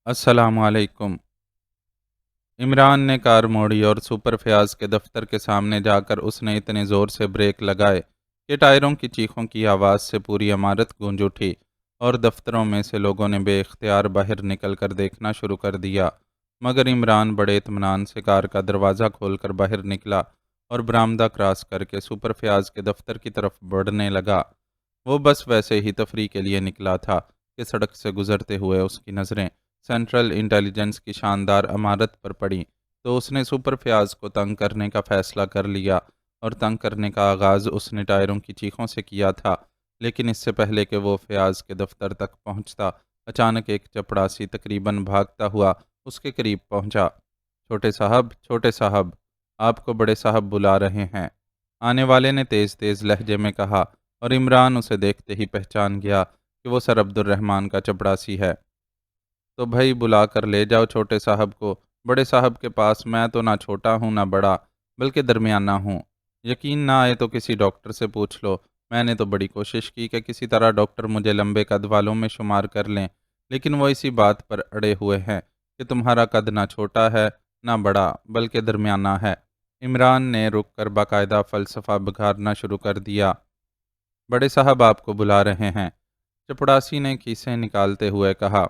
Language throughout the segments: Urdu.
السلام علیکم۔ عمران نے کار موڑی اور سپر فیاض کے دفتر کے سامنے جا کر اس نے اتنے زور سے بریک لگائے کہ ٹائروں کی چیخوں کی آواز سے پوری عمارت گونج اٹھی اور دفتروں میں سے لوگوں نے بے اختیار باہر نکل کر دیکھنا شروع کر دیا، مگر عمران بڑے اطمینان سے کار کا دروازہ کھول کر باہر نکلا اور برآمدہ کراس کر کے سپر فیاض کے دفتر کی طرف بڑھنے لگا۔ وہ بس ویسے ہی تفریح کے لیے نکلا تھا کہ سڑک سے گزرتے ہوئے اس کی نظریں سینٹرل انٹیلیجنس کی شاندار عمارت پر پڑی تو اس نے سپر فیاض کو تنگ کرنے کا فیصلہ کر لیا، اور تنگ کرنے کا آغاز اس نے ٹائروں کی چیخوں سے کیا تھا، لیکن اس سے پہلے کہ وہ فیاض کے دفتر تک پہنچتا، اچانک ایک چپڑاسی تقریباً بھاگتا ہوا اس کے قریب پہنچا۔ چھوٹے صاحب، آپ کو بڑے صاحب بلا رہے ہیں، آنے والے نے تیز تیز لہجے میں کہا، اور عمران اسے دیکھتے ہی پہچان گیا کہ وہ سر عبد الرحمن کا چپڑاسی ہے۔ تو بھائی بلا کر لے جاؤ چھوٹے صاحب کو، بڑے صاحب کے پاس میں تو نہ چھوٹا ہوں نہ بڑا، بلکہ درمیانہ ہوں۔ یقین نہ آئے تو کسی ڈاکٹر سے پوچھ لو، میں نے تو بڑی کوشش کی کہ کسی طرح ڈاکٹر مجھے لمبے قد والوں میں شمار کر لیں، لیکن وہ اسی بات پر اڑے ہوئے ہیں کہ تمہارا قد نہ چھوٹا ہے نہ بڑا بلکہ درمیانہ ہے۔ عمران نے رک کر باقاعدہ فلسفہ بکھارنا شروع کر دیا۔ بڑے صاحب آپ کو بلا رہے ہیں، چپڑاسی نے کیسیں نکالتے ہوئے کہا۔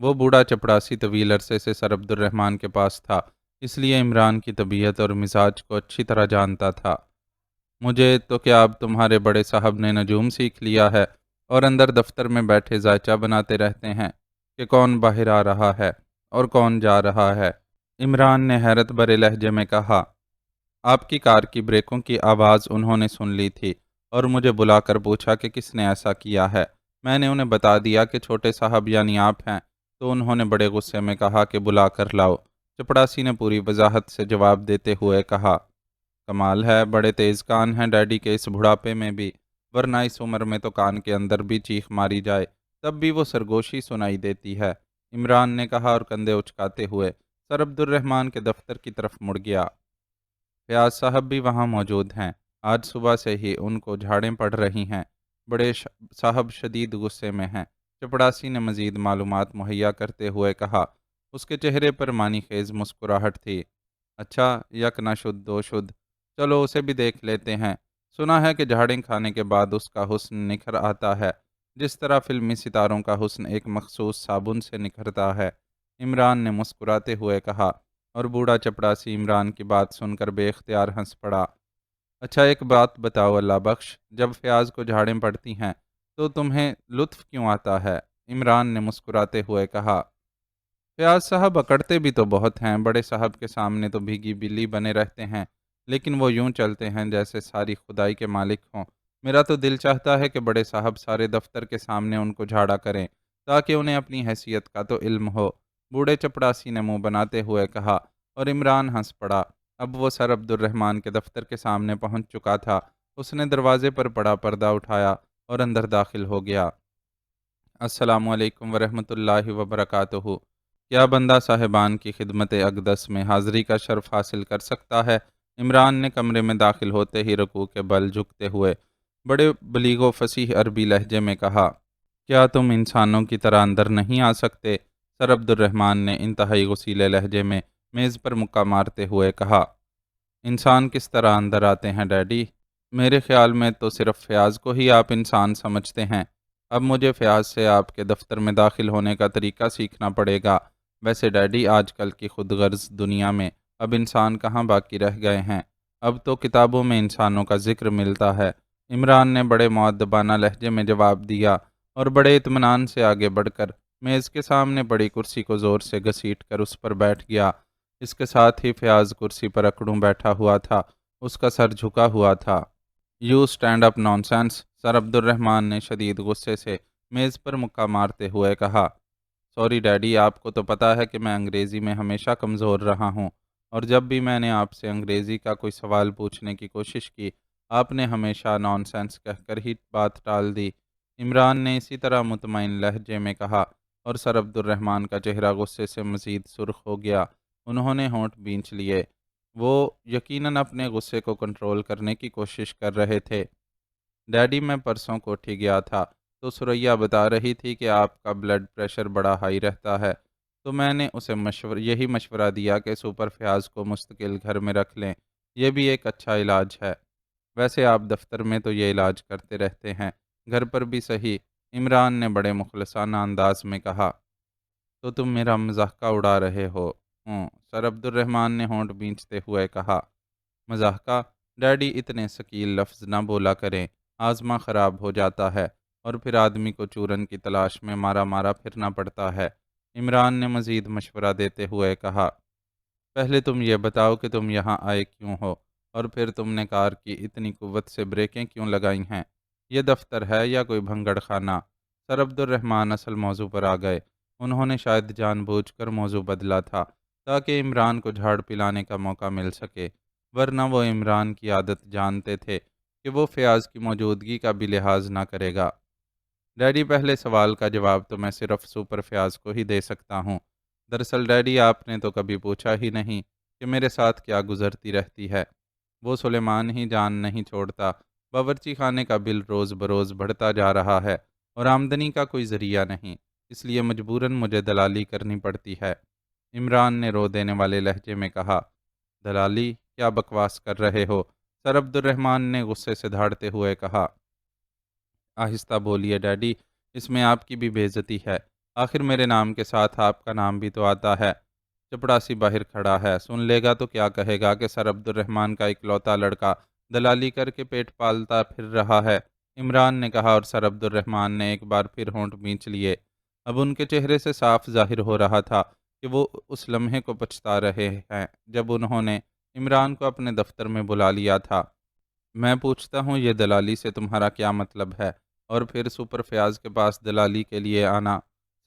وہ بوڑھا چپڑاسی طویل عرصے سے سر عبد الرحمن کے پاس تھا، اس لیے عمران کی طبیعت اور مزاج کو اچھی طرح جانتا تھا۔ مجھے تو کیا اب تمہارے بڑے صاحب نے نجوم سیکھ لیا ہے اور اندر دفتر میں بیٹھے ذائچہ بناتے رہتے ہیں کہ کون باہر آ رہا ہے اور کون جا رہا ہے؟ عمران نے حیرت بھرے لہجے میں کہا۔ آپ کی کار کی بریکوں کی آواز انہوں نے سن لی تھی اور مجھے بلا کر پوچھا کہ کس نے ایسا کیا ہے۔ میں نے انہیں بتا دیا کہ چھوٹے صاحب یعنی آپ ہیں، تو انہوں نے بڑے غصے میں کہا کہ بلا کر لاؤ۔ چپڑاسی نے پوری وضاحت سے جواب دیتے ہوئے کہا، کمال ہے، بڑے تیز کان ہیں ڈیڈی کے اس بڑھاپے میں بھی، ورنہ اس عمر میں تو کان کے اندر بھی چیخ ماری جائے تب بھی وہ سرگوشی سنائی دیتی ہے، عمران نے کہا اور کندھے اچکاتے ہوئے سر عبد الرحمن کے دفتر کی طرف مڑ گیا۔ فیاض صاحب بھی وہاں موجود ہیں، آج صبح سے ہی ان کو جھاڑیں پڑ رہی ہیں، صاحب شدید غصے میں ہیں، چپڑاسی نے مزید معلومات مہیا کرتے ہوئے کہا۔ اس کے چہرے پر معنی خیز مسکراہٹ تھی۔ اچھا، یک نہ شد دو شد، چلو اسے بھی دیکھ لیتے ہیں۔ سنا ہے کہ جھاڑیں کھانے کے بعد اس کا حسن نکھر آتا ہے، جس طرح فلمی ستاروں کا حسن ایک مخصوص صابن سے نکھرتا ہے، عمران نے مسکراتے ہوئے کہا، اور بوڑھا چپڑاسی عمران کی بات سن کر بے اختیار ہنس پڑا۔ اچھا ایک بات بتاؤ اللہ بخش، جب فیاض کو جھاڑیں پڑتی ہیں تو تمہیں لطف کیوں آتا ہے؟ عمران نے مسکراتے ہوئے کہا۔ فیاض صاحب اکڑتے بھی تو بہت ہیں، بڑے صاحب کے سامنے تو بھیگی بلی بنے رہتے ہیں، لیکن وہ یوں چلتے ہیں جیسے ساری خدائی کے مالک ہوں۔ میرا تو دل چاہتا ہے کہ بڑے صاحب سارے دفتر کے سامنے ان کو جھاڑا کریں تاکہ انہیں اپنی حیثیت کا تو علم ہو، بوڑھے چپڑاسی نے منہ بناتے ہوئے کہا، اور عمران ہنس پڑا۔ اب وہ سر عبد الرحمن کے دفتر کے سامنے پہنچ چکا تھا، اس نے دروازے پر پڑا پردہ اٹھایا اور اندر داخل ہو گیا۔ السلام علیکم ورحمۃ اللہ وبرکاتہ۔ کیا بندہ صاحبان کی خدمت اقدس میں حاضری کا شرف حاصل کر سکتا ہے؟ عمران نے کمرے میں داخل ہوتے ہی رکوع کے بل جھکتے ہوئے بڑے بلیغ و فصیح عربی لہجے میں کہا، کیا تم انسانوں کی طرح اندر نہیں آ سکتے؟ سر عبد الرحمن نے انتہائی غصیلے لہجے میں میز پر مکہ مارتے ہوئے کہا، انسان کس طرح اندر آتے ہیں ڈیڈی؟ میرے خیال میں تو صرف فیاض کو ہی آپ انسان سمجھتے ہیں۔ اب مجھے فیاض سے آپ کے دفتر میں داخل ہونے کا طریقہ سیکھنا پڑے گا۔ ویسے ڈیڈی، آج کل کی خود غرض دنیا میں اب انسان کہاں باقی رہ گئے ہیں، اب تو کتابوں میں انسانوں کا ذکر ملتا ہے۔ عمران نے بڑے مؤدبانہ لہجے میں جواب دیا اور بڑے اطمینان سے آگے بڑھ کر میز کے سامنے پڑی کرسی کو زور سے گھسیٹ کر اس پر بیٹھ گیا۔ اس کے ساتھ ہی فیاض کرسی پر اکڑوں بیٹھا ہوا تھا، اس کا سر جھکا ہوا تھا۔ You stand up nonsense, sir Abdur Rahman نے شدید غصے سے میز پر مکہ مارتے ہوئے کہا۔ سوری ڈیڈی، آپ کو تو پتا ہے کہ میں انگریزی میں ہمیشہ کمزور رہا ہوں، اور جب بھی میں نے آپ سے انگریزی کا کوئی سوال پوچھنے کی کوشش کی، آپ نے ہمیشہ نان سینس کہہ کر ہی بات ٹال دی، عمران نے اسی طرح مطمئن لہجے میں کہا، اور سر عبد الرحمن کا چہرہ غصے سے مزید سرخ ہو گیا، انہوں نے ہونٹ بھینچ لیے، وہ یقیناً اپنے غصے کو کنٹرول کرنے کی کوشش کر رہے تھے۔ ڈیڈی، میں پرسوں کوٹھی گیا تھا تو سریا بتا رہی تھی کہ آپ کا بلڈ پریشر بڑا ہائی رہتا ہے، تو میں نے اسے یہی مشورہ دیا کہ سپر فیاض کو مستقل گھر میں رکھ لیں، یہ بھی ایک اچھا علاج ہے۔ ویسے آپ دفتر میں تو یہ علاج کرتے رہتے ہیں، گھر پر بھی صحیح۔ عمران نے بڑے مخلصانہ انداز میں کہا۔ تو تم میرا مضحکہ اڑا رہے ہو؟ سر عبد الرحمن نے ہونٹ بھینچتے ہوئے کہا۔ مضحکہ؟ ڈیڈی اتنے ثقیل لفظ نہ بولا کریں، آزما خراب ہو جاتا ہے اور پھر آدمی کو چورن کی تلاش میں مارا مارا پھرنا پڑتا ہے۔ عمران نے مزید مشورہ دیتے ہوئے کہا۔ پہلے تم یہ بتاؤ کہ تم یہاں آئے کیوں ہو، اور پھر تم نے کار کی اتنی قوت سے بریکیں کیوں لگائی ہیں؟ یہ دفتر ہے یا کوئی بھنگڑ خانہ؟ سر عبد الرحمن اصل موضوع پر آ گئے۔ انہوں نے شاید جان بوجھ کر موضوع بدلا تھا تاکہ عمران کو جھاڑ پلانے کا موقع مل سکے، ورنہ وہ عمران کی عادت جانتے تھے کہ وہ فیاض کی موجودگی کا بھی لحاظ نہ کرے گا۔ ڈیڈی، پہلے سوال کا جواب تو میں صرف سپر فیاض کو ہی دے سکتا ہوں۔ دراصل ڈیڈی، آپ نے تو کبھی پوچھا ہی نہیں کہ میرے ساتھ کیا گزرتی رہتی ہے۔ وہ سلیمان ہی جان نہیں چھوڑتا، باورچی خانے کا بل روز بروز بڑھتا جا رہا ہے اور آمدنی کا کوئی ذریعہ نہیں، اس لیے مجبوراً مجھے دلالی کرنی پڑتی ہے۔ عمران نے رو دینے والے لہجے میں کہا۔ دلالی؟ کیا بکواس کر رہے ہو؟ سر عبد الرحمن نے غصے سے دھاڑتے ہوئے کہا۔ آہستہ بولیے ڈیڈی، اس میں آپ کی بھی بے عزتی ہے، آخر میرے نام کے ساتھ آپ کا نام بھی تو آتا ہے۔ چپڑاسی باہر کھڑا ہے، سن لے گا تو کیا کہے گا کہ سر عبد الرحمن کا اکلوتا لڑکا دلالی کر کے پیٹ پالتا پھر رہا ہے، عمران نے کہا، اور سر عبد الرحمن نے ایک بار پھر ہونٹ بھینچ لیے۔ اب ان کے چہرے سے صاف ظاہر ہو رہا تھا کہ وہ اس لمحے کو پچھتا رہے ہیں جب انہوں نے عمران کو اپنے دفتر میں بلا لیا تھا۔ میں پوچھتا ہوں، یہ دلالی سے تمہارا کیا مطلب ہے؟ اور پھر سپر فیاض کے پاس دلالی کے لیے آنا؟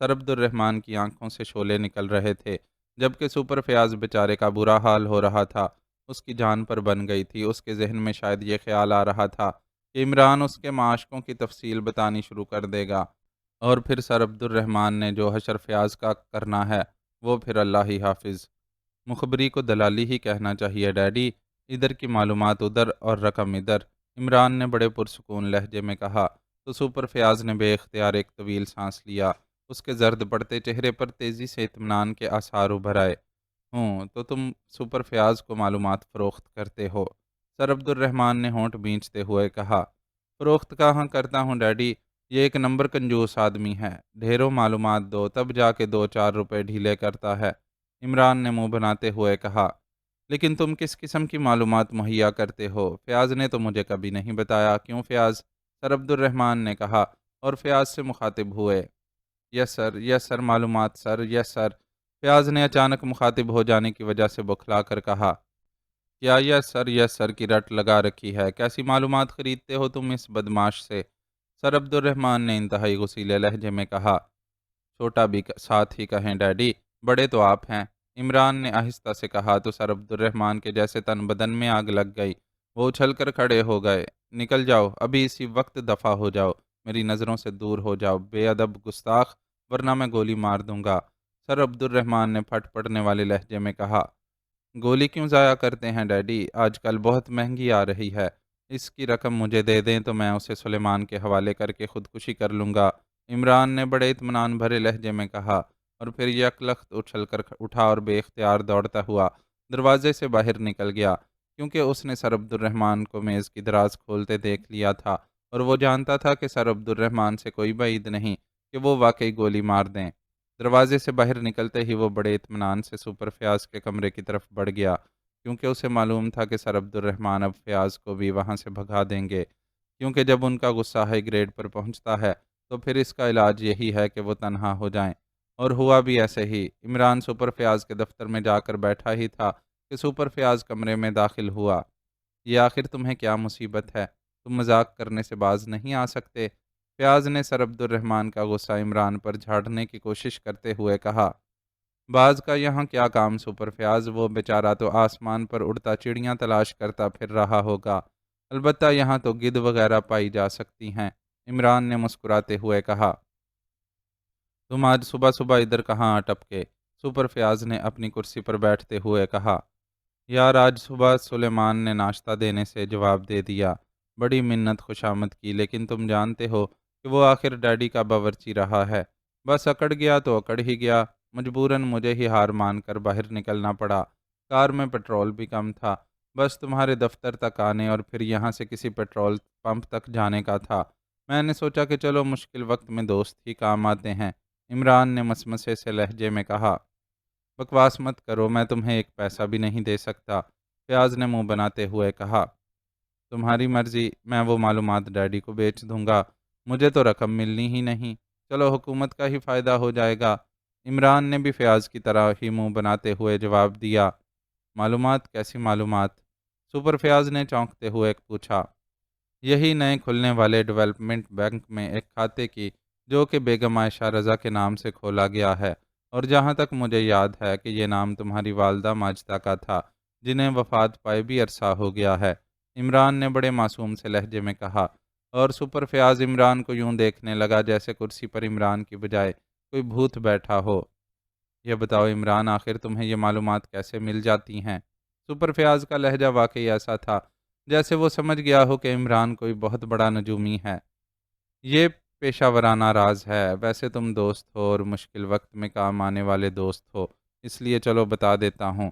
سر عبد الرحمن کی آنکھوں سے شعلے نکل رہے تھے، جبکہ سپر فیاض بیچارے کا برا حال ہو رہا تھا، اس کی جان پر بن گئی تھی۔ اس کے ذہن میں شاید یہ خیال آ رہا تھا کہ عمران اس کے معاشقوں کی تفصیل بتانی شروع کر دے گا، اور پھر سر عبد الرحمن نے جو حشر فیاض کا کرنا ہے وہ پھر اللہ ہی حافظ۔ مخبری کو دلالی ہی کہنا چاہیے ڈیڈی، ادھر کی معلومات ادھر اور رقم ادھر، عمران نے بڑے پرسکون لہجے میں کہا۔ تو سپر فیاض نے بے اختیار ایک طویل سانس لیا، اس کے زرد پڑتے چہرے پر تیزی سے اطمینان کے آثار ابھر آئے۔ تو تم سپر فیاض کو معلومات فروخت کرتے ہو؟ سر عبد الرحمن نے ہونٹ بھینچتے ہوئے کہا۔ فروخت کہاں کرتا ہوں ڈیڈی، یہ ایک نمبر کنجوس آدمی ہے، ڈھیروں معلومات دو تب جا کے 2-4 روپے ڈھیلے کرتا ہے، عمران نے منہ بناتے ہوئے کہا۔ لیکن تم کس قسم کی معلومات مہیا کرتے ہو؟ فیاض نے تو مجھے کبھی نہیں بتایا۔ کیوں فیاض؟ سر عبد الرحمن نے کہا اور فیاض سے مخاطب ہوئے۔ یس سر، معلومات سر، یس سر، فیاض نے اچانک مخاطب ہو جانے کی وجہ سے بوکھلا کر کہا۔ کیا یس سر کی رٹ لگا رکھی ہے؟ کیسی معلومات خریدتے ہو تم اس بدماش سے؟ سر عبد الرحمن نے انتہائی غصیلے لہجے میں کہا۔ چھوٹا بھی ساتھ ہی کہیں ڈیڈی، بڑے تو آپ ہیں، عمران نے آہستہ سے کہا۔ تو سر عبد الرحمن کے جیسے تن بدن میں آگ لگ گئی، وہ اچھل کر کھڑے ہو گئے۔ نکل جاؤ، ابھی اسی وقت دفع ہو جاؤ، میری نظروں سے دور ہو جاؤ، بے ادب گستاخ، ورنہ میں گولی مار دوں گا، سر عبد الرحمن نے پھٹ پڑنے والے لہجے میں کہا۔ گولی کیوں ضائع کرتے ہیں ڈیڈی؟ آج کل بہت مہنگی آ رہی ہے، اس کی رقم مجھے دے دیں تو میں اسے سلیمان کے حوالے کر کے خودکشی کر لوں گا، عمران نے بڑے اطمینان بھرے لہجے میں کہا، اور پھر یک لخت اچھل کر اٹھا اور بے اختیار دوڑتا ہوا دروازے سے باہر نکل گیا، کیونکہ اس نے سر عبد الرحمن کو میز کی دراز کھولتے دیکھ لیا تھا اور وہ جانتا تھا کہ سر عبد الرحمن سے کوئی بعید نہیں کہ وہ واقعی گولی مار دیں۔ دروازے سے باہر نکلتے ہی وہ بڑے اطمینان سے سپر فیاض کے کمرے کی طرف بڑھ گیا، کیونکہ اسے معلوم تھا کہ سر عبد الرحمن اب فیاض کو بھی وہاں سے بھگا دیں گے، کیونکہ جب ان کا غصہ ہائی گریڈ پر پہنچتا ہے تو پھر اس کا علاج یہی ہے کہ وہ تنہا ہو جائیں، اور ہوا بھی ایسے ہی۔ عمران سپر فیاض کے دفتر میں جا کر بیٹھا ہی تھا کہ سپر فیاض کمرے میں داخل ہوا۔ یہ آخر تمہیں کیا مصیبت ہے؟ تم مذاق کرنے سے باز نہیں آ سکتے؟ فیاض نے سر عبد الرحمن کا غصہ عمران پر جھاڑنے کی کوشش کرتے ہوئے کہا۔ باز کا یہاں کیا کام سپر فیاض، وہ بیچارہ تو آسمان پر اڑتا چڑیاں تلاش کرتا پھر رہا ہوگا، البتہ یہاں تو گدھ وغیرہ پائی جا سکتی ہیں، عمران نے مسکراتے ہوئے کہا۔ تم آج صبح صبح ادھر کہاں آ ٹپکے؟ سپر فیاض نے اپنی کرسی پر بیٹھتے ہوئے کہا۔ یار، آج صبح سلیمان نے ناشتہ دینے سے جواب دے دیا، بڑی منت خوشامد کی، لیکن تم جانتے ہو کہ وہ آخر ڈیڈی کا باورچی رہا ہے، بس اکڑ گیا تو اکڑ ہی گیا، مجبوراً مجھے ہی ہار مان کر باہر نکلنا پڑا۔ کار میں پیٹرول بھی کم تھا، بس تمہارے دفتر تک آنے اور پھر یہاں سے کسی پیٹرول پمپ تک جانے کا تھا۔ میں نے سوچا کہ چلو مشکل وقت میں دوست ہی کام آتے ہیں۔ عمران نے مسمسے سے لہجے میں کہا۔ بکواس مت کرو، میں تمہیں ایک پیسہ بھی نہیں دے سکتا، فیاض نے منہ بناتے ہوئے کہا۔ تمہاری مرضی، میں وہ معلومات ڈیڈی کو بیچ دوں گا، مجھے تو رقم ملنی ہی نہیں، چلو حکومت کا ہی فائدہ ہو جائے گا۔ عمران نے بھی فیاض کی طرح ہی منہ بناتے ہوئے جواب دیا۔ معلومات؟ کیسی معلومات؟ سپر فیاض نے چونکتے ہوئے پوچھا۔ یہی نئے کھلنے والے ڈیولپمنٹ بینک میں ایک کھاتے کی، جو کہ بیگم عائشہ رضا کے نام سے کھولا گیا ہے، اور جہاں تک مجھے یاد ہے کہ یہ نام تمہاری والدہ ماجدہ کا تھا، جنہیں وفات پائے بھی عرصہ ہو گیا ہے، عمران نے بڑے معصوم سے لہجے میں کہا، اور سپر فیاض عمران کو یوں دیکھنے لگا جیسے کرسی پر عمران کی بجائے کوئی بھوت بیٹھا ہو۔ یہ بتاؤ عمران، آخر تمہیں یہ معلومات کیسے مل جاتی ہیں؟ سپر فیاض کا لہجہ واقعی ایسا تھا جیسے وہ سمجھ گیا ہو کہ عمران کوئی بہت بڑا نجومی ہے۔ یہ پیشہ ورانہ راز ہے، ویسے تم دوست ہو اور مشکل وقت میں کام آنے والے دوست ہو، اس لیے چلو بتا دیتا ہوں۔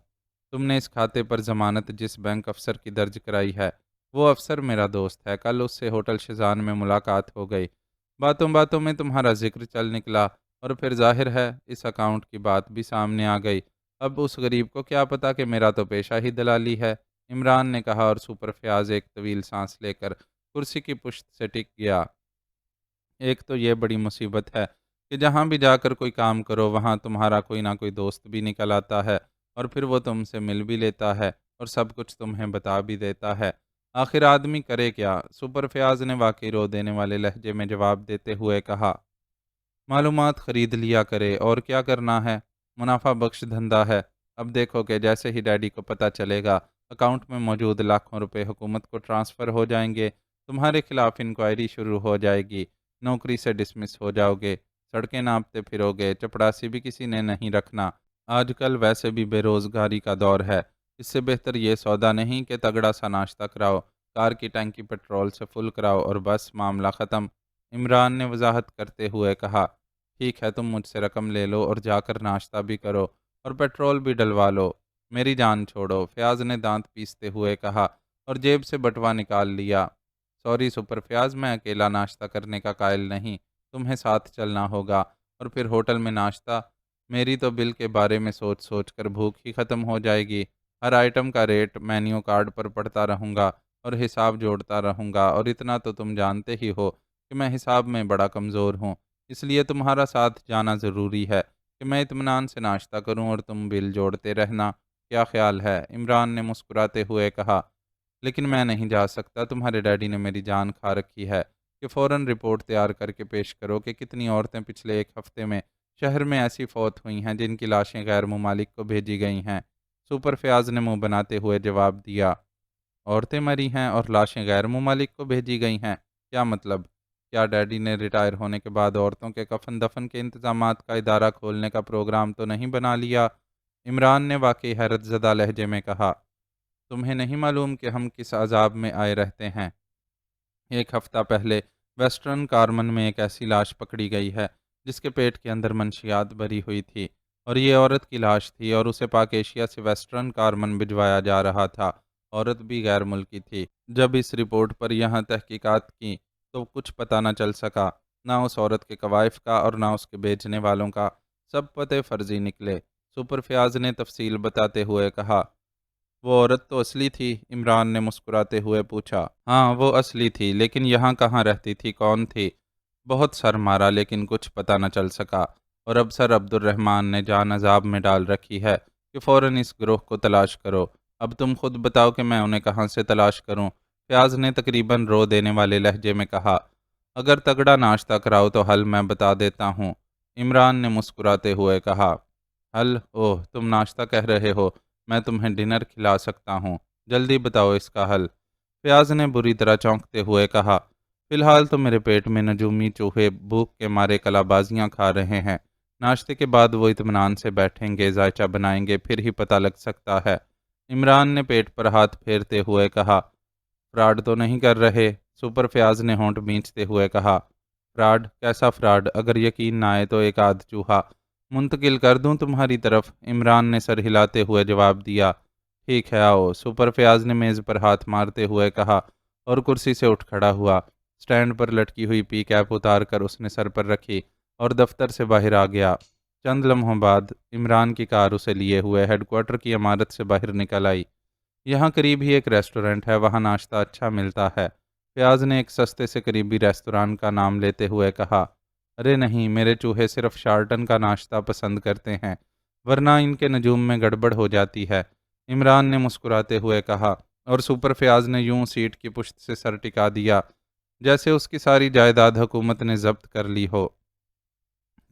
تم نے اس کھاتے پر ضمانت جس بینک افسر کی درج کرائی ہے، وہ افسر میرا دوست ہے، کل اس سے ہوٹل شیزان میں ملاقات ہو گئی، باتوں باتوں میں تمہارا ذکر چل نکلا، اور پھر ظاہر ہے اس اکاؤنٹ کی بات بھی سامنے آ گئی۔ اب اس غریب کو کیا پتا کہ میرا تو پیشہ ہی دلالی ہے، عمران نے کہا، اور سپر فیاض ایک طویل سانس لے کر کرسی کی پشت سے ٹک گیا۔ ایک تو یہ بڑی مصیبت ہے کہ جہاں بھی جا کر کوئی کام کرو وہاں تمہارا کوئی نہ کوئی دوست بھی نکل آتا ہے، اور پھر وہ تم سے مل بھی لیتا ہے اور سب کچھ تمہیں بتا بھی دیتا ہے۔ آخر آدمی کرے کیا؟ سپر فیاض نے واقعی رو دینے والے لہجے میں جواب دیتے ہوئے کہا۔ معلومات خرید لیا کرے، اور کیا کرنا ہے، منافع بخش دھندا ہے۔ اب دیکھو کہ جیسے ہی ڈیڈی کو پتہ چلے گا، اکاؤنٹ میں موجود لاکھوں روپے حکومت کو ٹرانسفر ہو جائیں گے، تمہارے خلاف انکوائری شروع ہو جائے گی، نوکری سے ڈسمس ہو جاؤ گے، سڑکیں ناپتے پھرو گے، چپڑاسی بھی کسی نے نہیں رکھنا۔ آج کل ویسے بھی بے روزگاری کا دور ہے، اس سے بہتر یہ سودا نہیں کہ تگڑا سا ناشتہ کراؤ، کار کی ٹینکی پیٹرول سے فل کراؤ اور بس معاملہ ختم۔ عمران نے وضاحت کرتے ہوئے کہا۔ ٹھیک ہے، تم مجھ سے رقم لے لو اور جا کر ناشتہ بھی کرو اور پیٹرول بھی ڈلوا لو، میری جان چھوڑو، فیاض نے دانت پیستے ہوئے کہا اور جیب سے بٹوا نکال لیا۔ سوری سپر فیاض، میں اکیلا ناشتہ کرنے کا قائل نہیں، تمہیں ساتھ چلنا ہوگا، اور پھر ہوٹل میں ناشتہ، میری تو بل کے بارے میں سوچ سوچ کر بھوک ہی ختم ہو جائے گی، ہر آئٹم کا ریٹ مینیو کارڈ پر پڑھتا رہوں گا اور حساب جوڑتا رہوں گا، اور اتنا تو تم جانتے ہی ہو کہ میں حساب میں بڑا کمزور ہوں، اس لیے تمہارا ساتھ جانا ضروری ہے کہ میں اطمینان سے ناشتہ کروں اور تم بل جوڑتے رہنا، کیا خیال ہے؟ عمران نے مسکراتے ہوئے کہا۔ لیکن میں نہیں جا سکتا، تمہارے ڈیڈی نے میری جان کھا رکھی ہے کہ فوراً رپورٹ تیار کر کے پیش کرو کہ کتنی عورتیں پچھلے ایک ہفتے میں شہر میں ایسی فوت ہوئی ہیں جن کی لاشیں غیر ممالک کو بھیجی گئی ہیں۔ سپر فیاض نے منہ بناتے ہوئے جواب دیا۔ عورتیں مری ہیں اور لاشیں غیر ممالک کو بھیجی گئی ہیں؟ کیا مطلب؟ کیا ڈیڈی نے ریٹائر ہونے کے بعد عورتوں کے کفن دفن کے انتظامات کا ادارہ کھولنے کا پروگرام تو نہیں بنا لیا؟ عمران نے واقعی حیرت زدہ لہجے میں کہا۔ تمہیں نہیں معلوم کہ ہم کس عذاب میں آئے رہتے ہیں؟ ایک ہفتہ پہلے ویسٹرن کارمن میں ایک ایسی لاش پکڑی گئی ہے جس کے پیٹ کے اندر منشیات بھری ہوئی تھی، اور یہ عورت کی لاش تھی اور اسے پاک ایشیا سے ویسٹرن کارمن بھجوایا جا رہا تھا، عورت بھی غیر ملکی تھی۔ جب اس رپورٹ پر یہاں تحقیقات کی تو کچھ پتہ نہ چل سکا، نہ اس عورت کے کوائف کا اور نہ اس کے بیچنے والوں کا، سب پتے فرضی نکلے۔ سپر فیاض نے تفصیل بتاتے ہوئے کہا۔ وہ عورت تو اصلی تھی؟ عمران نے مسکراتے ہوئے پوچھا۔ ہاں وہ اصلی تھی، لیکن یہاں کہاں رہتی تھی، کون تھی؟ بہت سر مارا لیکن کچھ پتہ نہ چل سکا، اور اب سر عبد الرحمن نے جان عذاب میں ڈال رکھی ہے کہ فوراً اس گروہ کو تلاش کرو۔ اب تم خود بتاؤ کہ میں انہیں کہاں سے تلاش کروں؟ فیاض نے تقریباً رو دینے والے لہجے میں کہا۔ اگر تگڑا ناشتہ کراؤ تو حل میں بتا دیتا ہوں، عمران نے مسکراتے ہوئے کہا۔ حل؟ اوہ تم ناشتہ کہہ رہے ہو، میں تمہیں ڈنر کھلا سکتا ہوں، جلدی بتاؤ اس کا حل، فیاض نے بری طرح چونکتے ہوئے کہا۔ فی الحال تو میرے پیٹ میں نجومی چوہے بھوک کے مارے کلا بازیاں کھا رہے ہیں، ناشتے کے بعد وہ اطمینان سے بیٹھیں گے، ذائچہ بنائیں گے، پھر ہی پتہ لگ سکتا ہے، عمران نے پیٹ پر ہاتھ پھیرتے ہوئے کہا۔ فراڈ تو نہیں کر رہے؟ سپر فیاض نے ہونٹ بھینچتے ہوئے کہا۔ فراڈ؟ کیسا فراڈ؟ اگر یقین نہ آئے تو ایک آدھ چوہا منتقل کر دوں تمہاری طرف؟ عمران نے سر ہلاتے ہوئے جواب دیا۔ ٹھیک ہے آؤ، سپر فیاض نے میز پر ہاتھ مارتے ہوئے کہا اور کرسی سے اٹھ کھڑا ہوا۔ سٹینڈ پر لٹکی ہوئی پی کیپ اتار کر اس نے سر پر رکھی اور دفتر سے باہر آ گیا۔ چند لمحوں بعد عمران کی کار اسے لیے ہوئے ہیڈ کوارٹر کی عمارت سے باہر نکل آئی۔ یہاں قریب ہی ایک ریسٹورنٹ ہے، وہاں ناشتہ اچھا ملتا ہے، فیاض نے ایک سستے سے قریبی ریستوران کا نام لیتے ہوئے کہا۔ ارے نہیں، میرے چوہے صرف شارٹن کا ناشتہ پسند کرتے ہیں، ورنہ ان کے نجوم میں گڑبڑ ہو جاتی ہے، عمران نے مسکراتے ہوئے کہا، اور سپر فیاض نے یوں سیٹ کی پشت سے سر ٹکا دیا جیسے اس کی ساری جائیداد حکومت نے ضبط کر لی ہو۔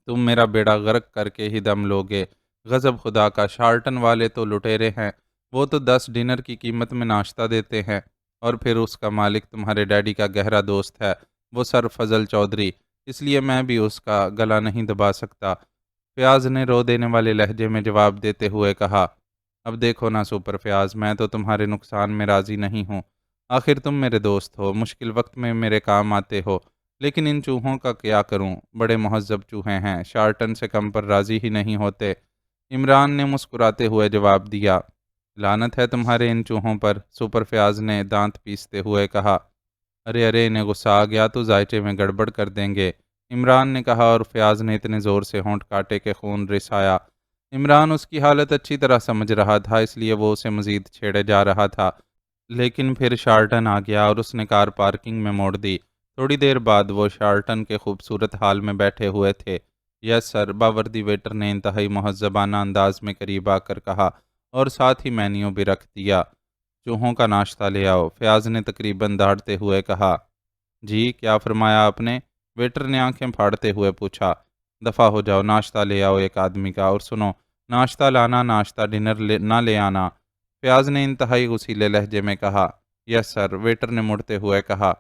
تم میرا بیڑا غرق کر کے ہی دم لوگے، غضب خدا کا، شارٹن والے تو لٹیرے ہیں، وہ تو 10 ڈنر کی قیمت میں ناشتہ دیتے ہیں، اور پھر اس کا مالک تمہارے ڈیڈی کا گہرا دوست ہے، وہ سر فضل چودھری، اس لیے میں بھی اس کا گلا نہیں دبا سکتا، فیاض نے رو دینے والے لہجے میں جواب دیتے ہوئے کہا۔ اب دیکھو نا سپر فیاض، میں تو تمہارے نقصان میں راضی نہیں ہوں، آخر تم میرے دوست ہو، مشکل وقت میں میرے کام آتے ہو، لیکن ان چوہوں کا کیا کروں، بڑے مہذب چوہے ہیں، شارٹن سے کم پر راضی ہی نہیں ہوتے، عمران نے مسکراتے ہوئے جواب دیا۔ لعنت ہے تمہارے ان چوہوں پر، سپر فیاض نے دانت پیستے ہوئے کہا۔ ارے ارے، انہیں غصہ آ گیا تو ذائچے میں گڑبڑ کر دیں گے، عمران نے کہا، اور فیاض نے اتنے زور سے ہونٹ کاٹے کہ خون رس آیا۔ عمران اس کی حالت اچھی طرح سمجھ رہا تھا، اس لیے وہ اسے مزید چھیڑے جا رہا تھا، لیکن پھر شارٹن آ گیا اور اس نے کار پارکنگ میں موڑ دی۔ تھوڑی دیر بعد وہ شارٹن کے خوبصورت حال میں بیٹھے ہوئے تھے۔ یس سر، باوردی ویٹر نے انتہائی مہذبانہ انداز میں قریب آ کر کہا، اور ساتھ ہی مینیو بھی رکھ دیا۔ چوہوں کا ناشتہ لے آؤ، فیاض نے تقریباً دھاڑتے ہوئے کہا۔ جی، کیا فرمایا آپ نے؟ ویٹر نے آنکھیں پھاڑتے ہوئے پوچھا۔ دفع ہو جاؤ، ناشتہ لے آؤ ایک آدمی کا، اور سنو، ناشتہ لانا، ناشتہ ڈنر نہ لے آنا، فیاض نے انتہائی غصیلے لہجے میں کہا۔ یس سر، ویٹر نے مڑتے ہوئے کہا۔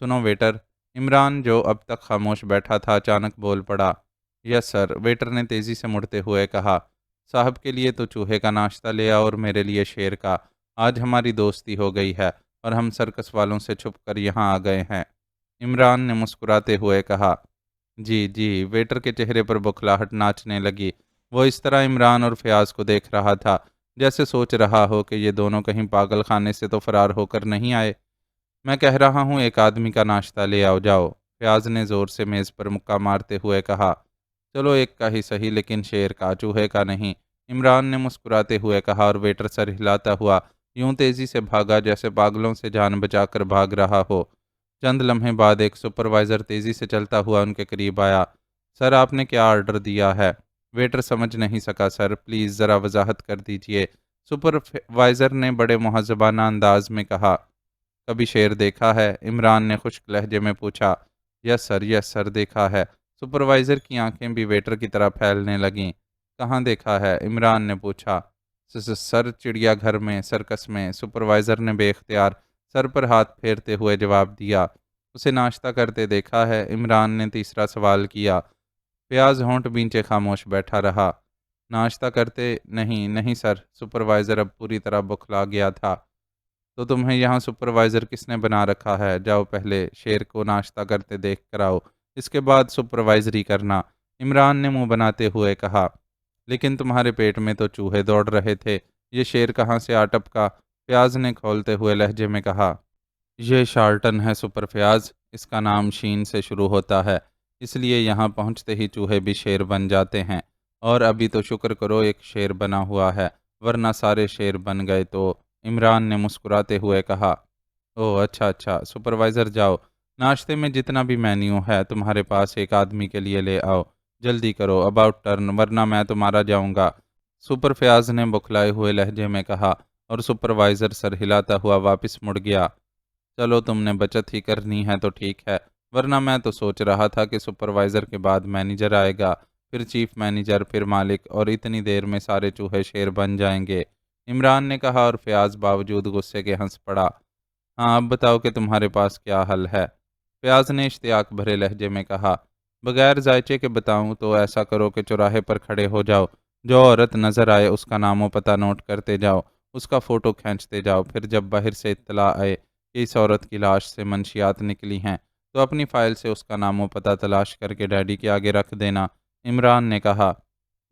سنو ویٹر، عمران جو اب تک خاموش بیٹھا تھا اچانک بول پڑا۔ یس سر، ویٹر نے تیزی سے مڑتے ہوئے کہا۔ صاحب کے لیے تو چوہے کا ناشتہ لے آؤ اور میرے لیے شیر کا، آج ہماری دوستی ہو گئی ہے اور ہم سرکس والوں سے چھپ کر یہاں آ گئے ہیں، عمران نے مسکراتے ہوئے کہا۔ جی جی، ویٹر کے چہرے پر بخلاہٹ ناچنے لگی، وہ اس طرح عمران اور فیاض کو دیکھ رہا تھا جیسے سوچ رہا ہو کہ یہ دونوں کہیں پاگل خانے سے تو فرار ہو کر نہیں آئے۔ میں کہہ رہا ہوں ایک آدمی کا ناشتہ لے آؤ، جاؤ، فیاض نے زور سے میز پر مکہ مارتے ہوئے کہا۔ چلو ایک کا ہی صحیح، لیکن شیر کا، چوہے کا نہیں، عمران نے مسکراتے ہوئے کہا، اور ویٹر سر ہلاتا ہوا یوں تیزی سے بھاگا جیسے پاگلوں سے جان بچا کر بھاگ رہا ہو۔ چند لمحے بعد ایک سپروائزر تیزی سے چلتا ہوا ان کے قریب آیا۔ سر، آپ نے کیا آرڈر دیا ہے؟ ویٹر سمجھ نہیں سکا۔ سر پلیز ذرا وضاحت کر دیجئے، سپروائزر نے بڑے مہذبانہ انداز میں کہا۔ کبھی شیر دیکھا ہے؟ عمران نے خشک لہجے میں پوچھا۔ یس سر دیکھا ہے، سپروائزر کی آنکھیں بھی ویٹر کی طرح پھیلنے لگیں۔ کہاں دیکھا ہے؟ عمران نے پوچھا۔ سر چڑیا گھر میں، سرکس میں، سپروائزر نے بے اختیار سر پر ہاتھ پھیرتے ہوئے جواب دیا۔ اسے ناشتہ کرتے دیکھا ہے؟ عمران نے تیسرا سوال کیا۔ فیاض ہونٹ بینچے خاموش بیٹھا رہا۔ ناشتہ کرتے نہیں سر، سپروائزر اب پوری طرح بخلا گیا تھا۔ تو تمہیں یہاں سپروائزر کس نے بنا رکھا ہے؟ جاؤ پہلے شیر کو ناشتہ کرتے دیکھ کر آؤ، اس کے بعد سپروائزری کرنا، عمران نے منہ بناتے ہوئے کہا۔ لیکن تمہارے پیٹ میں تو چوہے دوڑ رہے تھے، یہ شیر کہاں سے آ ٹپکا؟ فیاض نے کھولتے ہوئے لہجے میں کہا۔ یہ شارٹن ہے سپر فیاض، اس کا نام شین سے شروع ہوتا ہے، اس لیے یہاں پہنچتے ہی چوہے بھی شیر بن جاتے ہیں، اور ابھی تو شکر کرو ایک شیر بنا ہوا ہے، ورنہ سارے شیر بن گئے تو، عمران نے مسکراتے ہوئے کہا۔ اوہ اچھا، سپروائزر جاؤ، ناشتے میں جتنا بھی مینیو ہے تمہارے پاس ایک آدمی کے لیے لے آؤ، جلدی کرو، اباؤٹ ٹرن، ورنہ میں تو مارا جاؤں گا، سپر فیاض نے بکھلائے ہوئے لہجے میں کہا، اور سپروائزر سر ہلاتا ہوا واپس مڑ گیا۔ چلو تم نے بچت ہی کرنی ہے تو ٹھیک ہے، ورنہ میں تو سوچ رہا تھا کہ سپروائزر کے بعد مینیجر آئے گا، پھر چیف مینیجر، پھر مالک، اور اتنی دیر میں سارے چوہے شیر بن جائیں گے، عمران نے کہا، اور فیاض باوجود غصے کے ہنس پڑا۔ ہاں اب بتاؤ کہ تمہارے پاس کیا حل ہے؟ فیاض نے اشتیاق بھرے لہجے میں کہا۔ بغیر ذائچے کے بتاؤں تو ایسا کرو کہ چوراہے پر کھڑے ہو جاؤ، جو عورت نظر آئے اس کا نام و پتہ نوٹ کرتے جاؤ، اس کا فوٹو کھینچتے جاؤ، پھر جب باہر سے اطلاع آئے کہ اس عورت کی لاش سے منشیات نکلی ہیں تو اپنی فائل سے اس کا نام و پتہ تلاش کر کے ڈیڈی کے آگے رکھ دینا، عمران نے کہا۔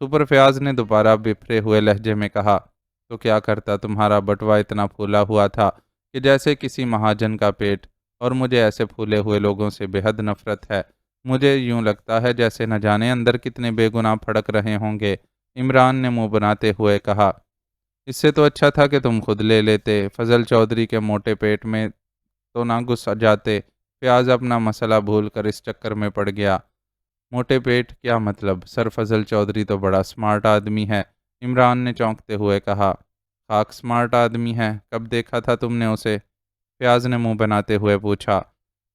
سپر فیاض نے دوبارہ بفرے ہوئے لہجے میں کہا، تو کیا کرتا؟ تمہارا بٹوا اتنا پھولا ہوا تھا کہ جیسے کسی مہاجن کا پیٹ، اور مجھے ایسے پھولے ہوئے لوگوں سے بے حد نفرت ہے۔ مجھے یوں لگتا ہے جیسے نہ جانے اندر کتنے بے گناہ پھڑک رہے ہوں گے۔ عمران نے منہ بناتے ہوئے کہا، اس سے تو اچھا تھا کہ تم خود لے لیتے۔ فضل چودھری کے موٹے پیٹ میں تو نہ گھس جاتے۔ فیاض اپنا مسئلہ بھول کر اس چکر میں پڑ گیا۔ موٹے پیٹ کیا مطلب؟ سر فضل چودھری تو بڑا سمارٹ آدمی ہے، عمران نے چونکتے ہوئے کہا۔ خاک سمارٹ آدمی ہے؟ کب دیکھا تھا تم نے اسے؟ فیاض نے منہ بناتے ہوئے پوچھا۔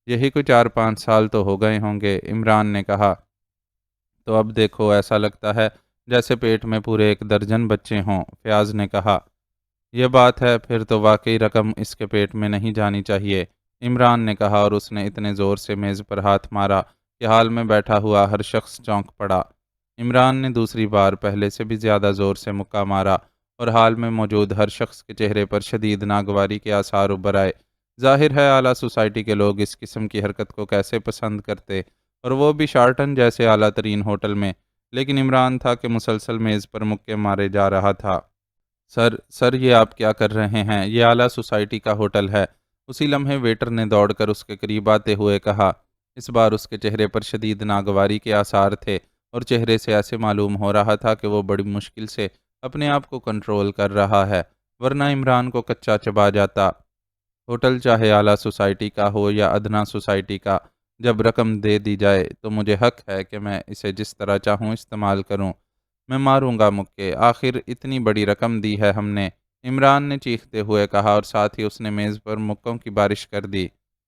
یہی کوئی 4-5 سال تو ہو گئے ہوں گے، عمران نے کہا۔ تو اب دیکھو، ایسا لگتا ہے جیسے پیٹ میں پورے 1 درجن بچے ہوں، فیاض نے کہا۔ یہ بات ہے، پھر تو واقعی رقم اس کے پیٹ میں نہیں جانی چاہیے، عمران نے کہا، اور اس نے اتنے زور سے میز پر ہاتھ مارا کہ حال میں بیٹھا ہوا ہر شخص چونک پڑا۔ عمران نے دوسری بار پہلے سے بھی زیادہ زور سے مکہ مارا اور حال میں موجود ہر شخص کے چہرے پر شدید ناگواری کے آثار ابھر آئے۔ ظاہر ہے اعلیٰ سوسائٹی کے لوگ اس قسم کی حرکت کو کیسے پسند کرتے، اور وہ بھی شارٹن جیسے اعلیٰ ترین ہوٹل میں، لیکن عمران تھا کہ مسلسل میز پر مکے مارے جا رہا تھا۔ سر یہ آپ کیا کر رہے ہیں؟ یہ اعلیٰ سوسائٹی کا ہوٹل ہے، اسی لمحے ویٹر نے دوڑ کر اس کے قریب آتے ہوئے کہا۔ اس بار اس کے چہرے پر شدید ناگواری کے آثار تھے، اور چہرے سے ایسے معلوم ہو رہا تھا کہ وہ بڑی مشکل سے اپنے آپ کو کنٹرول کر رہا ہے، ورنہ عمران کو کچا چبا جاتا۔ ہوٹل چاہے اعلیٰ سوسائٹی کا ہو یا ادنا سوسائٹی کا، جب رقم دے دی جائے تو مجھے حق ہے کہ میں اسے جس طرح چاہوں استعمال کروں۔ میں ماروں گا مکے، آخر اتنی بڑی رقم دی ہے ہم نے، عمران نے چیختے ہوئے کہا، اور ساتھ ہی اس نے میز پر مکوں کی بارش کر دی۔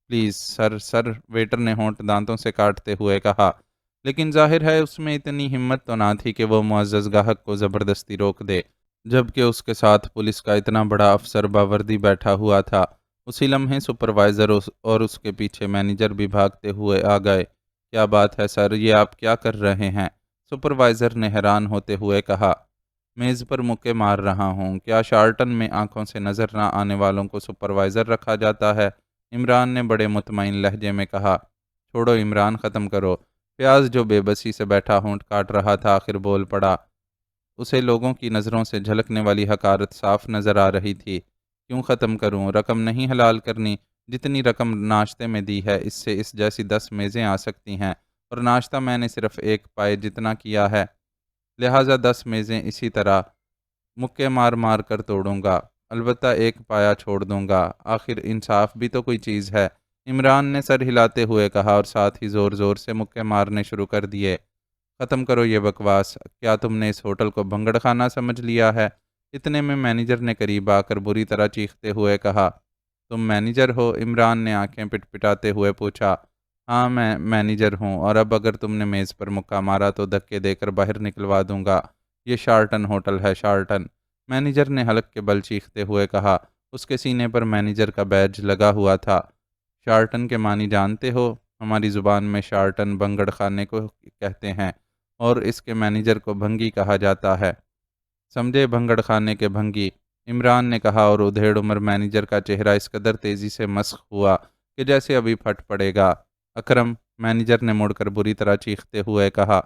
پلیز سر، ویٹر نے ہونٹ دانتوں سے کاٹتے ہوئے کہا، لیکن ظاہر ہے اس میں اتنی ہمت تو نہ تھی کہ وہ معزز گاہک کو زبردستی روک دے، جبکہ اس کے ساتھ پولیس کا اتنا بڑا افسر باوردی بیٹھا ہوا تھا۔ اسی لمحے سپروائزر اور اس کے پیچھے مینیجر بھی بھاگتے ہوئے آ گئے۔ کیا بات ہے سر، یہ آپ کیا کر رہے ہیں؟ سپروائزر نے حیران ہوتے ہوئے کہا۔ میز پر مکے مار رہا ہوں۔ کیا شارٹن میں آنکھوں سے نظر نہ آنے والوں کو سپروائزر رکھا جاتا ہے؟ عمران نے بڑے مطمئن لہجے میں کہا۔ چھوڑو عمران، ختم کرو۔ فیاض جو بے بسی سے بیٹھا ہونٹ کاٹ رہا تھا آخر بول پڑا۔ اسے لوگوں کی نظروں سے جھلکنے والی حقارت صاف نظر آ رہی تھی۔ کیوں ختم کروں؟ رقم نہیں حلال کرنی؟ جتنی رقم ناشتے میں دی ہے اس سے اس جیسی 10 میزیں آ سکتی ہیں، اور ناشتہ میں نے صرف 1 پائے جتنا کیا ہے، لہٰذا 10 میزیں اسی طرح مکے مار مار کر توڑوں گا، البتہ 1 پایا چھوڑ دوں گا۔ آخر انصاف بھی تو کوئی چیز ہے، عمران نے سر ہلاتے ہوئے کہا، اور ساتھ ہی زور زور سے مکے مارنے شروع کر دیے۔ ختم کرو یہ بکواس، کیا تم نے اس ہوٹل کو بھنگڑ خانہ سمجھ لیا ہے؟ اتنے میں مینیجر نے قریب آ کر بری طرح چیختے ہوئے کہا۔ تم مینیجر ہو؟ عمران نے آنکھیں پٹ پٹاتے ہوئے پوچھا۔ ہاں میں مینیجر ہوں، اور اب اگر تم نے میز پر مکہ مارا تو دھکے دے کر باہر نکلوا دوں گا۔ یہ شارٹن ہوٹل ہے، شارٹن، مینیجر نے حلق کے بل چیختے ہوئے کہا۔ اس کے سینے پر مینیجر کا بیج لگا ہوا تھا۔ شارٹن کے معنی جانتے ہو؟ ہماری زبان میں شارٹن بنگڑ خانے کو کہتے ہیں، اور اس کے مینیجر کو بھنگی کہا جاتا ہے۔ سمجھے، بھنگڑ خانے کے بھنگی، عمران نے کہا، اور ادھیڑ عمر مینیجر کا چہرہ اس قدر تیزی سے مسخ ہوا کہ جیسے ابھی پھٹ پڑے گا۔ اکرم، مینیجر نے مڑ کر بری طرح چیختے ہوئے کہا۔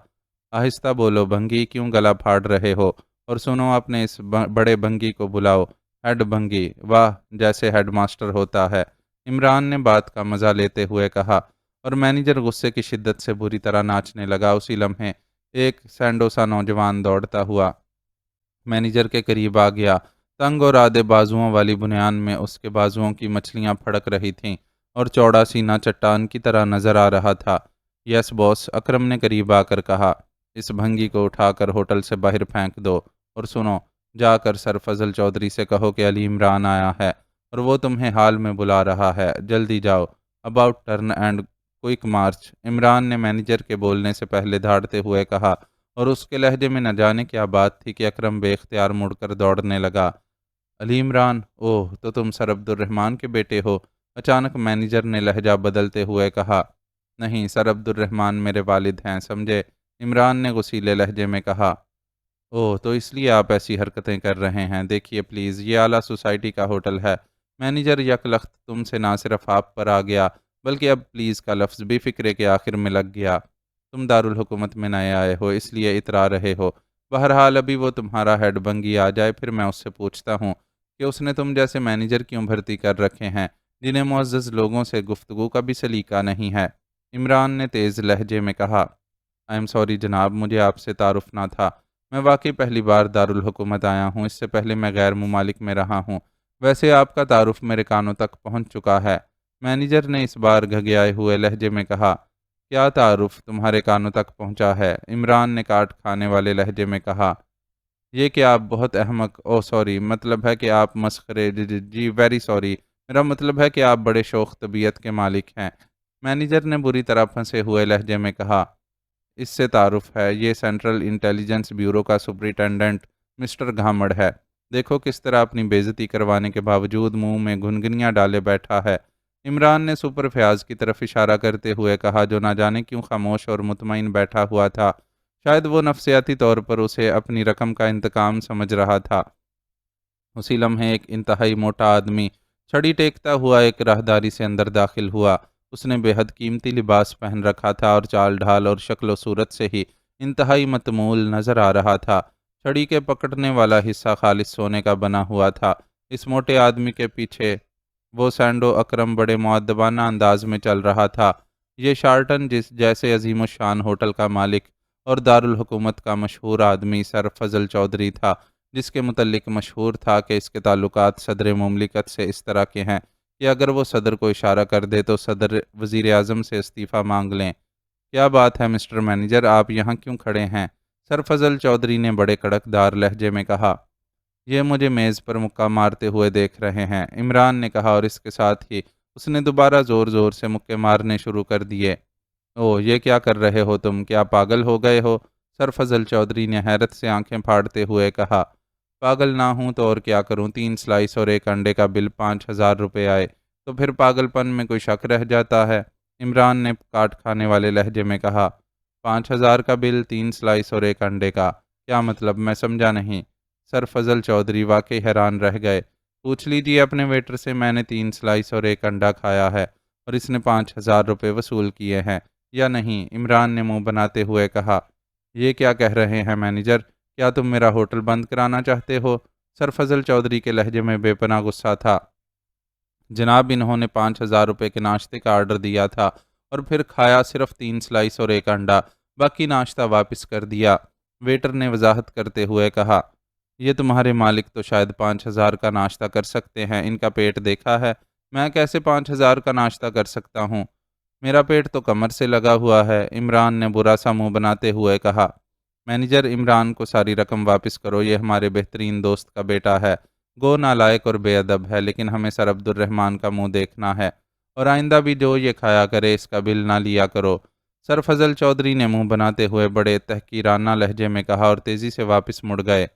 آہستہ بولو بھنگی، کیوں گلا پھاڑ رہے ہو؟ اور سنو، اپنے اس بڑے بھنگی کو بلاؤ، ہیڈ بھنگی۔ واہ، جیسے ہیڈ ماسٹر ہوتا ہے، عمران نے بات کا مزہ لیتے ہوئے کہا، اور مینیجر غصے کی شدت سے بری طرح ناچنے لگا۔ اسی لمحے ایک سینڈو سا نوجوان دوڑتا ہوا مینیجر کے قریب آ گیا۔ تنگ اور آدھے بازوؤں والی بنیان میں اس کے بازوؤں کی مچھلیاں پھڑک رہی تھیں، اور چوڑا سینہ چٹان کی طرح نظر آ رہا تھا۔ یس باس، اکرم نے قریب آ کر کہا۔ اس بھنگی کو اٹھا کر ہوٹل سے باہر پھینک دو، اور سنو، جا کر سر فضل چودھری سے کہو کہ علی عمران آیا ہے، اور وہ تمہیں حال میں بلا رہا ہے، جلدی جاؤ۔ About turn and quick March, Imran نے مینیجر کے بولنے سے پہلے دھاڑتے ہوئے کہا، اور اس کے لہجے میں نہ جانے کیا بات تھی کہ اکرم بے اختیار مڑ کر دوڑنے لگا۔ علی عمران، اوہ، تو تم سر عبد الرحمن کے بیٹے ہو؟ اچانک مینیجر نے لہجہ بدلتے ہوئے کہا۔ نہیں، سر عبد الرحمن میرے والد ہیں، سمجھے، عمران نے غصیلے لہجے میں کہا۔ اوہ، تو اس لیے آپ ایسی حرکتیں کر رہے ہیں؟ دیکھیے پلیز، یہ اعلیٰ سوسائٹی کا ہوٹل ہے۔ مینیجر یک لخت تم سے نہ صرف آپ پر آ گیا، بلکہ اب پلیز کا لفظ بھی فکرے کے آخر میں لگ گیا۔ تم دارالحکومت میں نئے آئے ہو، اس لیے اترا رہے ہو، بہرحال ابھی وہ تمہارا ہیڈ بنگی آ جائے پھر میں اس سے پوچھتا ہوں کہ اس نے تم جیسے مینیجر کیوں بھرتی کر رکھے ہیں جنہیں معزز لوگوں سے گفتگو کا بھی سلیقہ نہیں ہے۔ عمران نے تیز لہجے میں کہا، آئی ایم سوری جناب، مجھے آپ سے تعارف نہ تھا۔ میں واقعی پہلی بار دارالحکومت آیا ہوں، اس سے پہلے میں غیر ممالک میں رہا ہوں۔ ویسے آپ کا تعارف میرے کانوں تک پہنچ چکا ہے۔ مینیجر نے اس بار گھگیائے ہوئے لہجے میں کہا، کیا تعارف تمہارے کانوں تک پہنچا ہے؟ عمران نے کاٹ کھانے والے لہجے میں کہا، یہ کہ آپ بہت احمق، او سوری، مطلب ہے کہ آپ مسخرے، جی ویری سوری، میرا مطلب ہے کہ آپ بڑے شوخ طبیعت کے مالک ہیں۔ مینیجر نے بری طرح پھنسے ہوئے لہجے میں کہا، اس سے تعارف ہے، یہ سینٹرل انٹیلیجنس بیورو کا سپرنٹینڈنٹ مسٹر گھامڑ ہے۔ دیکھو کس طرح اپنی بےعزتی کروانے کے باوجود منہ میں گھنگنیاں ڈالے بیٹھا ہے۔ عمران نے سپر فیاض کی طرف اشارہ کرتے ہوئے کہا، جو نہ جانے کیوں خاموش اور مطمئن بیٹھا ہوا تھا۔ شاید وہ نفسیاتی طور پر اسے اپنی رقم کا انتقام سمجھ رہا تھا۔ اسی لمحے ایک انتہائی موٹا آدمی چھڑی ٹیکتا ہوا ایک راہداری سے اندر داخل ہوا۔ اس نے بے حد قیمتی لباس پہن رکھا تھا اور چال ڈھال اور شکل و صورت سے ہی انتہائی متمول نظر آ رہا تھا۔ چھڑی کے پکڑنے والا حصہ خالص سونے کا بنا ہوا تھا۔ اس موٹے آدمی کے پیچھے وہ سینڈو اکرم بڑے مؤدبانہ انداز میں چل رہا تھا۔ یہ شارٹن جیسے عظیم الشان ہوٹل کا مالک اور دارالحکومت کا مشہور آدمی سر فضل چودھری تھا، جس کے متعلق مشہور تھا کہ اس کے تعلقات صدر مملکت سے اس طرح کے ہیں کہ اگر وہ صدر کو اشارہ کر دے تو صدر وزیر اعظم سے استعفیٰ مانگ لیں۔ کیا بات ہے مسٹر مینیجر، آپ یہاں کیوں کھڑے ہیں؟ سر فضل چودھری نے بڑے کڑک دار لہجے میں کہا۔ یہ مجھے میز پر مکہ مارتے ہوئے دیکھ رہے ہیں، عمران نے کہا، اور اس کے ساتھ ہی اس نے دوبارہ زور زور سے مکے مارنے شروع کر دیے۔ اوہ، یہ کیا کر رہے ہو تم؟ کیا پاگل ہو گئے ہو؟ سر فضل چودھری نے حیرت سے آنکھیں پھاڑتے ہوئے کہا، پاگل نہ ہوں تو اور کیا کروں؟ 3 سلائس اور ایک انڈے کا بل 5,000 روپے آئے تو پھر پاگل پن میں کوئی شک رہ جاتا ہے؟ عمران نے کاٹ کھانے والے لہجے میں کہا، 5,000 کا بل، 3 سلائس اور ایک انڈے کا، کیا مطلب؟ میں سمجھا نہیں۔ سر فضل چودھری واقعی حیران رہ گئے۔ پوچھ لیجیے اپنے ویٹر سے، میں نے 3 سلائس اور ایک انڈا کھایا ہے اور اس نے 5,000 روپے وصول کیے ہیں یا نہیں؟ عمران نے منہ بناتے ہوئے کہا، یہ کیا کہہ رہے ہیں مینیجر؟ کیا تم میرا ہوٹل بند کرانا چاہتے ہو؟ سر فضل چودھری کے لہجے میں بے پناہ غصہ تھا۔ جناب، انہوں نے 5,000 روپے کے ناشتے کا آرڈر دیا تھا اور پھر کھایا صرف 3 سلائس اور ایک انڈا، باقی ناشتہ واپس کر دیا۔ ویٹر نے وضاحت کرتے ہوئے کہا، یہ تمہارے مالک تو شاید 5,000 کا ناشتہ کر سکتے ہیں، ان کا پیٹ دیکھا ہے؟ میں کیسے 5,000 کا ناشتہ کر سکتا ہوں؟ میرا پیٹ تو کمر سے لگا ہوا ہے، عمران نے برا سا منہ بناتے ہوئے کہا۔ مینیجر، عمران کو ساری رقم واپس کرو، یہ ہمارے بہترین دوست کا بیٹا ہے، گو نالائق اور بے ادب ہے، لیکن ہمیں سر عبد الرحمن کا منہ دیکھنا ہے اور آئندہ بھی جو یہ کھایا کرے اس کا بل نہ لیا کرو۔ سر فضل چودھری نے منہ بناتے ہوئے بڑے تحقیرانہ لہجے میں کہا اور تیزی سے واپس مڑ گئے۔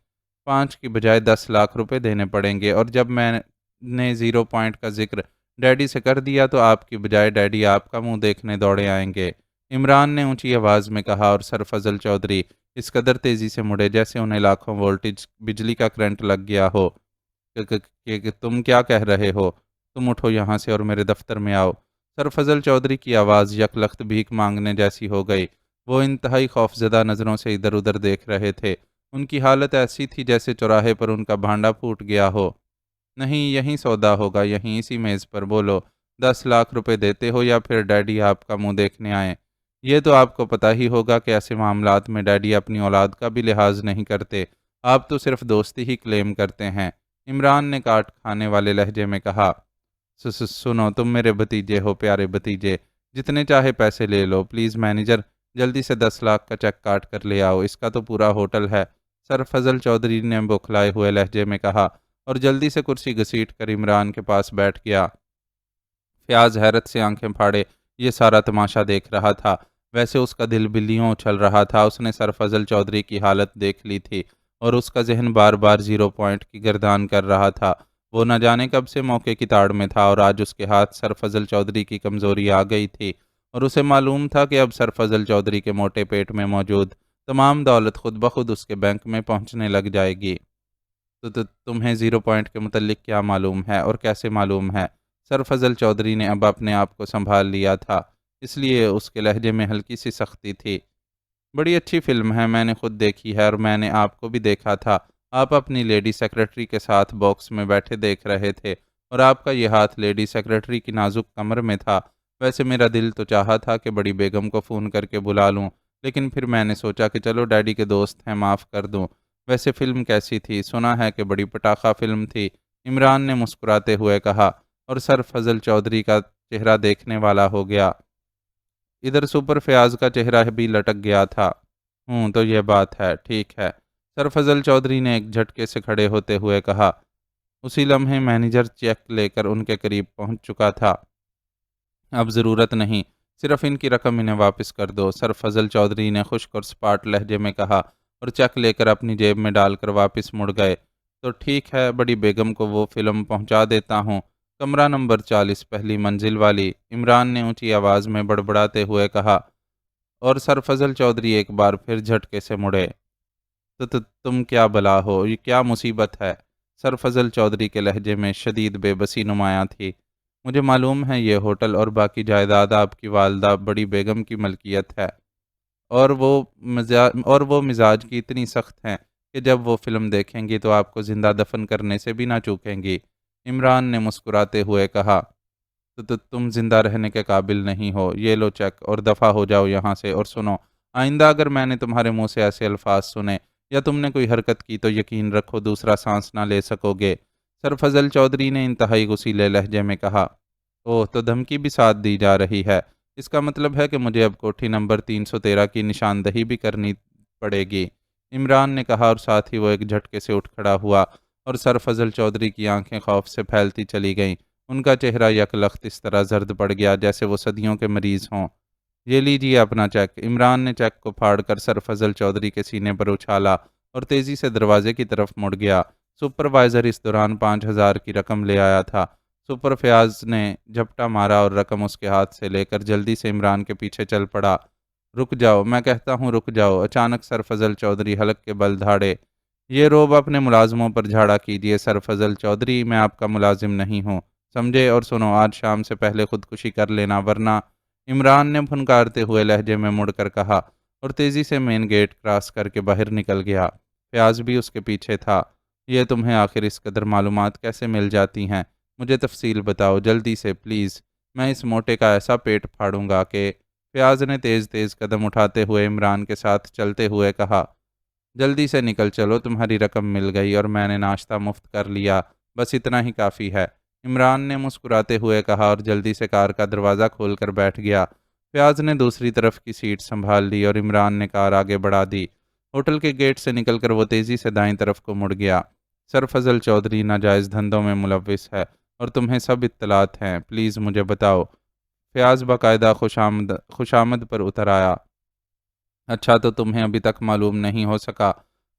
5 کی بجائے 10 لاکھ روپے دینے پڑیں گے، اور جب میں نے 0 پوائنٹ کا ذکر ڈیڈی سے کر دیا تو آپ کی بجائے ڈیڈی آپ کا منہ دیکھنے دوڑے آئیں گے، عمران نے اونچی آواز میں کہا، اور سر فضل چودھری اس قدر تیزی سے مڑے جیسے انہیں لاکھوں وولٹیج بجلی کا کرنٹ لگ گیا ہو۔ کہ تم کیا کہہ رہے ہو؟ تم اٹھو یہاں سے اور میرے دفتر میں آؤ۔ سر فضل چودھری کی آواز یک لخت بھیک مانگنے جیسی ہو گئی۔ وہ انتہائی خوفزدہ نظروں سے ادھر ادھر دیکھ رہے تھے۔ ان کی حالت ایسی تھی جیسے چوراہے پر ان کا بھانڈا پھوٹ گیا ہو۔ نہیں، یہیں سودا ہوگا، یہیں اسی میز پر، بولو 10 لاکھ روپے دیتے ہو یا پھر ڈیڈی آپ کا منہ دیکھنے آئیں؟ یہ تو آپ کو پتہ ہی ہوگا کہ ایسے معاملات میں ڈیڈی اپنی اولاد کا بھی لحاظ نہیں کرتے، آپ تو صرف دوستی ہی کلیم کرتے ہیں۔ عمران نے کاٹ کھانے والے لہجے میں کہا، سنو، تم میرے بھتیجے ہو، پیارے بھتیجے، جتنے چاہے پیسے لے لو، پلیز مینیجر جلدی سے 10 لاکھ کا چیک کاٹ کر لے آؤ، اس کا تو پورا ہوٹل ہے، سر فضل چودھری نے بوکھلائے ہوئے لہجے میں کہا اور جلدی سے کرسی گھسیٹ کر عمران کے پاس بیٹھ گیا۔ فیاض حیرت سے آنکھیں پھاڑے یہ سارا تماشا دیکھ رہا تھا۔ ویسے اس کا دل بلیوں اچھل رہا تھا، اس نے سر فضل چودھری کی حالت دیکھ لی تھی اور اس کا ذہن بار بار 0 پوائنٹ کی گردان کر رہا تھا۔ وہ نہ جانے کب سے موقع کی تاڑ میں تھا اور آج اس کے ہاتھ سر فضل چودھری کی کمزوری آ گئی تھی اور اسے معلوم تھا کہ اب سر فضل چودھری کے موٹے پیٹ میں موجود تمام دولت خود بخود اس کے بینک میں پہنچنے لگ جائے گی۔ تو تمہیں 0 پوائنٹ کے متعلق کیا معلوم ہے اور کیسے معلوم ہے؟ سر فضل چودھری نے اب اپنے آپ کو سنبھال لیا تھا، اس لیے اس کے لہجے میں ہلکی سی سختی تھی۔ بڑی اچھی فلم ہے، میں نے خود دیکھی ہے اور میں نے آپ کو بھی دیکھا تھا۔ آپ اپنی لیڈی سیکرٹری کے ساتھ باکس میں بیٹھے دیکھ رہے تھے اور آپ کا یہ ہاتھ لیڈی سیکرٹری کی نازک کمر میں تھا۔ ویسے میرا دل تو چاہا تھا کہ بڑی بیگم کو فون کر کے بلا لوں، لیکن پھر میں نے سوچا کہ چلو ڈیڈی کے دوست ہیں، معاف کر دوں۔ ویسے فلم کیسی تھی؟ سنا ہے کہ بڑی پٹاخہ فلم تھی، عمران نے مسکراتے ہوئے کہا، اور سر فضل چودھری کا چہرہ دیکھنے والا ہو گیا۔ ادھر سپر فیاض کا چہرہ بھی لٹک گیا تھا۔ تو یہ بات ہے، ٹھیک ہے، سرفضل چودھری نے ایک جھٹکے سے کھڑے ہوتے ہوئے کہا۔ اسی لمحے مینیجر چیک لے کر ان کے قریب پہنچ چکا تھا۔ اب ضرورت نہیں، صرف ان کی رقم انہیں واپس کر دو، سرفضل چودھری نے خشک اور سپاٹ لہجے میں کہا، اور چیک لے کر اپنی جیب میں ڈال کر واپس مڑ گئے۔ تو ٹھیک ہے، بڑی بیگم کو وہ فلم پہنچا دیتا ہوں، کمرہ نمبر 40 پہلی منزل والی، عمران نے اونچی آواز میں بڑبڑاتے ہوئے کہا، اور سرفضل چودھری ایک بار پھر جھٹکے سے مڑے۔ تو تم کیا بلا ہو، یہ کیا مصیبت ہے؟ سرفضل چودھری کے لہجے میں شدید بے بسی نمایاں تھی۔ مجھے معلوم ہے یہ ہوٹل اور باقی جائیداد آپ کی والدہ بڑی بیگم کی ملکیت ہے، اور وہ مزاج کی اتنی سخت ہیں کہ جب وہ فلم دیکھیں گی تو آپ کو زندہ دفن کرنے سے بھی نہ چوکیں گی۔ عمران نے مسکراتے ہوئے کہا، تو تم زندہ رہنے کے قابل نہیں ہو، یہ لو چیک اور دفع ہو جاؤ یہاں سے۔ اور سنو، آئندہ اگر میں نے تمہارے منہ سے ایسے الفاظ سنے یا تم نے کوئی حرکت کی تو یقین رکھو دوسرا سانس نہ لے سکو گے۔ سرفضل چودھری نے انتہائی غصیلے لہجے میں کہا۔ اوہ، تو دھمکی بھی ساتھ دی جا رہی ہے، اس کا مطلب ہے کہ مجھے اب کوٹھی نمبر 313 کی نشاندہی بھی کرنی پڑے گی، عمران نے کہا، اور ساتھ ہی وہ ایک جھٹکے سے اٹھ کھڑا ہوا اور سرفضل چودھری کی آنکھیں خوف سے پھیلتی چلی گئیں۔ ان کا چہرہ یک لخت اس طرح زرد پڑ گیا جیسے وہ صدیوں کے مریض ہوں۔ یہ لیجیے اپنا چیک۔ عمران نے چیک کو پھاڑ کر سرفضل چودھری کے سینے پر اچھالا اور تیزی سے دروازے کی طرف مڑ گیا۔ سپروائزر اس دوران 5,000 کی رقم لے آیا تھا۔ سپر فیاض نے جھپٹا مارا اور رقم اس کے ہاتھ سے لے کر جلدی سے عمران کے پیچھے چل پڑا۔ رک جاؤ، میں کہتا ہوں رک جاؤ، اچانک سرفضل چودھری حلق کے بل دھاڑے۔ یہ روب اپنے ملازموں پر جھاڑا کیجیے سرفضل چودھری، میں آپ کا ملازم نہیں ہوں، سمجھے؟ اور سنو، آج شام سے پہلے خودکشی کر لینا ورنہ، عمران نے پھنکارتے ہوئے لہجے میں مڑ کر کہا، اور تیزی سے مین گیٹ کراس کر کے باہر نکل گیا۔ فیاض بھی اس کے پیچھے تھا۔ یہ تمہیں آخر اس قدر معلومات کیسے مل جاتی ہیں؟ مجھے تفصیل بتاؤ جلدی سے پلیز، میں اس موٹے کا ایسا پیٹ پھاڑوں گا کہ… فیاض نے تیز تیز قدم اٹھاتے ہوئے عمران کے ساتھ چلتے ہوئے کہا، جلدی سے نکل چلو، تمہاری رقم مل گئی اور میں نے ناشتہ مفت کر لیا، بس اتنا ہی کافی ہے، عمران نے مسکراتے ہوئے کہا اور جلدی سے کار کا دروازہ کھول کر بیٹھ گیا۔ فیاض نے دوسری طرف کی سیٹ سنبھال لی اور عمران نے کار آگے بڑھا دی۔ ہوٹل کے گیٹ سے نکل کر وہ تیزی سے دائیں طرف کو مڑ گیا۔ سرفضل چودھری ناجائز دھندوں میں ملوث ہے اور تمہیں سب اطلاعات ہیں، پلیز مجھے بتاؤ۔ فیاض باقاعدہ خوشامد پر اتر آیا۔ اچھا، تو تمہیں ابھی تک معلوم نہیں ہو سکا؟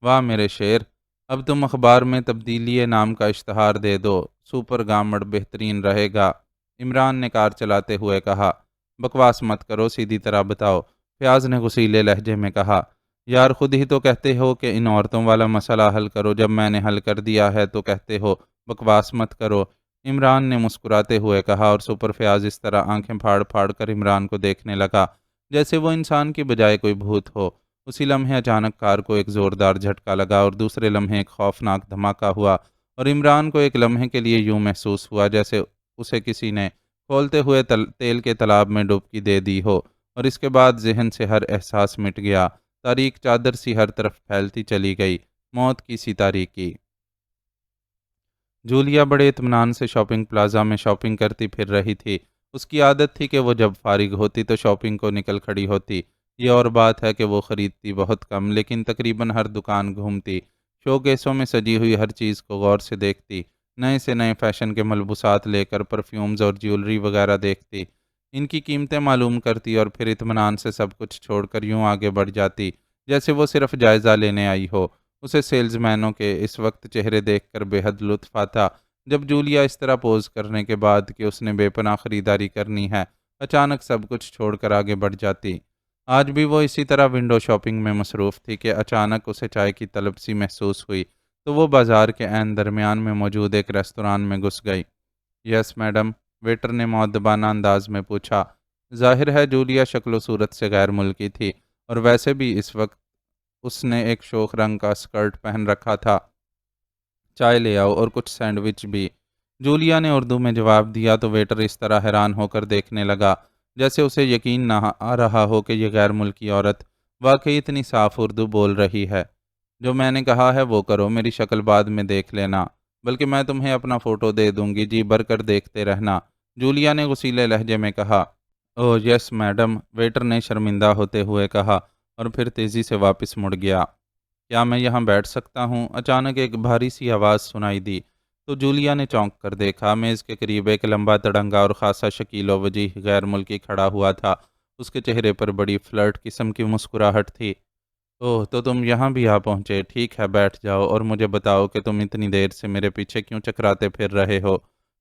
واہ میرے شیر، اب تم اخبار میں تبدیلی نام کا اشتہار دے دو، سپر گامڑ بہترین رہے گا، عمران نے کار چلاتے ہوئے کہا۔ بکواس مت کرو، سیدھی طرح بتاؤ، فیاض نے غصیلے لہجے میں کہا۔ یار، خود ہی تو کہتے ہو کہ ان عورتوں والا مسئلہ حل کرو، جب میں نے حل کر دیا ہے تو کہتے ہو بکواس مت کرو، عمران نے مسکراتے ہوئے کہا، اور سپر فیاض اس طرح آنکھیں پھاڑ پھاڑ کر عمران کو دیکھنے لگا جیسے وہ انسان کی بجائے کوئی بھوت ہو۔ اسی لمحے اچانک کار کو ایک زوردار جھٹکا لگا اور دوسرے لمحے ایک خوفناک دھماکہ ہوا، اور عمران کو ایک لمحے کے لیے یوں محسوس ہوا جیسے اسے کسی نے کھولتے ہوئے تیل کے تالاب میں ڈبکی دے دی ہو، اور اس کے بعد ذہن سے ہر احساس مٹ گیا، تاریک چادر سی ہر طرف پھیلتی چلی گئی، موت کی سی تاریکی۔ جولیا بڑے اطمینان سے شاپنگ پلازا میں شاپنگ کرتی پھر رہی تھی۔ اس کی عادت تھی کہ وہ جب فارغ ہوتی تو شاپنگ کو نکل کھڑی ہوتی۔ یہ اور بات ہے کہ وہ خریدتی بہت کم، لیکن تقریباً ہر دکان گھومتی، شو کیسوں میں سجی ہوئی ہر چیز کو غور سے دیکھتی، نئے سے نئے فیشن کے ملبوسات لے کر پرفیومز اور جیولری وغیرہ دیکھتی، ان کی قیمتیں معلوم کرتی اور پھر اطمینان سے سب کچھ چھوڑ کر یوں آگے بڑھ جاتی جیسے وہ صرف جائزہ لینے آئی ہو۔ اسے سیلز مینوں کے اس وقت چہرے دیکھ کر بے حد لطف آتا جب جولیا اس طرح پوز کرنے کے بعد کہ اس نے بے پناہ خریداری کرنی ہے، اچانک سب کچھ چھوڑ کر آگے بڑھ جاتی۔ آج بھی وہ اسی طرح ونڈو شاپنگ میں مصروف تھی کہ اچانک اسے چائے کی طلب سی محسوس ہوئی تو وہ بازار کے عین درمیان میں موجود ایک ریستوران میں گھس گئی۔ یس میڈم، ویٹر نے مؤدبانہ انداز میں پوچھا۔ ظاہر ہے جولیا شکل و صورت سے غیر ملکی تھی اور ویسے بھی اس وقت اس نے ایک شوخ رنگ کا اسکرٹ پہن رکھا تھا۔ چائے لے آؤ اور کچھ سینڈوچ بھی۔ جولیا نے اردو میں جواب دیا تو ویٹر اس طرح حیران ہو کر دیکھنے لگا جیسے اسے یقین نہ آ رہا ہو کہ یہ غیر ملکی عورت واقعی اتنی صاف اردو بول رہی ہے۔ جو میں نے کہا ہے وہ کرو، میری شکل بعد میں دیکھ لینا، بلکہ میں تمہیں اپنا فوٹو دے دوں گی، جی بھر کر دیکھتے رہنا، جولیا نے غصیلے لہجے میں کہا۔ اوہ یس میڈم، ویٹر نے شرمندہ ہوتے ہوئے کہا اور پھر تیزی سے واپس مڑ گیا۔ کیا میں یہاں بیٹھ سکتا ہوں؟ اچانک ایک بھاری سی آواز سنائی دی تو جولیا نے چونک کر دیکھا۔ میز کے قریب ایک لمبا تڑنگا اور خاصا شکیل و وجیح غیر ملکی کھڑا ہوا تھا۔ اس کے چہرے پر بڑی فلرٹ قسم کی مسکراہٹ تھی۔ اوہ تو تم یہاں بھی آ پہنچے، ٹھیک ہے بیٹھ جاؤ اور مجھے بتاؤ کہ تم اتنی دیر سے میرے پیچھے کیوں چکراتے پھر رہے ہو؟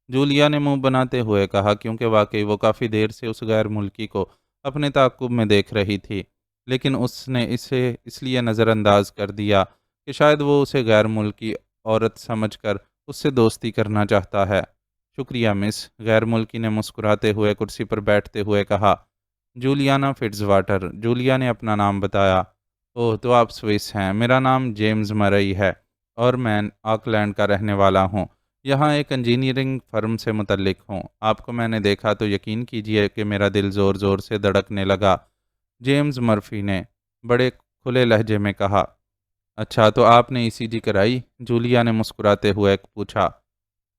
جولیا نے منہ بناتے ہوئے کہا، کیونکہ واقعی وہ کافی دیر سے اس غیر ملکی کو اپنے تعاقب میں دیکھ رہی تھی، لیکن اس نے اسے اس لیے نظر انداز کر دیا کہ شاید وہ اسے غیر ملکی عورت سمجھ کر اس سے دوستی کرنا چاہتا ہے۔ شکریہ مس، غیر ملکی نے مسکراتے ہوئے کرسی پر بیٹھتے ہوئے کہا۔ جولیانا فٹز واٹر، جولیا نے اپنا نام بتایا۔ اوہ تو آپ سوئس ہیں، میرا نام جیمز مرئی ہے اور میں آکلینڈ کا رہنے والا ہوں، یہاں ایک انجینئرنگ فرم سے متعلق ہوں۔ آپ کو میں نے دیکھا تو یقین کیجئے کہ میرا دل زور زور سے دھڑکنے لگا، جیمز مرفی نے بڑے کھلے لہجے میں کہا۔ اچھا تو آپ نے ای سی جی کرائی؟ جولیا نے مسکراتے ہوئے پوچھا۔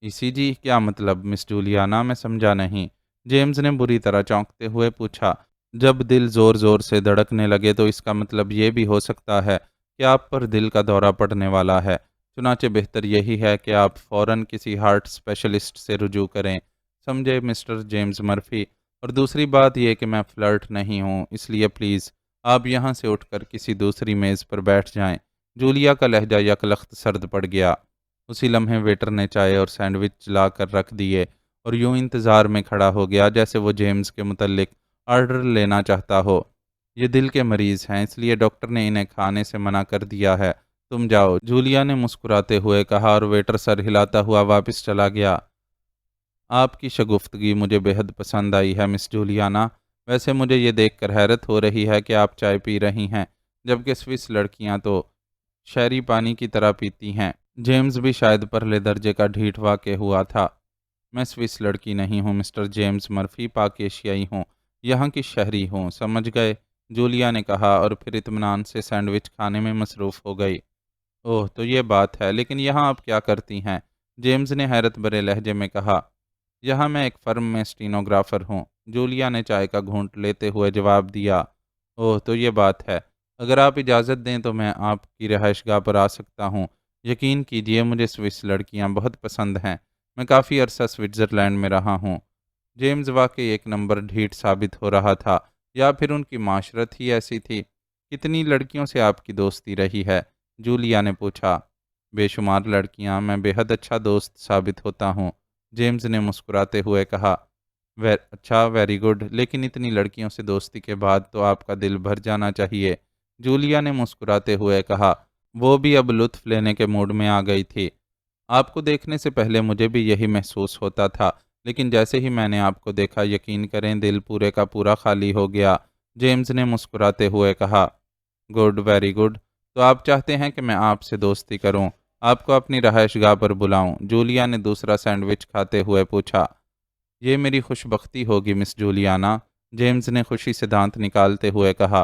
ای سی جی کیا مطلب مس جولیانا؟ میں سمجھا نہیں، جیمز نے بری طرح چونکتے ہوئے پوچھا۔ جب دل زور زور سے دھڑکنے لگے تو اس کا مطلب یہ بھی ہو سکتا ہے کہ آپ پر دل کا دورہ پڑنے والا ہے، چنانچہ بہتر یہی ہے کہ آپ فوراً کسی ہارٹ اسپیشلسٹ سے رجوع کریں، سمجھے مسٹر جیمز مرفی؟ اور دوسری بات یہ کہ میں فلرٹ نہیں ہوں، اس لیے پلیز آپ یہاں سے اٹھ کر کسی دوسری میز پر بیٹھ جائیں۔ جولیا کا لہجہ یکلخت سرد پڑ گیا۔ اسی لمحے ویٹر نے چائے اور سینڈوچ لا کر رکھ دیے اور یوں انتظار میں کھڑا ہو گیا جیسے وہ جیمز کے متعلق آرڈر لینا چاہتا ہو۔ یہ دل کے مریض ہیں، اس لیے ڈاکٹر نے انہیں کھانے سے منع کر دیا ہے، تم جاؤ، جولیا نے مسکراتے ہوئے کہا اور ویٹر سر ہلاتا ہوا واپس چلا گیا۔ آپ کی شگفتگی مجھے بے حد پسند آئی ہے مس جولیانا، ویسے مجھے یہ دیکھ کر حیرت ہو رہی ہے کہ آپ چائے پی رہی ہیں جبکہ سوئس لڑکیاں تو شہری پانی کی طرح پیتی ہیں۔ جیمز بھی شاید پرلے درجے کا ڈھیٹ واقع ہوا تھا۔ میں سوئس لڑکی نہیں ہوں مسٹر جیمز مرفی، پاک ایشیائی ہوں، یہاں کی شہری ہوں، سمجھ گئے؟ جولیا نے کہا اور پھر اطمینان سے سینڈوچ کھانے میں مصروف ہو گئی۔ اوہ تو یہ بات ہے، لیکن یہاں آپ کیا کرتی ہیں؟ جیمز نے حیرت بھرے لہجے میں کہا۔ یہاں میں ایک فرم میں اسٹینوگرافر ہوں، جولیا نے چائے کا گھونٹ لیتے ہوئے جواب دیا۔ اوہ تو یہ بات ہے، اگر آپ اجازت دیں تو میں آپ کی رہائش گاہ پر آ سکتا ہوں؟ یقین کیجئے مجھے سوئس لڑکیاں بہت پسند ہیں، میں کافی عرصہ سوئٹزرلینڈ میں رہا ہوں۔ جیمز واقعی ایک نمبر ڈھیٹ ثابت ہو رہا تھا، یا پھر ان کی معاشرت ہی ایسی تھی۔ کتنی لڑکیوں سے آپ کی دوستی رہی ہے؟ جولیا نے پوچھا۔ بے شمار لڑکیاں، میں بے حد اچھا دوست ثابت ہوتا ہوں، جیمز نے مسکراتے ہوئے کہا۔ اچھا ویری گڈ، لیکن اتنی لڑکیوں سے دوستی کے بعد تو آپ کا دل بھر جانا چاہیے، جولیا نے مسکراتے ہوئے کہا۔ وہ بھی اب لطف لینے کے موڈ میں آ گئی تھی۔ آپ کو دیکھنے سے پہلے مجھے بھی یہی محسوس ہوتا تھا، لیکن جیسے ہی میں نے آپ کو دیکھا یقین کریں دل پورے کا پورا خالی ہو گیا، جیمز نے مسکراتے ہوئے کہا۔ گڈ ویری گڈ، تو آپ چاہتے ہیں کہ میں آپ سے دوستی کروں، آپ کو اپنی رہائش گاہ پر بلاؤں؟ جولیا نے دوسرا سینڈوچ کھاتے ہوئے پوچھا۔ یہ میری خوش بختی ہوگی مس جولیانا، جیمز نے خوشی سے دانت نکالتے ہوئے کہا۔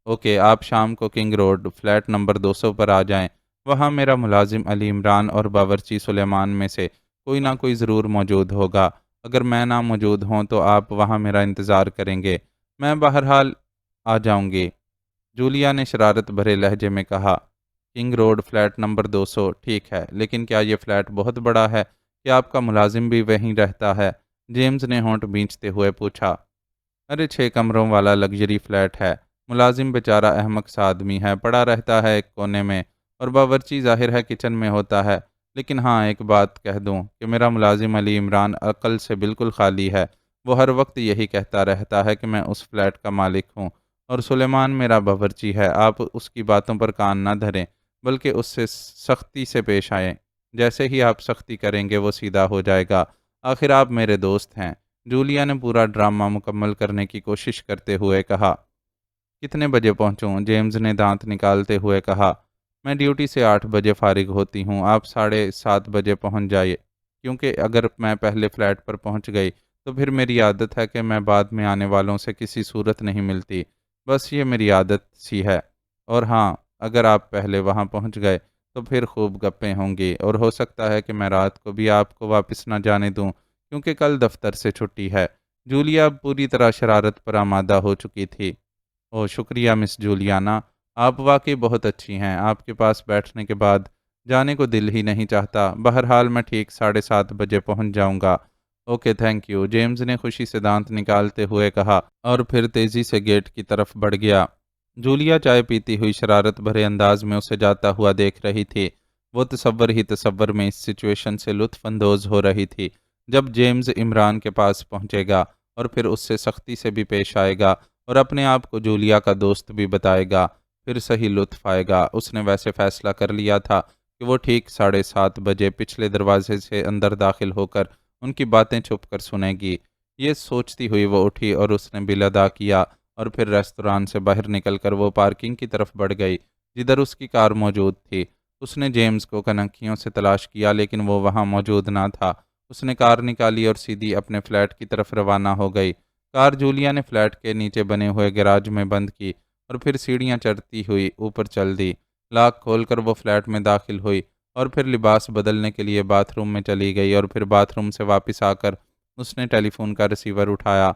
اوکے، آپ شام کو کنگ روڈ فلیٹ نمبر 200 پر آ جائیں، وہاں میرا ملازم علی عمران اور باورچی سلیمان میں سے کوئی نہ کوئی ضرور موجود ہوگا، اگر میں نہ موجود ہوں تو آپ وہاں میرا انتظار کریں گے، میں بہرحال آ جاؤں گی، جولیا نے شرارت بھرے لہجے میں کہا۔ کنگ روڈ فلیٹ نمبر 200، ٹھیک ہے، لیکن کیا یہ فلیٹ بہت بڑا ہے کہ آپ کا ملازم بھی وہیں رہتا ہے؟ جیمز نے ہونٹ بھینچتے ہوئے پوچھا۔ ارے 6 کمروں والا لگژری فلیٹ ہے، ملازم بیچارہ احمق سا آدمی ہے، پڑا رہتا ہے ایک کونے میں، اور باورچی ظاہر ہے کچن میں ہوتا ہے، لیکن ہاں ایک بات کہہ دوں کہ میرا ملازم علی عمران عقل سے بالکل خالی ہے، وہ ہر وقت یہی کہتا رہتا ہے کہ میں اس فلیٹ کا مالک ہوں اور سلیمان میرا باورچی ہے، آپ اس کی باتوں پر کان نہ دھریں بلکہ اس سے سختی سے پیش آئیں، جیسے ہی آپ سختی کریں گے وہ سیدھا ہو جائے گا، آخر آپ میرے دوست ہیں، جولیا نے پورا ڈرامہ مکمل کرنے کی کوشش کرتے ہوئے کہا۔ کتنے بجے پہنچوں؟ جیمز نے دانت نکالتے ہوئے کہا۔ میں ڈیوٹی سے 8 بجے فارغ ہوتی ہوں، آپ 7:30 بجے پہنچ جائیے، کیونکہ اگر میں پہلے فلیٹ پر پہنچ گئی تو پھر میری عادت ہے کہ میں بعد میں آنے والوں سے کسی صورت نہیں ملتی، بس یہ میری عادت سی ہے۔ اور ہاں، اگر آپ پہلے وہاں پہنچ گئے تو پھر خوب گپیں ہوں گی، اور ہو سکتا ہے کہ میں رات کو بھی آپ کو واپس نہ جانے دوں، کیونکہ کل دفتر سے چھٹی ہے۔ جولیا اب پوری طرح شرارت پر آمادہ ہو چکی تھی۔ اوہ شکریہ مس جولیانا، آپ واقعی بہت اچھی ہیں، آپ کے پاس بیٹھنے کے بعد جانے کو دل ہی نہیں چاہتا۔ بہرحال میں ٹھیک 7:30 بجے پہنچ جاؤں گا۔ اوکے تھینک یو، جیمز نے خوشی سے دانت نکالتے ہوئے کہا اور پھر تیزی سے گیٹ کی طرف بڑھ گیا۔ جولیا چائے پیتی ہوئی شرارت بھرے انداز میں اسے جاتا ہوا دیکھ رہی تھی۔ وہ تصور میں اس سچویشن سے لطف اندوز ہو رہی تھی۔ جب جیمز عمران کے پاس پہنچے گا اور پھر اس سے سختی سے بھی پیش آئے گا اور اپنے آپ کو جولیا کا دوست بھی بتائے گا، پھر صحیح لطف آئے گا۔ اس نے ویسے فیصلہ کر لیا تھا کہ وہ ٹھیک 7:30 بجے پچھلے دروازے سے اندر داخل ہو کر ان کی باتیں چھپ کر سنے گی۔ یہ سوچتی ہوئی وہ اٹھی اور اس نے بل ادا کیا، اور پھر ریستوران سے باہر نکل کر وہ پارکنگ کی طرف بڑھ گئی جدھر اس کی کار موجود تھی۔ اس نے جیمز کو کنکھیوں سے تلاش کیا لیکن وہ وہاں موجود نہ تھا۔ اس نے کار نکالی اور سیدھی اپنے فلیٹ کی طرف روانہ ہو گئی۔ کار جولیا نے فلیٹ کے نیچے بنے ہوئے گیراج میں بند کی اور پھر سیڑھیاں چڑھتی ہوئی اوپر چل دی۔ لاک کھول کر وہ فلیٹ میں داخل ہوئی اور پھر لباس بدلنے کے لیے باتھ روم میں چلی گئی، اور پھر باتھ روم سے واپس آ کر اس نے ٹیلی فون کا ریسیور اٹھایا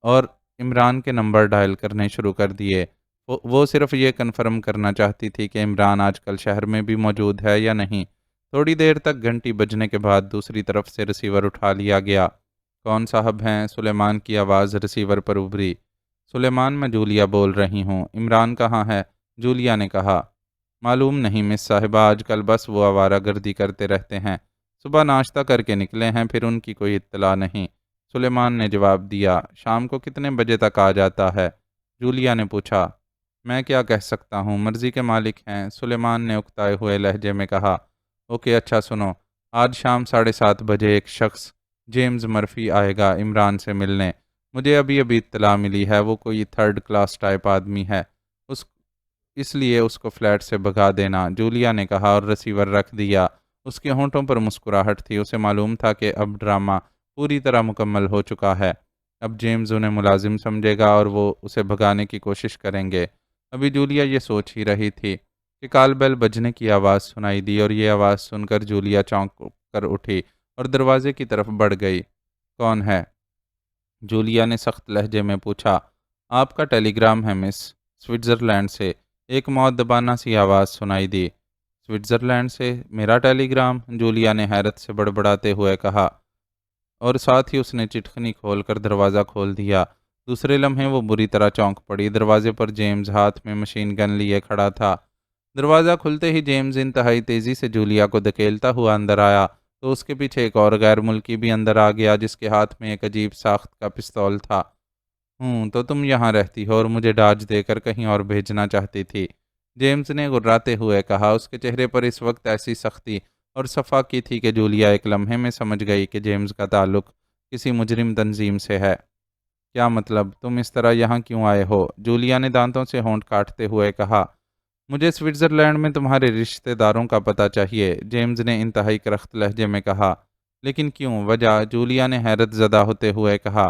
اور عمران کے نمبر ڈائل کرنے شروع کر دیے۔ وہ صرف یہ کنفرم کرنا چاہتی تھی کہ عمران آج کل شہر میں بھی موجود ہے یا نہیں۔ تھوڑی دیر تک گھنٹی بجنے کے بعد دوسری طرف سے ریسیور اٹھا لیا گیا۔ کون صاحب ہیں؟ سلیمان کی آواز ریسیور پر ابھری۔ سلیمان، میں جولیا بول رہی ہوں۔ عمران کہاں ہے؟ جولیا نے کہا۔ معلوم نہیں مس صاحبہ، آج کل بس وہ آوارہ گردی کرتے رہتے ہیں۔ صبح ناشتہ کر کے نکلے ہیں، پھر ان کی کوئی اطلاع نہیں، سلیمان نے جواب دیا۔ شام کو کتنے بجے تک آ جاتا ہے؟ جولیا نے پوچھا۔ میں کیا کہہ سکتا ہوں، مرضی کے مالک ہیں، سلیمان نے اکتائے ہوئے لہجے میں کہا۔ اوکے اچھا سنو، آج شام 7:30 بجے ایک شخص جیمز مرفی آئے گا عمران سے ملنے۔ مجھے ابھی اطلاع ملی ہے، وہ کوئی 3rd کلاس ٹائپ آدمی ہے، اس اس لیے اس کو فلیٹ سے بھگا دینا، جولیا نے کہا اور ریسیور رکھ دیا۔ اس کے ہونٹوں پر مسکراہٹ تھی، اسے معلوم تھا کہ اب ڈرامہ پوری طرح مکمل ہو چکا ہے۔ اب جیمز انہیں ملازم سمجھے گا اور وہ اسے بھگانے کی کوشش کریں گے۔ ابھی جولیا یہ سوچ ہی رہی تھی کہ کال بیل بجنے کی آواز سنائی دی، اور یہ آواز سن کر جولیا چونک کر اٹھی اور دروازے کی طرف بڑھ گئی۔ کون ہے؟ جولیا نے سخت لہجے میں پوچھا۔ آپ کا ٹیلی گرام ہے مس، سوئٹزرلینڈ سے، ایک مؤدبانہ سی آواز سنائی دی۔ سوئٹزرلینڈ سے میرا ٹیلی گرام؟ جولیا نے حیرت سے بڑبڑاتے ہوئے کہا، اور ساتھ ہی اس نے چٹکنی کھول کر دروازہ کھول دیا۔ دوسرے لمحے وہ بری طرح چونک پڑی۔ دروازے پر جیمز ہاتھ میں مشین گن لیے کھڑا تھا۔ دروازہ کھلتے ہی جیمز انتہائی تیزی سے جولیا کو دھکیلتا ہوا اندر آیا تو اس کے پیچھے ایک اور غیر ملکی بھی اندر آ گیا جس کے ہاتھ میں ایک عجیب ساخت کا پستول تھا۔ تو تم یہاں رہتی ہو اور مجھے ڈاج دے کر کہیں اور بھیجنا چاہتی تھی، جیمز نے گراتے ہوئے کہا۔ اس کے چہرے پر اس وقت ایسی سختی اور صفا کی تھی کہ جولیا ایک لمحے میں سمجھ گئی کہ جیمز کا تعلق کسی مجرم تنظیم سے ہے۔ کیا مطلب، تم اس طرح یہاں کیوں آئے ہو؟ جولیا نے دانتوں سے ہونٹ کاٹتے ہوئے کہا۔ مجھے سوئٹزرلینڈ میں تمہارے رشتہ داروں کا پتہ چاہیے، جیمز نے انتہائی کرخت لہجے میں کہا۔ لیکن کیوں؟ وجہ؟ جولیا نے حیرت زدہ ہوتے ہوئے کہا۔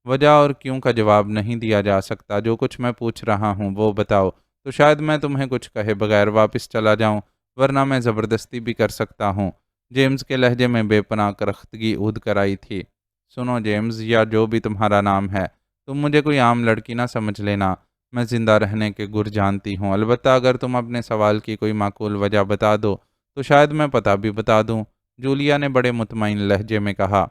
وجہ اور کیوں کا جواب نہیں دیا جا سکتا، جو کچھ میں پوچھ رہا ہوں وہ بتاؤ، تو شاید میں تمہیں کچھ کہے بغیر واپس چلا جاؤں، ورنہ میں زبردستی بھی کر سکتا ہوں۔ جیمز کے لہجے میں بے پناہ کرختگی اودھ کر آئی تھی۔ سنو جیمز، یا جو بھی تمہارا نام ہے، تم مجھے کوئی عام لڑکی نہ سمجھ لینا، میں زندہ رہنے کے گر جانتی ہوں، البتہ اگر تم اپنے سوال کی کوئی معقول وجہ بتا دو تو شاید میں پتہ بھی بتا دوں، جولیا نے بڑے مطمئن لہجے میں کہا۔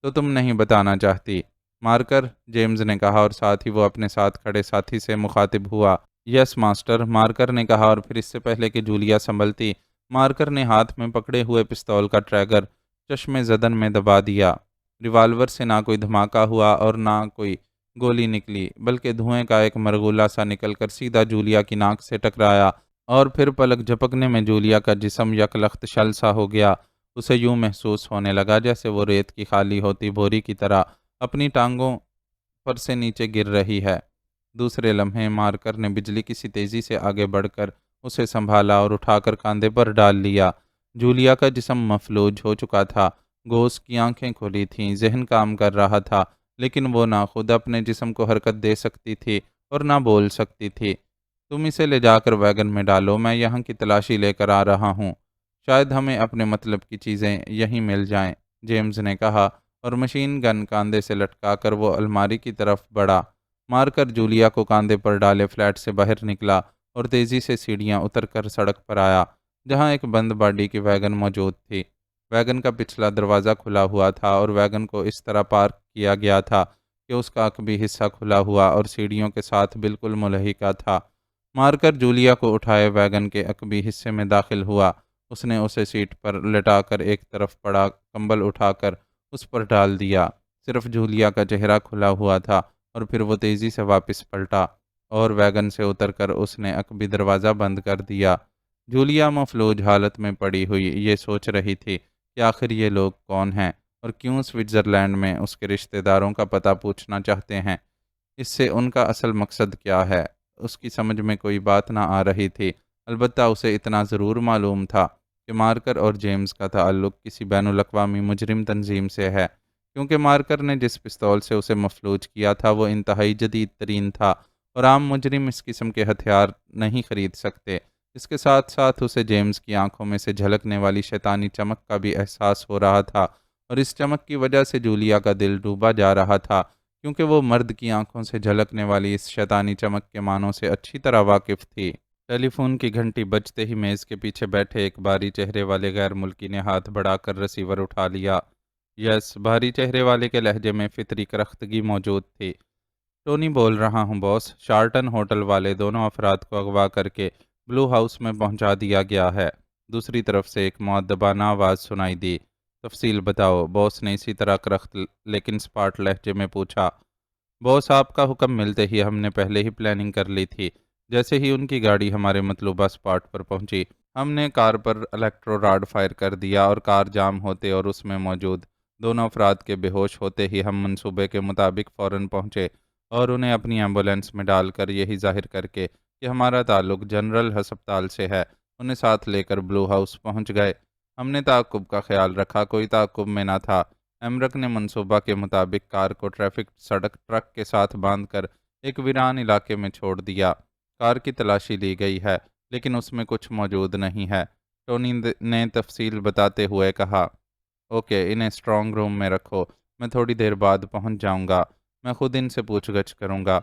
تو تم نہیں بتانا چاہتی؟ مارکر، جیمز نے کہا اور ساتھ ہی وہ اپنے ساتھ کھڑے ساتھی سے مخاطب ہوا۔ یس ماسٹر، مارکر نے کہا، اور پھر اس سے پہلے کہ جولیا سنبھلتی، مارکر نے ہاتھ میں پکڑے ہوئے پستول کا ٹریگر چشم زدن میں دبا دیا۔ ریوالور سے نہ کوئی دھماکہ ہوا اور نہ کوئی گولی نکلی، بلکہ دھوئیں کا ایک مرغولہ سا نکل کر سیدھا جولیا کی ناک سے ٹکرایا، اور پھر پلک جھپکنے میں جولیا کا جسم یک لخت شل سا ہو گیا۔ اسے یوں محسوس ہونے لگا جیسے وہ ریت کی خالی ہوتی بوری کی طرح اپنی ٹانگوں پر سے نیچے گر رہی ہے۔ دوسرے لمحے مارکر نے بجلی کی سی تیزی سے آگے بڑھ کر اسے سنبھالا اور اٹھا کر کاندھے پر ڈال لیا۔ جولیا کا جسم مفلوج ہو چکا تھا، گوس کی آنکھیں کھلی تھیں، ذہن کام کر رہا تھا، لیکن وہ نہ خود اپنے جسم کو حرکت دے سکتی تھی اور نہ بول سکتی تھی۔ تم اسے لے جا کر ویگن میں ڈالو، میں یہاں کی تلاشی لے کر آ رہا ہوں، شاید ہمیں اپنے مطلب کی چیزیں یہیں مل جائیں، جیمز نے کہا، اور مشین گن کاندھے سے لٹکا کر وہ الماری کی طرف بڑھا۔ مار کر جولیا کو کاندھے پر ڈالے فلیٹ سے باہر نکلا اور تیزی سے سیڑھیاں اتر کر سڑک پر آیا، جہاں ایک بند باڈی کی ویگن موجود تھی۔ ویگن کا پچھلا دروازہ کھلا ہوا تھا اور ویگن کو اس طرح پارک کیا گیا تھا کہ اس کا عقبی حصہ کھلا ہوا اور سیڑھیوں کے ساتھ بالکل ملحقہ تھا۔ مار کر جولیا کو اٹھائے ویگن کے عقبی حصے میں داخل ہوا۔ اس نے اسے سیٹ پر لٹا کر ایک طرف پڑا کمبل اٹھا کر اس پر ڈال دیا۔ صرف جولیا کا چہرہ کھلا ہوا تھا اور پھر وہ تیزی سے واپس پلٹا اور ویگن سے اتر کر اس نے عقبی دروازہ بند کر دیا۔ جولیا مفلوج حالت میں پڑی ہوئی یہ سوچ رہی تھی کہ آخر یہ لوگ کون ہیں اور کیوں سوئٹزرلینڈ میں اس کے رشتہ داروں کا پتہ پوچھنا چاہتے ہیں۔ اس سے ان کا اصل مقصد کیا ہے؟ اس کی سمجھ میں کوئی بات نہ آ رہی تھی، البتہ اسے اتنا ضرور معلوم تھا کہ مارکر اور جیمز کا تعلق کسی بین الاقوامی مجرم تنظیم سے ہے، کیونکہ مارکر نے جس پستول سے اسے مفلوج کیا تھا وہ انتہائی جدید ترین تھا اور عام مجرم اس قسم کے ہتھیار نہیں خرید سکتے۔ اس کے ساتھ ساتھ اسے جیمز کی آنکھوں میں سے جھلکنے والی شیطانی چمک کا بھی احساس ہو رہا تھا، اور اس چمک کی وجہ سے جولیا کا دل ڈوبا جا رہا تھا، کیونکہ وہ مرد کی آنکھوں سے جھلکنے والی اس شیطانی چمک کے معنوں سے اچھی طرح واقف تھی۔ ٹیلی فون کی گھنٹی بجتے ہی میز کے پیچھے بیٹھے ایک بھاری چہرے والے غیر ملکی نے ہاتھ بڑھا کر ریسیور اٹھا لیا۔ یس، بھاری چہرے والے کے لہجے میں فطری کرختگی موجود تھی۔ ٹونی بول رہا ہوں باس، شارٹن ہوٹل والے دونوں افراد کو اغوا کر کے بلو ہاؤس میں پہنچا دیا گیا ہے۔ دوسری طرف سے ایک مؤدبانہ آواز سنائی دی۔ تفصیل بتاؤ، باس نے اسی طرح کرخت لیکن سپاٹ لہجے میں پوچھا۔ باس، آپ کا حکم ملتے ہی ہم نے پہلے ہی پلاننگ کر لی تھی۔ جیسے ہی ان کی گاڑی ہمارے مطلوبہ سپاٹ پر پہنچی، ہم نے کار پر الیکٹرو راڈ فائر کر دیا اور کار جام ہوتے اور اس میں موجود دونوں افراد کے بے ہوش ہوتے ہی ہم منصوبے کے مطابق فوراً پہنچے اور انہیں اپنی ایمبولینس میں ڈال کر یہی ظاہر کر کے کہ ہمارا تعلق جنرل ہسپتال سے ہے، انہیں ساتھ لے کر بلو ہاؤس پہنچ گئے۔ ہم نے تعاقب کا خیال رکھا، کوئی تعاقب میں نہ تھا۔ ایمرک نے منصوبہ کے مطابق کار کو ٹریفک سڑک ٹرک کے ساتھ باندھ کر ایک ویران علاقے میں چھوڑ دیا۔ کار کی تلاشی لی گئی ہے، لیکن اس میں کچھ موجود نہیں ہے، ٹونی نے تفصیل بتاتے ہوئے کہا۔ اوکے، انہیں اسٹرانگ روم میں رکھو، میں تھوڑی دیر بعد پہنچ جاؤں گا، میں خود ان سے پوچھ گچھ کروں گا،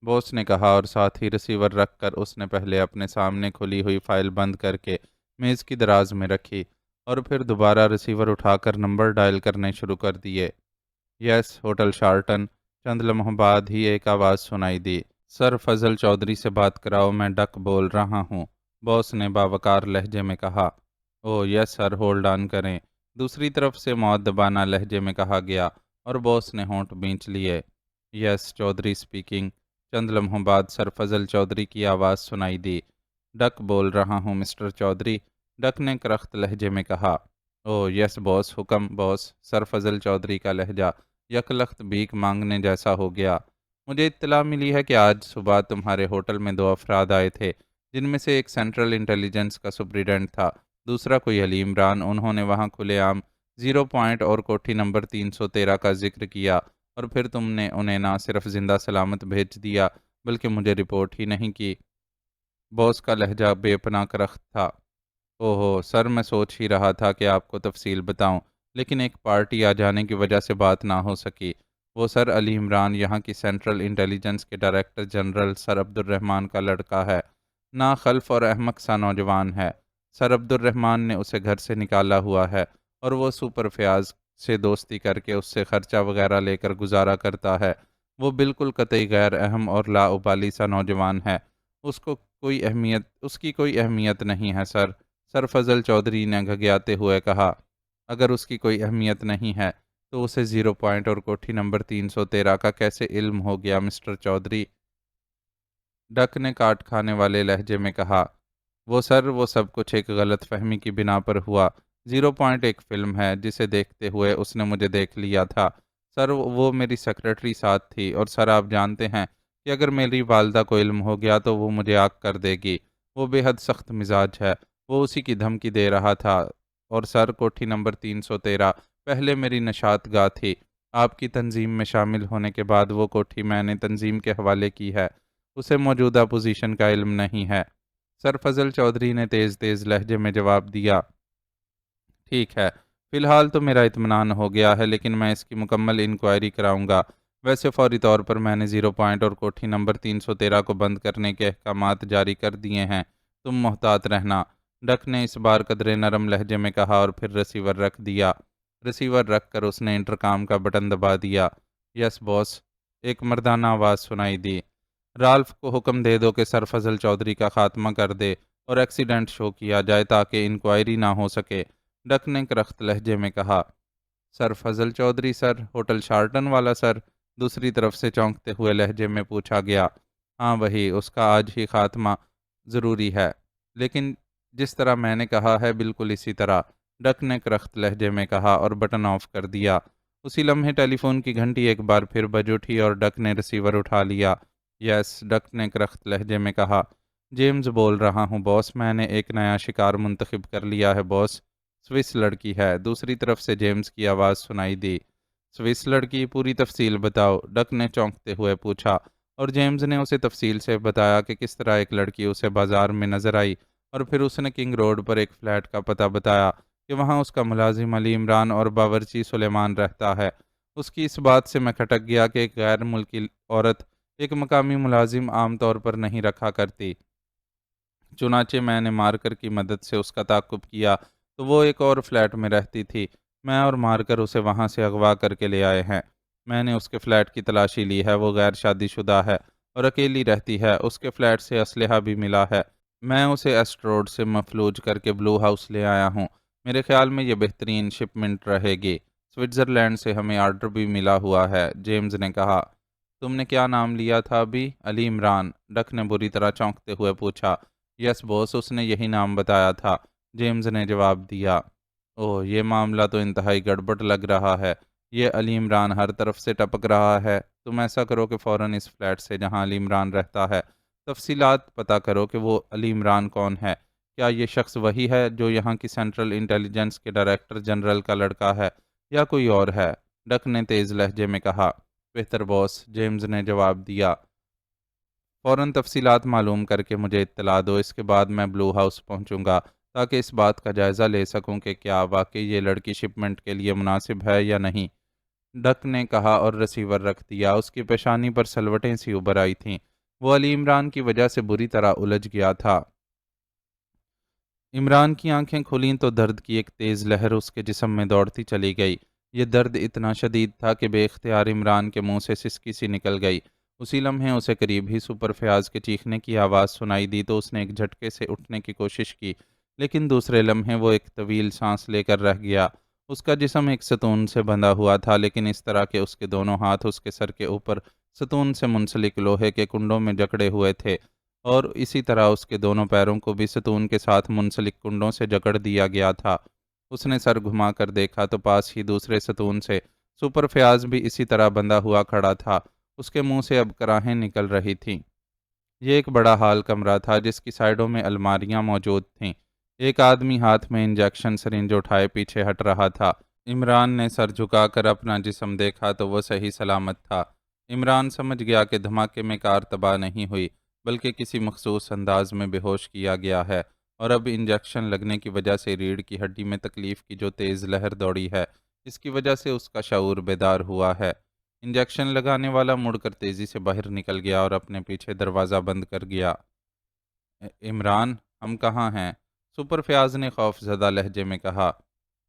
باس نے کہا، اور ساتھ ہی ریسیور رکھ کر اس نے پہلے اپنے سامنے کھلی ہوئی فائل بند کر کے میز کی دراز میں رکھی اور پھر دوبارہ ریسیور اٹھا کر نمبر ڈائل کرنے شروع کر دیے۔ یس، ہوٹل شارٹن۔ چند لمحوں بعد ہی ایک آواز سنائی دی۔ سر فضل چودھری سے بات کراؤ، میں ڈک بول رہا ہوں، باس نے باوقار لہجے میں کہا۔ او یس سر، ہولڈ آن کریں، دوسری طرف سے مؤدبانہ لہجے میں کہا گیا اور باس نے ہونٹ بھینچ لیے۔ یس، چودھری اسپیکنگ۔ چند لمحوں بعد سر فضل چودھری کی آواز سنائی دی۔ ڈک بول رہا ہوں مسٹر چودھری، ڈک نے کرخت لہجے میں کہا۔ او یس باس، حکم باس۔ سر فضل چودھری کا لہجہ یک لخت بھیک مانگنے جیسا ہو گیا۔ مجھے اطلاع ملی ہے کہ آج صبح تمہارے ہوٹل میں دو افراد آئے تھے، جن میں سے ایک سینٹرل انٹیلیجنس کا سپریڈنٹ تھا، دوسرا کوئی علی عمران۔ انہوں نے وہاں کھلے عام 0 پوائنٹ اور کوٹھی نمبر 313 کا ذکر کیا، اور پھر تم نے انہیں نہ صرف زندہ سلامت بھیج دیا بلکہ مجھے رپورٹ ہی نہیں کی۔ باس کا لہجہ بے پناہ کرخت تھا۔ اوہو سر، میں سوچ ہی رہا تھا کہ آپ کو تفصیل بتاؤں، لیکن ایک پارٹی آ جانے کی وجہ سے بات نہ ہو سکی۔ وہ سر علی عمران یہاں کی سینٹرل انٹیلیجنس کے ڈائریکٹر جنرل سر عبد الرحمن کا لڑکا ہے، نا خلف اور احمق سا نوجوان ہے۔ سر عبد الرحمن نے اسے گھر سے نکالا ہوا ہے اور وہ سپر فیاض سے دوستی کر کے اس سے خرچہ وغیرہ لے کر گزارا کرتا ہے۔ وہ بالکل قطعی غیر اہم اور لاابالی سا نوجوان ہے، اس کی کوئی اہمیت نہیں ہے سر، سر فضل چودھری نے گھگیاتے ہوئے کہا۔ اگر اس کی کوئی اہمیت نہیں ہے تو اسے 0 پوائنٹ اور کوٹھی نمبر 313 کا کیسے علم ہو گیا مسٹر چودھری؟ ڈک نے کاٹ کھانے والے لہجے میں کہا۔ وہ سر، وہ سب کچھ ایک غلط فہمی کی بنا پر ہوا۔ 0 پوائنٹ ایک فلم ہے جسے دیکھتے ہوئے اس نے مجھے دیکھ لیا تھا۔ سر وہ میری سیکرٹری ساتھ تھی، اور سر آپ جانتے ہیں کہ اگر میری والدہ کو علم ہو گیا تو وہ مجھے آگ کر دے گی۔ وہ بے حد سخت مزاج ہے۔ وہ اسی کی دھمکی دے رہا تھا۔ اور سر، کوٹھی نمبر 313 پہلے میری نشات گاہ تھی۔ آپ کی تنظیم میں شامل ہونے کے بعد وہ کوٹھی میں نے تنظیم کے حوالے کی ہے۔ اسے موجودہ پوزیشن کا علم نہیں ہے۔ سر فضل چودھری نے تیز تیز لہجے میں جواب دیا۔ ٹھیک ہے، فی الحال تو میرا اطمینان ہو گیا ہے، لیکن میں اس کی مکمل انکوائری کراؤں گا۔ ویسے فوری طور پر میں نے 0 پوائنٹ اور کوٹھی نمبر 313 کو بند کرنے کے احکامات جاری کر دیے ہیں۔ تم محتاط رہنا۔ ڈک نے اس بار قدرے نرم لہجے میں کہا اور پھر ریسیور رکھ دیا۔ ریسیور رکھ کر اس نے انٹرکام کا بٹن دبا دیا۔ یس باس، ایک مردانہ آواز سنائی دی۔ رالف کو حکم دے دو کہ سر فضل چودھری کا خاتمہ کر دے اور ایکسیڈنٹ شو کیا جائے تاکہ انکوائری نہ ہو سکے۔ ڈک نے کرخت لہجے میں کہا۔ سر فضل چودھری سر، ہوٹل شارٹن والا سر؟ دوسری طرف سے چونکتے ہوئے لہجے میں پوچھا گیا۔ ہاں وہی، اس کا آج ہی خاتمہ ضروری ہے، لیکن جس طرح میں نے کہا ہے بالکل اسی طرح، ڈک نے کرخت لہجے میں کہا اور بٹن آف کر دیا۔ اسی لمحے ٹیلی فون کی گھنٹی ایک بار پھر بج اٹھی اور ڈک نے ریسیور اٹھا لیا۔ یس، ڈک نے کرخت لہجے میں کہا۔ جیمز بول رہا ہوں باس، میں نے ایک نیا شکار منتخب کر لیا ہے باس۔ سوئس لڑکی ہے، دوسری طرف سے جیمز کی آواز سنائی دی۔ سوئس لڑکی؟ پوری تفصیل بتاؤ، ڈک نے چونکتے ہوئے پوچھا، اور جیمز نے اسے تفصیل سے بتایا کہ کس طرح ایک لڑکی اسے بازار میں نظر آئی، اور پھر اس نے کنگ روڈ پر ایک فلیٹ کا پتہ بتایا کہ وہاں اس کا ملازم علی عمران اور باورچی سلیمان رہتا ہے۔ اس کی اس بات سے میں کھٹک گیا کہ ایک غیر ملکی عورت ایک مقامی ملازم عام طور پر نہیں رکھا کرتی۔ چنانچہ میں نے مارکر کی مدد سے اس کا تعاقب کیا تو وہ ایک اور فلیٹ میں رہتی تھی۔ میں اور مارکر اسے وہاں سے اغوا کر کے لے آئے ہیں۔ میں نے اس کے فلیٹ کی تلاشی لی ہے۔ وہ غیر شادی شدہ ہے اور اکیلی رہتی ہے۔ اس کے فلیٹ سے اسلحہ بھی ملا ہے۔ میں اسے ایسٹ روڈ سے مفلوج کر کے بلو ہاؤس لے آیا ہوں۔ میرے خیال میں یہ بہترین شپمنٹ رہے گی۔ سوئٹزرلینڈ سے ہمیں آرڈر بھی ملا ہوا ہے، جیمز نے کہا۔ تم نے کیا نام لیا تھا ابھی؟ علی عمران، ڈک نے بری طرح چونکتے ہوئے پوچھا۔ یس باس، اس نے یہی نام بتایا تھا، جیمز نے جواب دیا۔ اوہ، یہ معاملہ تو انتہائی گڑبڑ لگ رہا ہے۔ یہ علی عمران ہر طرف سے ٹپک رہا ہے۔ تم ایسا کرو کہ فوراً اس فلیٹ سے جہاں علی عمران رہتا ہے تفصیلات پتہ کرو کہ وہ علی عمران کون ہے۔ کیا یہ شخص وہی ہے جو یہاں کی سینٹرل انٹیلیجنس کے ڈائریکٹر جنرل کا لڑکا ہے، یا کوئی اور ہے؟ ڈک نے تیز لہجے میں کہا۔ بہتر باس، جیمز نے جواب دیا۔ فوراً تفصیلات معلوم کر کے مجھے اطلاع دو۔ اس کے بعد میں بلو ہاؤس پہنچوں گا تاکہ اس بات کا جائزہ لے سکوں کہ کیا واقعی یہ لڑکی شپمنٹ کے لیے مناسب ہے یا نہیں، ڈک نے کہا اور ریسیور رکھ دیا۔ اس کی پیشانی پر سلوٹیں سی ابھر آئی تھیں۔ وہ علی عمران کی وجہ سے بری طرح الجھ گیا تھا۔ عمران کی آنکھیں کھلیں تو درد کی ایک تیز لہر اس کے جسم میں دوڑتی چلی گئی۔ یہ درد اتنا شدید تھا کہ بے اختیار عمران کے منہ سے سسکی سی نکل گئی۔ اسی لمحے اسے قریب ہی سپر فیاض کے چیخنے کی آواز سنائی دی تو اس نے ایک جھٹکے سے اٹھنے کی کوشش کی، لیکن دوسرے لمحے وہ ایک طویل سانس لے کر رہ گیا۔ اس کا جسم ایک ستون سے بندھا ہوا تھا، لیکن اس طرح کہ اس کے دونوں ہاتھ اس کے سر کے اوپر ستون سے منسلک لوہے کے کنڈوں میں جکڑے ہوئے تھے، اور اسی طرح اس کے دونوں پیروں کو بھی ستون کے ساتھ منسلک کنڈوں سے جکڑ دیا گیا تھا۔ اس نے سر گھما کر دیکھا تو پاس ہی دوسرے ستون سے سپر فیاض بھی اسی طرح بندھا ہوا کھڑا تھا۔ اس کے منہ سے اب کراہیں نکل رہی تھیں۔ یہ ایک بڑا ہال کمرہ تھا جس کی سائڈوں میں الماریاں موجود تھیں۔ ایک آدمی ہاتھ میں انجیکشن سرنج اٹھائے پیچھے ہٹ رہا تھا۔ عمران نے سر جھکا کر اپنا جسم دیکھا تو وہ صحیح سلامت تھا۔ عمران سمجھ گیا کہ دھماکے میں کار تباہ نہیں ہوئی، بلکہ کسی مخصوص انداز میں بے ہوش کیا گیا ہے، اور اب انجیکشن لگنے کی وجہ سے ریڑھ کی ہڈی میں تکلیف کی جو تیز لہر دوڑی ہے، اس کی وجہ سے اس کا شعور بیدار ہوا ہے۔ انجیکشن لگانے والا مڑ کر تیزی سے باہر نکل گیا اور اپنے پیچھے دروازہ بند کر گیا۔ عمران، ہم کہاں ہیں؟ سپر فیاض نے خوف زدہ لہجے میں کہا۔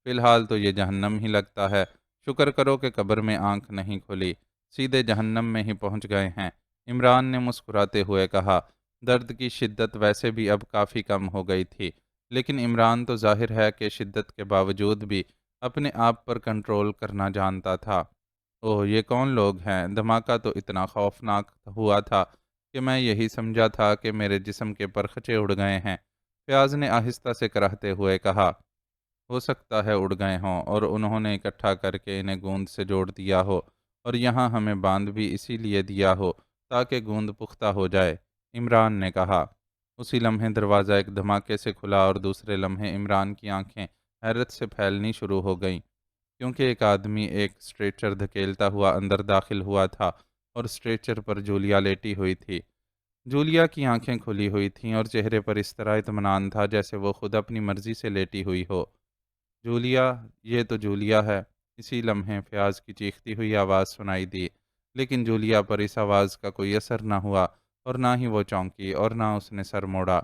فی الحال تو یہ جہنم ہی لگتا ہے۔ شکر کرو کہ قبر میں آنکھ نہیں کھلی، سیدھے جہنم میں ہی پہنچ گئے ہیں، عمران نے مسکراتے ہوئے کہا۔ درد کی شدت ویسے بھی اب کافی کم ہو گئی تھی، لیکن عمران تو ظاہر ہے کہ شدت کے باوجود بھی اپنے آپ پر کنٹرول کرنا جانتا تھا۔ اوہ، یہ کون لوگ ہیں؟ دھماکہ تو اتنا خوفناک ہوا تھا کہ میں یہی سمجھا تھا کہ میرے جسم کے پرخچے اڑ گئے ہیں، فیاض نے آہستہ سے کراہتے ہوئے کہا۔ ہو سکتا ہے اڑ گئے ہوں اور انہوں نے اکٹھا کر کے انہیں گوند سے جوڑ دیا ہو، اور یہاں ہمیں باندھ بھی اسی لیے دیا ہو تاکہ گوند پختہ ہو جائے، عمران نے کہا۔ اسی لمحے دروازہ ایک دھماکے سے کھلا اور دوسرے لمحے عمران کی آنکھیں حیرت سے پھیلنی شروع ہو گئیں، کیونکہ ایک آدمی ایک اسٹریچر دھکیلتا ہوا اندر داخل ہوا تھا اور اسٹریچر پر جولیا لیٹی ہوئی تھی۔ جولیا کی آنکھیں کھلی ہوئی تھیں اور چہرے پر اس طرح اطمینان تھا جیسے وہ خود اپنی مرضی سے لیٹی ہوئی ہو۔ جولیا، یہ تو جولیا ہے۔ اسی لمحے فیاض کی چیختی ہوئی آواز سنائی دی، لیکن جولیا پر اس آواز کا کوئی اثر نہ ہوا اور نہ ہی وہ چونکی اور نہ اس نے سر موڑا۔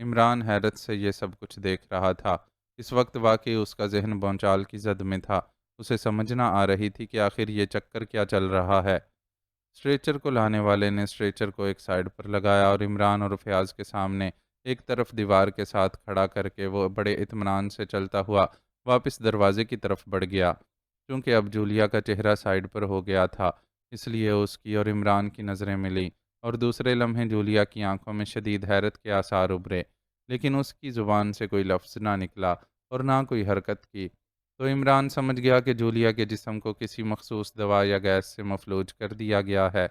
عمران حیرت سے یہ سب کچھ دیکھ رہا تھا۔ اس وقت واقعی اس کا ذہن بھونچال کی زد میں تھا۔ اسے سمجھ نہ آ رہی تھی کہ آخر یہ چکر کیا چل رہا ہے۔ اسٹریچر کو لانے والے نے اسٹریچر کو ایک سائیڈ پر لگایا اور عمران اور فیاض کے سامنے ایک طرف دیوار کے ساتھ کھڑا کر کے وہ بڑے اطمینان سے چلتا ہوا واپس دروازے کی طرف بڑھ گیا۔ چونکہ اب جولیا کا چہرہ سائیڈ پر ہو گیا تھا، اس لیے اس کی اور عمران کی نظریں ملیں اور دوسرے لمحے جولیا کی آنکھوں میں شدید حیرت کے آثار ابھرے، لیکن اس کی زبان سے کوئی لفظ نہ نکلا اور نہ کوئی حرکت کی۔ تو عمران سمجھ گیا کہ جولیا کے جسم کو کسی مخصوص دوا یا گیس سے مفلوج کر دیا گیا ہے۔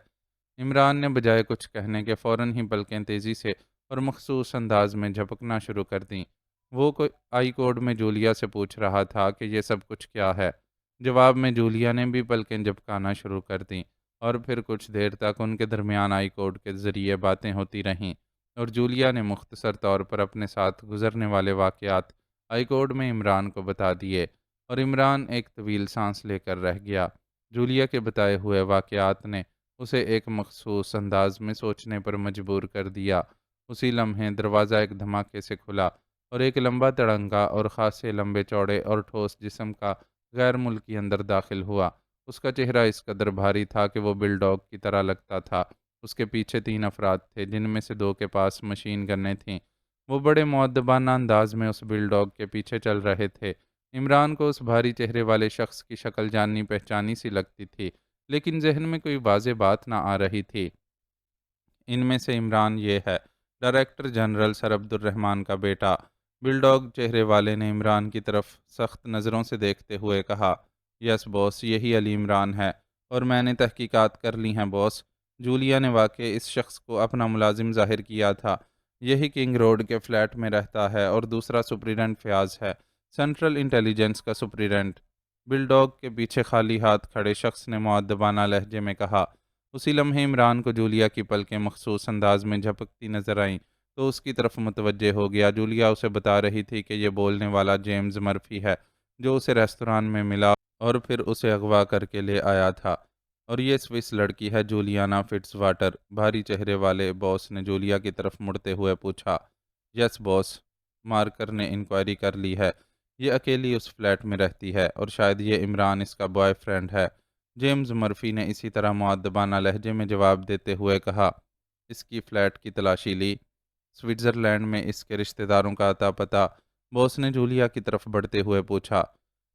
عمران نے بجائے کچھ کہنے کے فوراً ہی پلکیں تیزی سے اور مخصوص انداز میں جھپکنا شروع کر دیں۔ وہ کوئی آئی کوڈ میں جولیا سے پوچھ رہا تھا کہ یہ سب کچھ کیا ہے۔ جواب میں جولیا نے بھی پلکیں جھپکانا شروع کر دیں اور پھر کچھ دیر تک ان کے درمیان آئی کوڈ کے ذریعے باتیں ہوتی رہیں اور جولیا نے مختصر طور پر اپنے ساتھ گزرنے والے واقعات آئی کوڈ میں عمران کو بتا دیے اور عمران ایک طویل سانس لے کر رہ گیا۔ جولیا کے بتائے ہوئے واقعات نے اسے ایک مخصوص انداز میں سوچنے پر مجبور کر دیا۔ اسی لمحے دروازہ ایک دھماکے سے کھلا اور ایک لمبا تڑنگا اور خاصے لمبے چوڑے اور ٹھوس جسم کا غیر ملکی اندر داخل ہوا۔ اس کا چہرہ اس قدر بھاری تھا کہ وہ بل ڈاگ کی طرح لگتا تھا۔ اس کے پیچھے 3 افراد تھے، جن میں سے 2 کے پاس مشین گنیں تھیں۔ وہ بڑے مؤدبانہ انداز میں اس بل ڈاگ کے پیچھے چل رہے تھے۔ عمران کو اس بھاری چہرے والے شخص کی شکل جاننی پہچانی سی لگتی تھی، لیکن ذہن میں کوئی واضح بات نہ آ رہی تھی۔ ان میں سے عمران یہ ہے، ڈائریکٹر جنرل سر عبد الرحمن کا بیٹا۔ بل ڈاگ چہرے والے نے عمران کی طرف سخت نظروں سے دیکھتے ہوئے کہا، یس باس، یہی علی عمران ہے اور میں نے تحقیقات کر لی ہیں باس۔ جولیا نے واقع اس شخص کو اپنا ملازم ظاہر کیا تھا۔ یہی کنگ روڈ کے فلیٹ میں رہتا ہے اور دوسرا سپرنٹنڈنٹ فیاض ہے، سینٹرل انٹیلیجنس کا سپرنٹنڈنٹ۔ بل ڈاگ کے پیچھے خالی ہاتھ کھڑے شخص نے مؤدبانہ لہجے میں کہا۔ اسی لمحے عمران کو جولیا کی پلکیں مخصوص انداز میں جھپکتی نظر آئیں تو اس کی طرف متوجہ ہو گیا۔ جولیا اسے بتا رہی تھی کہ یہ بولنے والا جیمز مرفی ہے، جو اسے ریستوران میں ملا اور پھر اسے اغوا کر کے لے آیا تھا، اور یہ سوئس لڑکی ہے جولیانا فٹز واٹر۔ بھاری چہرے والے باس نے جولیا کی طرف مڑتے ہوئے پوچھا۔ یس باس، مارکر نے انکوائری کر لی ہے، یہ اکیلی اس فلیٹ میں رہتی ہے اور شاید یہ عمران اس کا بوائے فرینڈ ہے۔ جیمز مرفی نے اسی طرح مؤدبانہ لہجے میں جواب دیتے ہوئے کہا۔ اس کی فلیٹ کی تلاشی لی؟ سوئٹزرلینڈ میں اس کے رشتہ داروں کا اتا پتہ؟ باس نے جولیا کی طرف بڑھتے ہوئے پوچھا۔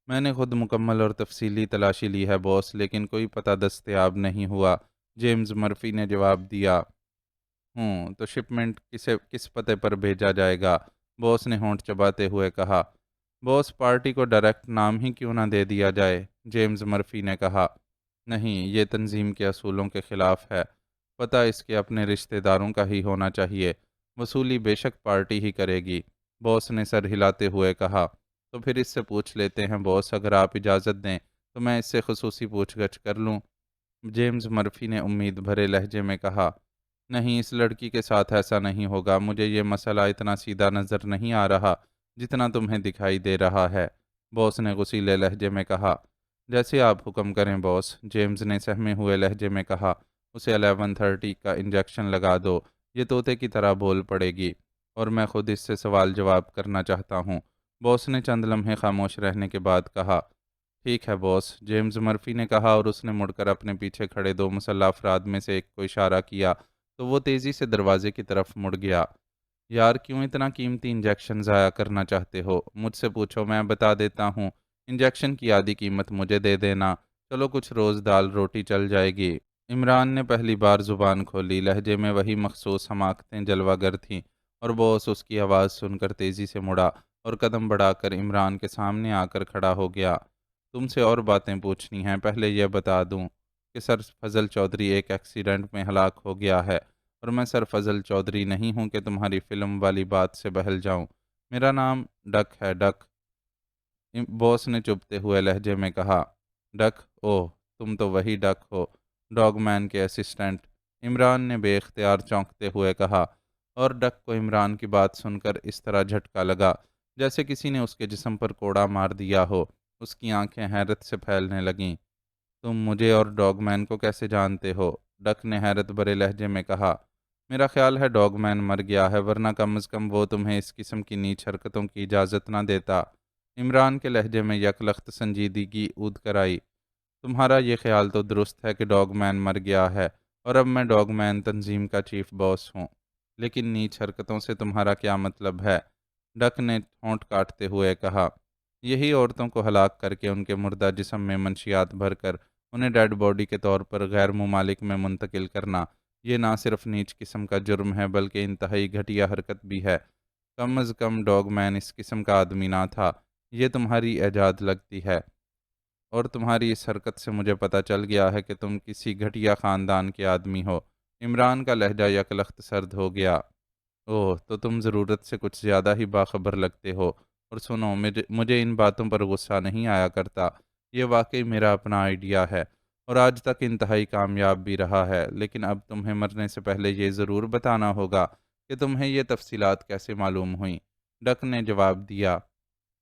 میں نے خود مکمل اور تفصیلی تلاشی لی ہے باس، لیکن کوئی پتہ دستیاب نہیں ہوا، جیمز مرفی نے جواب دیا۔ تو شپمنٹ کس پتے پر بھیجا جائے گا؟ باس نے ہونٹ چباتے ہوئے کہا۔ باس، پارٹی کو ڈائریکٹ نام ہی کیوں نہ دے دیا جائے؟ جیمز مرفی نے کہا۔ نہیں، یہ تنظیم کے اصولوں کے خلاف ہے۔ پتہ اس کے اپنے رشتہ داروں کا ہی ہونا چاہیے۔ وصولی بے شک پارٹی ہی کرے گی، باس نے سر ہلاتے ہوئے کہا۔ تو پھر اس سے پوچھ لیتے ہیں باس، اگر آپ اجازت دیں تو میں اس سے خصوصی پوچھ گچھ کر لوں؟ جیمز مرفی نے امید بھرے لہجے میں کہا۔ نہیں، اس لڑکی کے ساتھ ایسا نہیں ہوگا۔ مجھے یہ مسئلہ اتنا سیدھا نظر نہیں آ رہا جتنا تمہیں دکھائی دے رہا ہے، باس نے غصیلے لہجے میں کہا۔ جیسے آپ حکم کریں باس، جیمز نے سہمے ہوئے لہجے میں کہا۔ اسے 11:30 کا انجیکشن لگا دو، یہ طوطے کی طرح بول پڑے گی اور میں خود اس سے سوال جواب کرنا چاہتا ہوں، باس نے چند لمحے خاموش رہنے کے بعد کہا۔ ٹھیک ہے باس، جیمز مرفی نے کہا اور اس نے مڑ کر اپنے پیچھے کھڑے 2 مسلح افراد میں سے ایک کو اشارہ کیا تو وہ تیزی سے دروازے کی طرف مڑ گیا۔ یار، کیوں اتنا قیمتی انجیکشن ضائع کرنا چاہتے ہو؟ مجھ سے پوچھو، میں بتا دیتا ہوں۔ انجیکشن کی آدھی قیمت مجھے دے دینا، چلو کچھ روز دال روٹی چل جائے گی۔ عمران نے پہلی بار زبان کھولی، لہجے میں وہی مخصوص حماقتیں جلوہ گر تھیں، اور باس اس کی آواز سن کر تیزی سے مڑا اور قدم بڑھا کر عمران کے سامنے آ کر کھڑا ہو گیا۔ تم سے اور باتیں پوچھنی ہیں، پہلے یہ بتا دوں کہ سر فضل چودھری ایک ایکسیڈنٹ میں ہلاک ہو گیا ہے، اور میں سر فضل چودھری نہیں ہوں کہ تمہاری فلم والی بات سے بہل جاؤں۔ میرا نام ڈک ہے، ڈک۔ باس نے چبھتے ہوئے لہجے میں کہا۔ ڈک؟ اوہ، تم تو وہی ڈک ہو، ڈاگ مین کے اسسٹنٹ، عمران نے بے اختیار چونکتے ہوئے کہا، اور ڈک کو عمران کی بات سن کر اس طرح جھٹکا لگا جیسے کسی نے اس کے جسم پر کوڑا مار دیا ہو۔ اس کی آنکھیں حیرت سے پھیلنے لگیں۔ تم مجھے اور ڈاگ مین کو کیسے جانتے ہو؟ ڈک نے حیرت بھرے لہجے میں کہا۔ میرا خیال ہے ڈاگ مین مر گیا ہے، ورنہ کم از کم وہ تمہیں اس قسم کی نیچ حرکتوں کی اجازت نہ دیتا۔ عمران کے لہجے میں یک لخت سنجیدگی اود کر آئی۔ تمہارا یہ خیال تو درست ہے کہ ڈاگ مین مر گیا ہے، اور اب میں ڈاگ مین تنظیم کا چیف باس ہوں، لیکن نیچ حرکتوں سے تمہارا کیا مطلب ہے؟ ڈک نے ہونٹ کاٹتے ہوئے کہا۔ یہی عورتوں کو ہلاک کر کے ان کے مردہ جسم میں منشیات بھر کر انہیں ڈیڈ باڈی کے طور پر غیر ممالک میں منتقل کرنا، یہ نہ صرف نیچ قسم کا جرم ہے بلکہ انتہائی گھٹیا حرکت بھی ہے۔ کم از کم ڈاگ مین اس قسم کا آدمی نہ تھا۔ یہ تمہاری ایجاد لگتی ہے، اور تمہاری اس حرکت سے مجھے پتہ چل گیا ہے کہ تم کسی گھٹیا خاندان کے آدمی ہو۔ عمران کا لہجہ یکلخت سرد ہو گیا۔ اوہ، تو تم ضرورت سے کچھ زیادہ ہی باخبر لگتے ہو۔ اور سنو، مجھے ان باتوں پر غصہ نہیں آیا کرتا۔ یہ واقعی میرا اپنا آئیڈیا ہے، اور آج تک انتہائی کامیاب بھی رہا ہے، لیکن اب تمہیں مرنے سے پہلے یہ ضرور بتانا ہوگا کہ تمہیں یہ تفصیلات کیسے معلوم ہوئیں۔ ڈک نے جواب دیا۔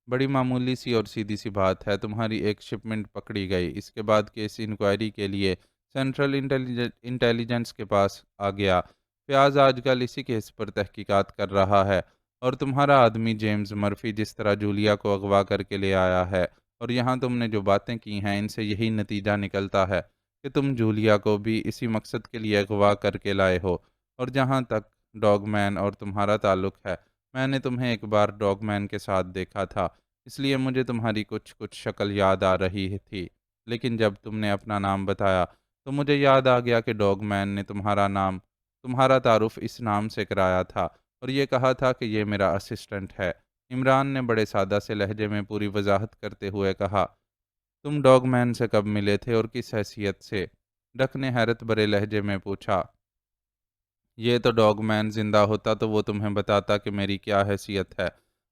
بڑی معمولی سی اور سیدھی سی بات ہے، تمہاری ایک شپمنٹ پکڑی گئی، اس کے بعد کیس انکوائری کے لیے سینٹرل انٹیلیجنس کے پاس آ گیا۔ فیاض آج کل اسی کیس پر تحقیقات کر رہا ہے، اور تمہارا آدمی جیمز مرفی جس طرح جولیا کو اغوا کر کے لے آیا ہے، اور یہاں تم نے جو باتیں کی ہیں ان سے یہی نتیجہ نکلتا ہے کہ تم جولیا کو بھی اسی مقصد کے لیے اغوا کر کے لائے ہو۔ اور جہاں تک ڈاگ مین اور تمہارا تعلق ہے، میں نے تمہیں ایک بار ڈاگ مین کے ساتھ دیکھا تھا، اس لیے مجھے تمہاری کچھ شکل یاد آ رہی تھی، لیکن جب تم نے اپنا نام بتایا تو مجھے یاد آ گیا کہ ڈاگ مین نے تمہارا تعارف اس نام سے کرایا تھا، اور یہ کہا تھا کہ یہ میرا اسسٹنٹ ہے۔ عمران نے بڑے سادہ سے لہجے میں پوری وضاحت کرتے ہوئے کہا۔ تم ڈاگ مین سے کب ملے تھے اور کس حیثیت سے؟ ڈک نے حیرت بھرے لہجے میں پوچھا۔ یہ تو ڈاگ مین زندہ ہوتا تو وہ تمہیں بتاتا کہ میری کیا حیثیت ہے۔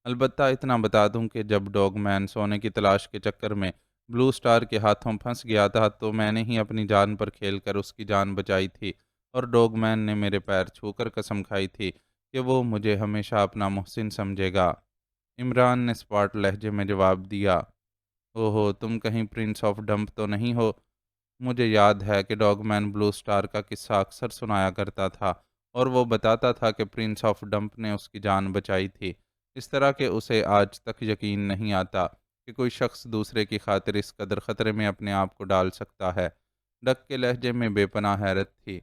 البتہ اتنا بتا دوں کہ جب ڈاگ مین سونے کی تلاش کے چکر میں بلو سٹار کے ہاتھوں پھنس گیا تھا تو میں نے ہی اپنی جان پر کھیل کر اس کی جان بچائی تھی، اور ڈاگ مین نے میرے پیر چھو کر قسم کھائی تھی کہ وہ مجھے ہمیشہ اپنا محسن سمجھے گا۔ عمران نے اسپاٹ لہجے میں جواب دیا۔ اوہو، تم کہیں پرنس آف ڈمپ تو نہیں ہو؟ مجھے یاد ہے کہ ڈاگ مین بلو سٹار کا قصہ اکثر سنایا کرتا تھا، اور وہ بتاتا تھا کہ پرنس آف ڈمپ نے اس کی جان بچائی تھی، اس طرح کہ اسے آج تک یقین نہیں آتا کہ کوئی شخص دوسرے کی خاطر اس قدر خطرے میں اپنے آپ کو ڈال سکتا ہے۔ ڈک کے لہجے میں بے پناہ حیرت تھی۔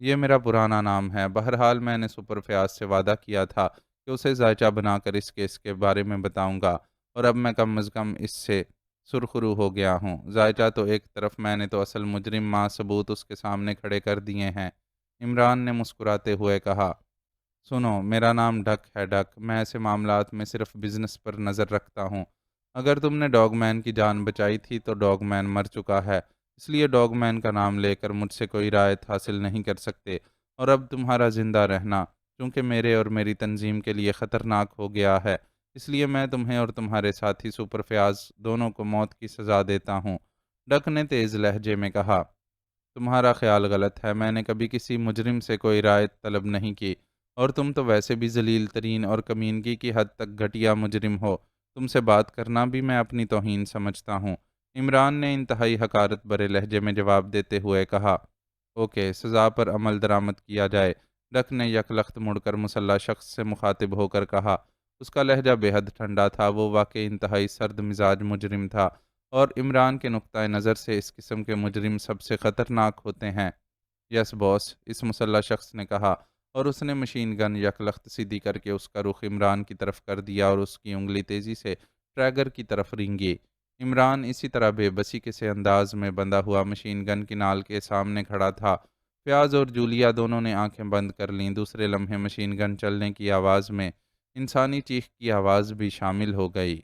یہ میرا پرانا نام ہے، بہرحال میں نے سپر فیاض سے وعدہ کیا تھا کہ اسے ذائچہ بنا کر اس کیس کے بارے میں بتاؤں گا، اور اب میں کم از کم اس سے سرخرو ہو گیا ہوں۔ ذائچہ تو ایک طرف، میں نے تو اصل مجرم ماں ثبوت اس کے سامنے کھڑے کر دیے ہیں۔ عمران نے مسکراتے ہوئے کہا۔ سنو، میرا نام ڈک ہے، ڈک۔ میں ایسے معاملات میں صرف بزنس پر نظر رکھتا ہوں۔ اگر تم نے ڈاگ مین کی جان بچائی تھی تو ڈاگ مین مر چکا ہے، اس لیے ڈاگ مین کا نام لے کر مجھ سے کوئی رعایت حاصل نہیں کر سکتے، اور اب تمہارا زندہ رہنا چونکہ میرے اور میری تنظیم کے لیے خطرناک ہو گیا ہے، اس لیے میں تمہیں اور تمہارے ساتھی سپر فیاض دونوں کو موت کی سزا دیتا ہوں۔ ڈک نے تیز لہجے میں کہا۔ تمہارا خیال غلط ہے، میں نے کبھی کسی مجرم سے کوئی رعایت طلب نہیں کی، اور تم تو ویسے بھی ذلیل ترین اور کمینگی کی حد تک گھٹیا مجرم ہو، تم سے بات کرنا بھی میں اپنی توہین سمجھتا ہوں۔ عمران نے انتہائی حقارت بھرے لہجے میں جواب دیتے ہوئے کہا۔ اوکے، سزا پر عمل درآمد کیا جائے۔ ڈک نے یکلخت مڑ کر مسلح شخص سے مخاطب ہو کر کہا۔ اس کا لہجہ بے حد ٹھنڈا تھا، وہ واقعی انتہائی سرد مزاج مجرم تھا، اور عمران کے نقطۂ نظر سے اس قسم کے مجرم سب سے خطرناک ہوتے ہیں۔ یس باس، اس مسلح شخص نے کہا، اور اس نے مشین گن یکلخت سیدھی کر کے اس کا رخ عمران کی طرف کر دیا، اور اس کی انگلی تیزی سے ٹریگر کی طرف رینگی۔ عمران اسی طرح بے بسی کے سے انداز میں بندھا ہوا مشین گن کی نال کے سامنے کھڑا تھا۔ فیاض اور جولیا دونوں نے آنکھیں بند کر لیں۔ دوسرے لمحے مشین گن چلنے کی آواز میں انسانی چیخ کی آواز بھی شامل ہو گئی۔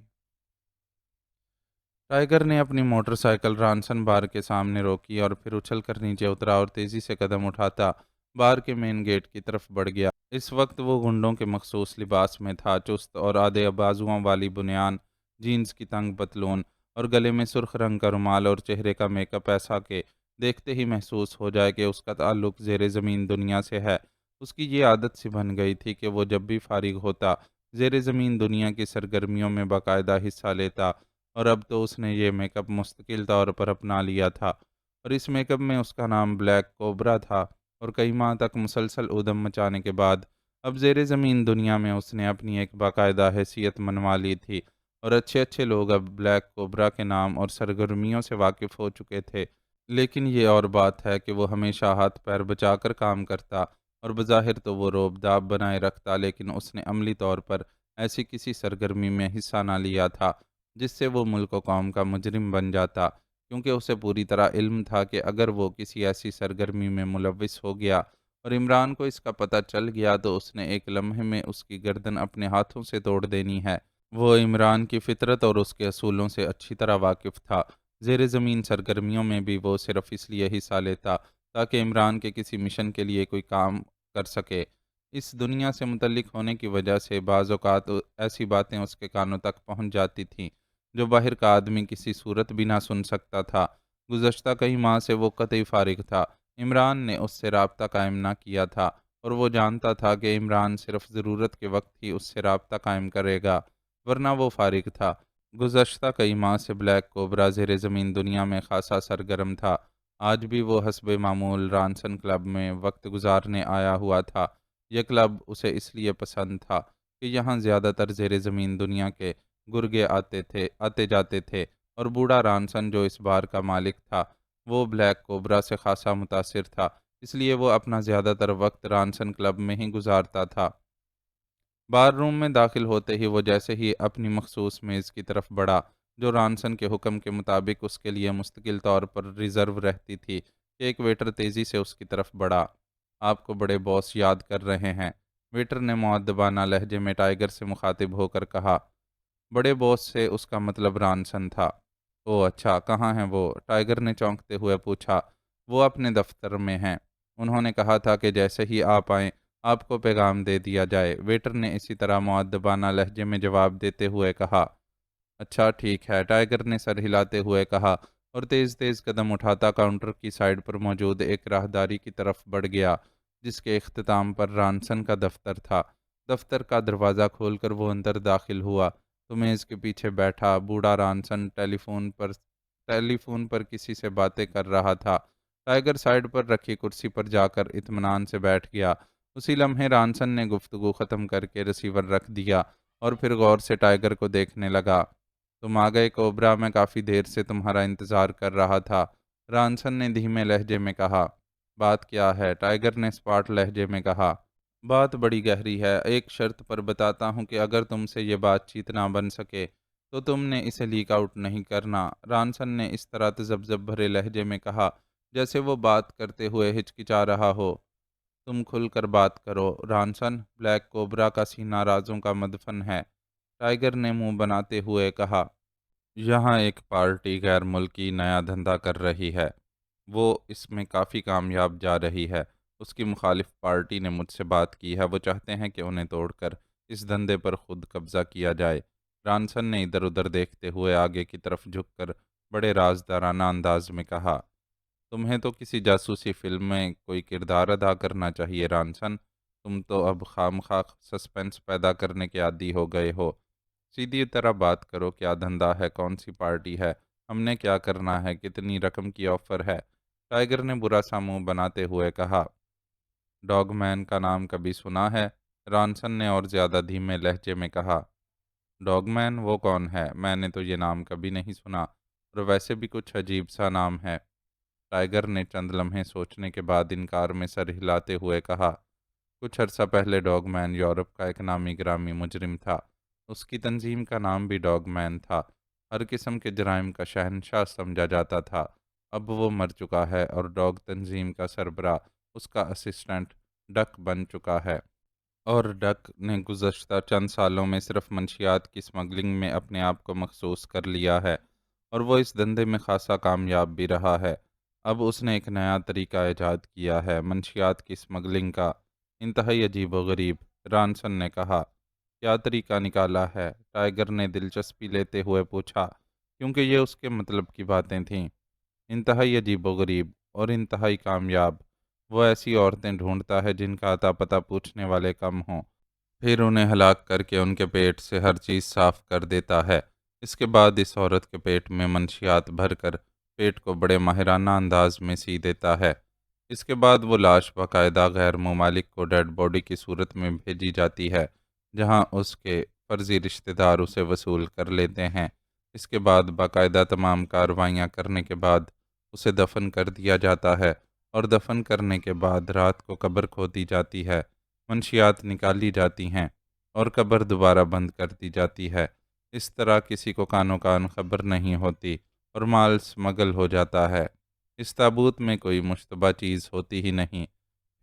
ٹائیگر نے اپنی موٹر سائیکل رانسن بار کے سامنے روکی اور پھر اچھل کر نیچے اترا اور تیزی سے قدم اٹھاتا بار کے مین گیٹ کی طرف بڑھ گیا۔ اس وقت وہ گنڈوں کے مخصوص لباس میں تھا، چست اور آدھے بازوؤں والی بنیان، جینز کی تنگ پتلون اور گلے میں سرخ رنگ کا رومال اور چہرے کا میک اپ ایسا کہ دیکھتے ہی محسوس ہو جائے کہ اس کا تعلق زیر زمین دنیا سے ہے۔ اس کی یہ عادت سی بن گئی تھی کہ وہ جب بھی فارغ ہوتا زیر زمین دنیا کی سرگرمیوں میں باقاعدہ حصہ لیتا، اور اب تو اس نے یہ میک اپ مستقل طور پر اپنا لیا تھا، اور اس میک اپ میں اس کا نام بلیک کوبرا تھا، اور کئی ماہ تک مسلسل ادھم مچانے کے بعد اب زیر زمین دنیا میں اس نے اپنی ایک باقاعدہ حیثیت منوا لی تھی، اور اچھے اچھے لوگ اب بلیک کوبرا کے نام اور سرگرمیوں سے واقف ہو چکے تھے۔ لیکن یہ اور بات ہے کہ وہ ہمیشہ ہاتھ پیر بچا کر کام کرتا، اور بظاہر تو وہ روب داب بنائے رکھتا، لیکن اس نے عملی طور پر ایسی کسی سرگرمی میں حصہ نہ لیا تھا جس سے وہ ملک و قوم کا مجرم بن جاتا، کیونکہ اسے پوری طرح علم تھا کہ اگر وہ کسی ایسی سرگرمی میں ملوث ہو گیا اور عمران کو اس کا پتہ چل گیا تو اس نے ایک لمحے میں اس کی گردن اپنے ہاتھوں سے توڑ دینی ہے۔ وہ عمران کی فطرت اور اس کے اصولوں سے اچھی طرح واقف تھا۔ زیر زمین سرگرمیوں میں بھی وہ صرف اس لیے حصہ لیتا تاکہ عمران کے کسی مشن کے لیے کوئی کام کر سکے۔ اس دنیا سے متعلق ہونے کی وجہ سے بعض اوقات ایسی باتیں اس کے کانوں تک پہنچ جاتی تھیں جو باہر کا آدمی کسی صورت بھی نہ سن سکتا تھا۔ گزشتہ کئی ماہ سے وہ قطعی فارغ تھا۔ عمران نے اس سے رابطہ قائم نہ کیا تھا، اور وہ جانتا تھا کہ عمران صرف ضرورت کے وقت ہی اس سے رابطہ قائم کرے گا، ورنہ وہ فارغ تھا۔ گزشتہ کئی ماہ سے بلیک کوبرا زیر زمین دنیا میں خاصا سرگرم تھا۔ آج بھی وہ حسب معمول رانسن کلب میں وقت گزارنے آیا ہوا تھا۔ یہ کلب اسے اس لیے پسند تھا کہ یہاں زیادہ تر زیر زمین دنیا کے گرگے آتے جاتے تھے، اور بوڑھا رانسن جو اس بار کا مالک تھا وہ بلیک کوبرا سے خاصا متاثر تھا، اس لیے وہ اپنا زیادہ تر وقت رانسن کلب میں ہی گزارتا تھا۔ بار روم میں داخل ہوتے ہی وہ جیسے ہی اپنی مخصوص میز کی طرف بڑھا جو رانسن کے حکم کے مطابق اس کے لیے مستقل طور پر ریزرو رہتی تھی، کہ ایک ویٹر تیزی سے اس کی طرف بڑھا۔ آپ کو بڑے باس یاد کر رہے ہیں، ویٹر نے مؤدبانہ لہجے میں ٹائیگر سے مخاطب ہو کر کہا۔ بڑے باس سے اس کا مطلب رانسن تھا۔ او اچھا، کہاں ہیں وہ؟ ٹائیگر نے چونکتے ہوئے پوچھا۔ وہ اپنے دفتر میں ہیں، انہوں نے کہا تھا کہ جیسے ہی آپ آئیں آپ کو پیغام دے دیا جائے، ویٹر نے اسی طرح مؤدبانہ لہجے میں جواب دیتے ہوئے کہا۔ اچھا ٹھیک ہے، ٹائیگر نے سر ہلاتے ہوئے کہا، اور تیز تیز قدم اٹھاتا کاؤنٹر کی سائڈ پر موجود ایک راہداری کی طرف بڑھ گیا جس کے اختتام پر رانسن کا دفتر تھا۔ دفتر کا دروازہ کھول کر وہ اندر داخل ہوا تو میز کے پیچھے بیٹھا بوڑھا رانسن ٹیلی فون پر کسی سے باتیں کر رہا تھا۔ ٹائیگر سائڈ پر رکھی کرسی پر جا کر اطمینان سے بیٹھ گیا۔ اسی لمحے رانسن نے گفتگو ختم کر کے ریسیور رکھ دیا اور پھر غور سے ٹائیگر کو دیکھنے لگا۔ تم آ گئے کوبرا، میں کافی دیر سے تمہارا انتظار کر رہا تھا، رانسن نے دھیمے لہجے میں کہا۔ بات کیا ہے؟ ٹائیگر نے اسپاٹ لہجے میں کہا۔ بات بڑی گہری ہے، ایک شرط پر بتاتا ہوں کہ اگر تم سے یہ بات چیت نہ بن سکے تو تم نے اسے لیک آؤٹ نہیں کرنا، رانسن نے اس طرح تذبذب بھرے لہجے میں کہا جیسے وہ بات کرتے ہوئے ہچکچا رہا ہو۔ تم کھل کر بات کرو رانسن، بلیک کوبرا کا سینہ رازوں کا مدفن ہے، ٹائیگر نے منہ بناتے ہوئے کہا۔ یہاں ایک پارٹی غیر ملکی نیا دھندا کر رہی ہے، وہ اس میں کافی کامیاب جا رہی ہے۔ اس کی مخالف پارٹی نے مجھ سے بات کی ہے، وہ چاہتے ہیں کہ انہیں توڑ کر اس دھندے پر خود قبضہ کیا جائے۔ رانسن نے ادھر ادھر دیکھتے ہوئے آگے کی طرف جھک کر بڑے رازدارانہ انداز میں کہا۔ تمہیں تو کسی جاسوسی فلم میں کوئی کردار ادا کرنا چاہیے رانسن، تم تو اب خواہ سسپنس پیدا کرنے کے عادی ہو گئے ہو۔ سیدھی طرح بات کرو، کیا دھندا ہے، کون سی پارٹی ہے، ہم نے کیا کرنا ہے، کتنی رقم کی آفر ہے؟ ٹائیگر نے برا سا منہ بناتے ہوئے کہا۔ ڈاگ مین کا نام کبھی سنا ہے؟ رانسن نے اور زیادہ دھیمے لہجے میں کہا۔ ڈاگ مین؟ وہ کون ہے؟ میں نے تو یہ نام کبھی نہیں سنا، اور ویسے بھی کچھ عجیب سا نام ہے۔ ٹائیگر نے چند لمحے سوچنے کے بعد انکار میں سر ہلاتے ہوئے کہا۔ کچھ عرصہ پہلے ڈاگ مین یورپ کا ایک نامی گرامی مجرم تھا، اس کی تنظیم کا نام بھی ڈاگ مین تھا، ہر قسم کے جرائم کا شہنشاہ سمجھا جاتا تھا۔ اب وہ مر چکا ہے اور ڈاگ تنظیم کا سربراہ اس کا اسسٹنٹ ڈک بن چکا ہے، اور ڈک نے گزشتہ چند سالوں میں صرف منشیات کی سمگلنگ میں اپنے آپ کو مخصوص کر لیا ہے، اور وہ اس دھندے میں خاصا کامیاب بھی رہا ہے۔ اب اس نے ایک نیا طریقہ ایجاد کیا ہے، منشیات کی اسمگلنگ کا۔ انتہائی عجیب و غریب، رانسن نے کہا۔ کیا طریقہ نکالا ہے؟ ٹائیگر نے دلچسپی لیتے ہوئے پوچھا، کیونکہ یہ اس کے مطلب کی باتیں تھیں۔ انتہائی عجیب و غریب اور انتہائی کامیاب۔ وہ ایسی عورتیں ڈھونڈتا ہے جن کا اتا پتہ پوچھنے والے کم ہوں، پھر انہیں ہلاک کر کے ان کے پیٹ سے ہر چیز صاف کر دیتا ہے۔ اس کے بعد اس عورت کے پیٹ میں منشیات بھر کر پیٹ کو بڑے ماہرانہ انداز میں سی دیتا ہے۔ اس کے بعد وہ لاش باقاعدہ غیر ممالک کو ڈیڈ باڈی کی صورت میں بھیجی جاتی ہے، جہاں اس کے فرضی رشتہ دار اسے وصول کر لیتے ہیں۔ اس کے بعد باقاعدہ تمام کارروائیاں کرنے کے بعد اسے دفن کر دیا جاتا ہے، اور دفن کرنے کے بعد رات کو قبر کھودی جاتی ہے، منشیات نکالی جاتی ہیں اور قبر دوبارہ بند کر دی جاتی ہے۔ اس طرح کسی کو کانوں کان خبر نہیں ہوتی اور مال سمگل ہو جاتا ہے۔ اس تابوت میں کوئی مشتبہ چیز ہوتی ہی نہیں۔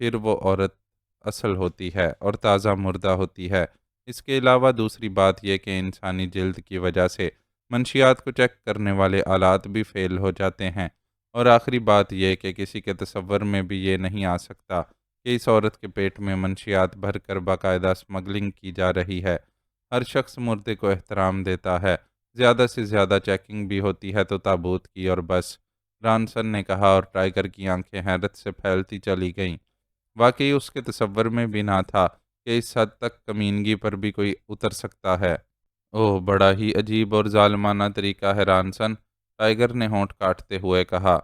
پھر وہ عورت اصل ہوتی ہے اور تازہ مردہ ہوتی ہے۔ اس کے علاوہ دوسری بات یہ کہ انسانی جلد کی وجہ سے منشیات کو چیک کرنے والے آلات بھی فیل ہو جاتے ہیں، اور آخری بات یہ کہ کسی کے تصور میں بھی یہ نہیں آ سکتا کہ اس عورت کے پیٹ میں منشیات بھر کر باقاعدہ اسمگلنگ کی جا رہی ہے۔ ہر شخص مردے کو احترام دیتا ہے، زیادہ سے زیادہ چیکنگ بھی ہوتی ہے تو تابوت کی، اور بس، رانسن نے کہا، اور ٹائیگر کی آنکھیں حیرت سے پھیلتی چلی گئیں۔ واقعی اس کے تصور میں بھی نہ تھا کہ اس حد تک کمینگی پر بھی کوئی اتر سکتا ہے۔ اوہ، بڑا ہی عجیب اور ظالمانہ طریقہ ہے رانسن، ٹائیگر نے ہونٹ کاٹتے ہوئے کہا۔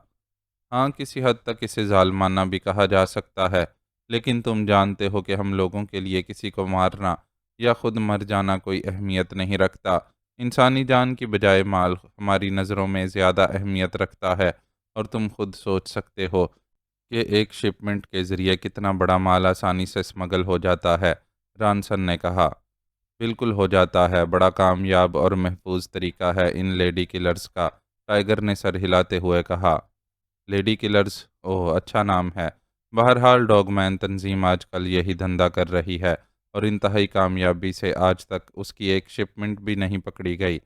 ہاں، کسی حد تک اسے ظالمانہ بھی کہا جا سکتا ہے، لیکن تم جانتے ہو کہ ہم لوگوں کے لیے کسی کو مارنا یا خود مر جانا کوئی اہمیت نہیں رکھتا۔ انسانی جان کی بجائے مال ہماری نظروں میں زیادہ اہمیت رکھتا ہے، اور تم خود سوچ سکتے ہو کہ ایک شپمنٹ کے ذریعے کتنا بڑا مال آسانی سے اسمگل ہو جاتا ہے، رانسن نے کہا۔ بالکل ہو جاتا ہے، بڑا کامیاب اور محفوظ طریقہ ہے ان لیڈی کلرز کا، ٹائیگر نے سر ہلاتے ہوئے کہا۔ لیڈی کلرز، اوہ، اچھا نام ہے۔ بہرحال ڈاگ مین تنظیم آج کل یہی دھندا کر رہی ہے، اور انتہائی کامیابی سے آج تک اس کی ایک شپمنٹ بھی نہیں پکڑی گئی۔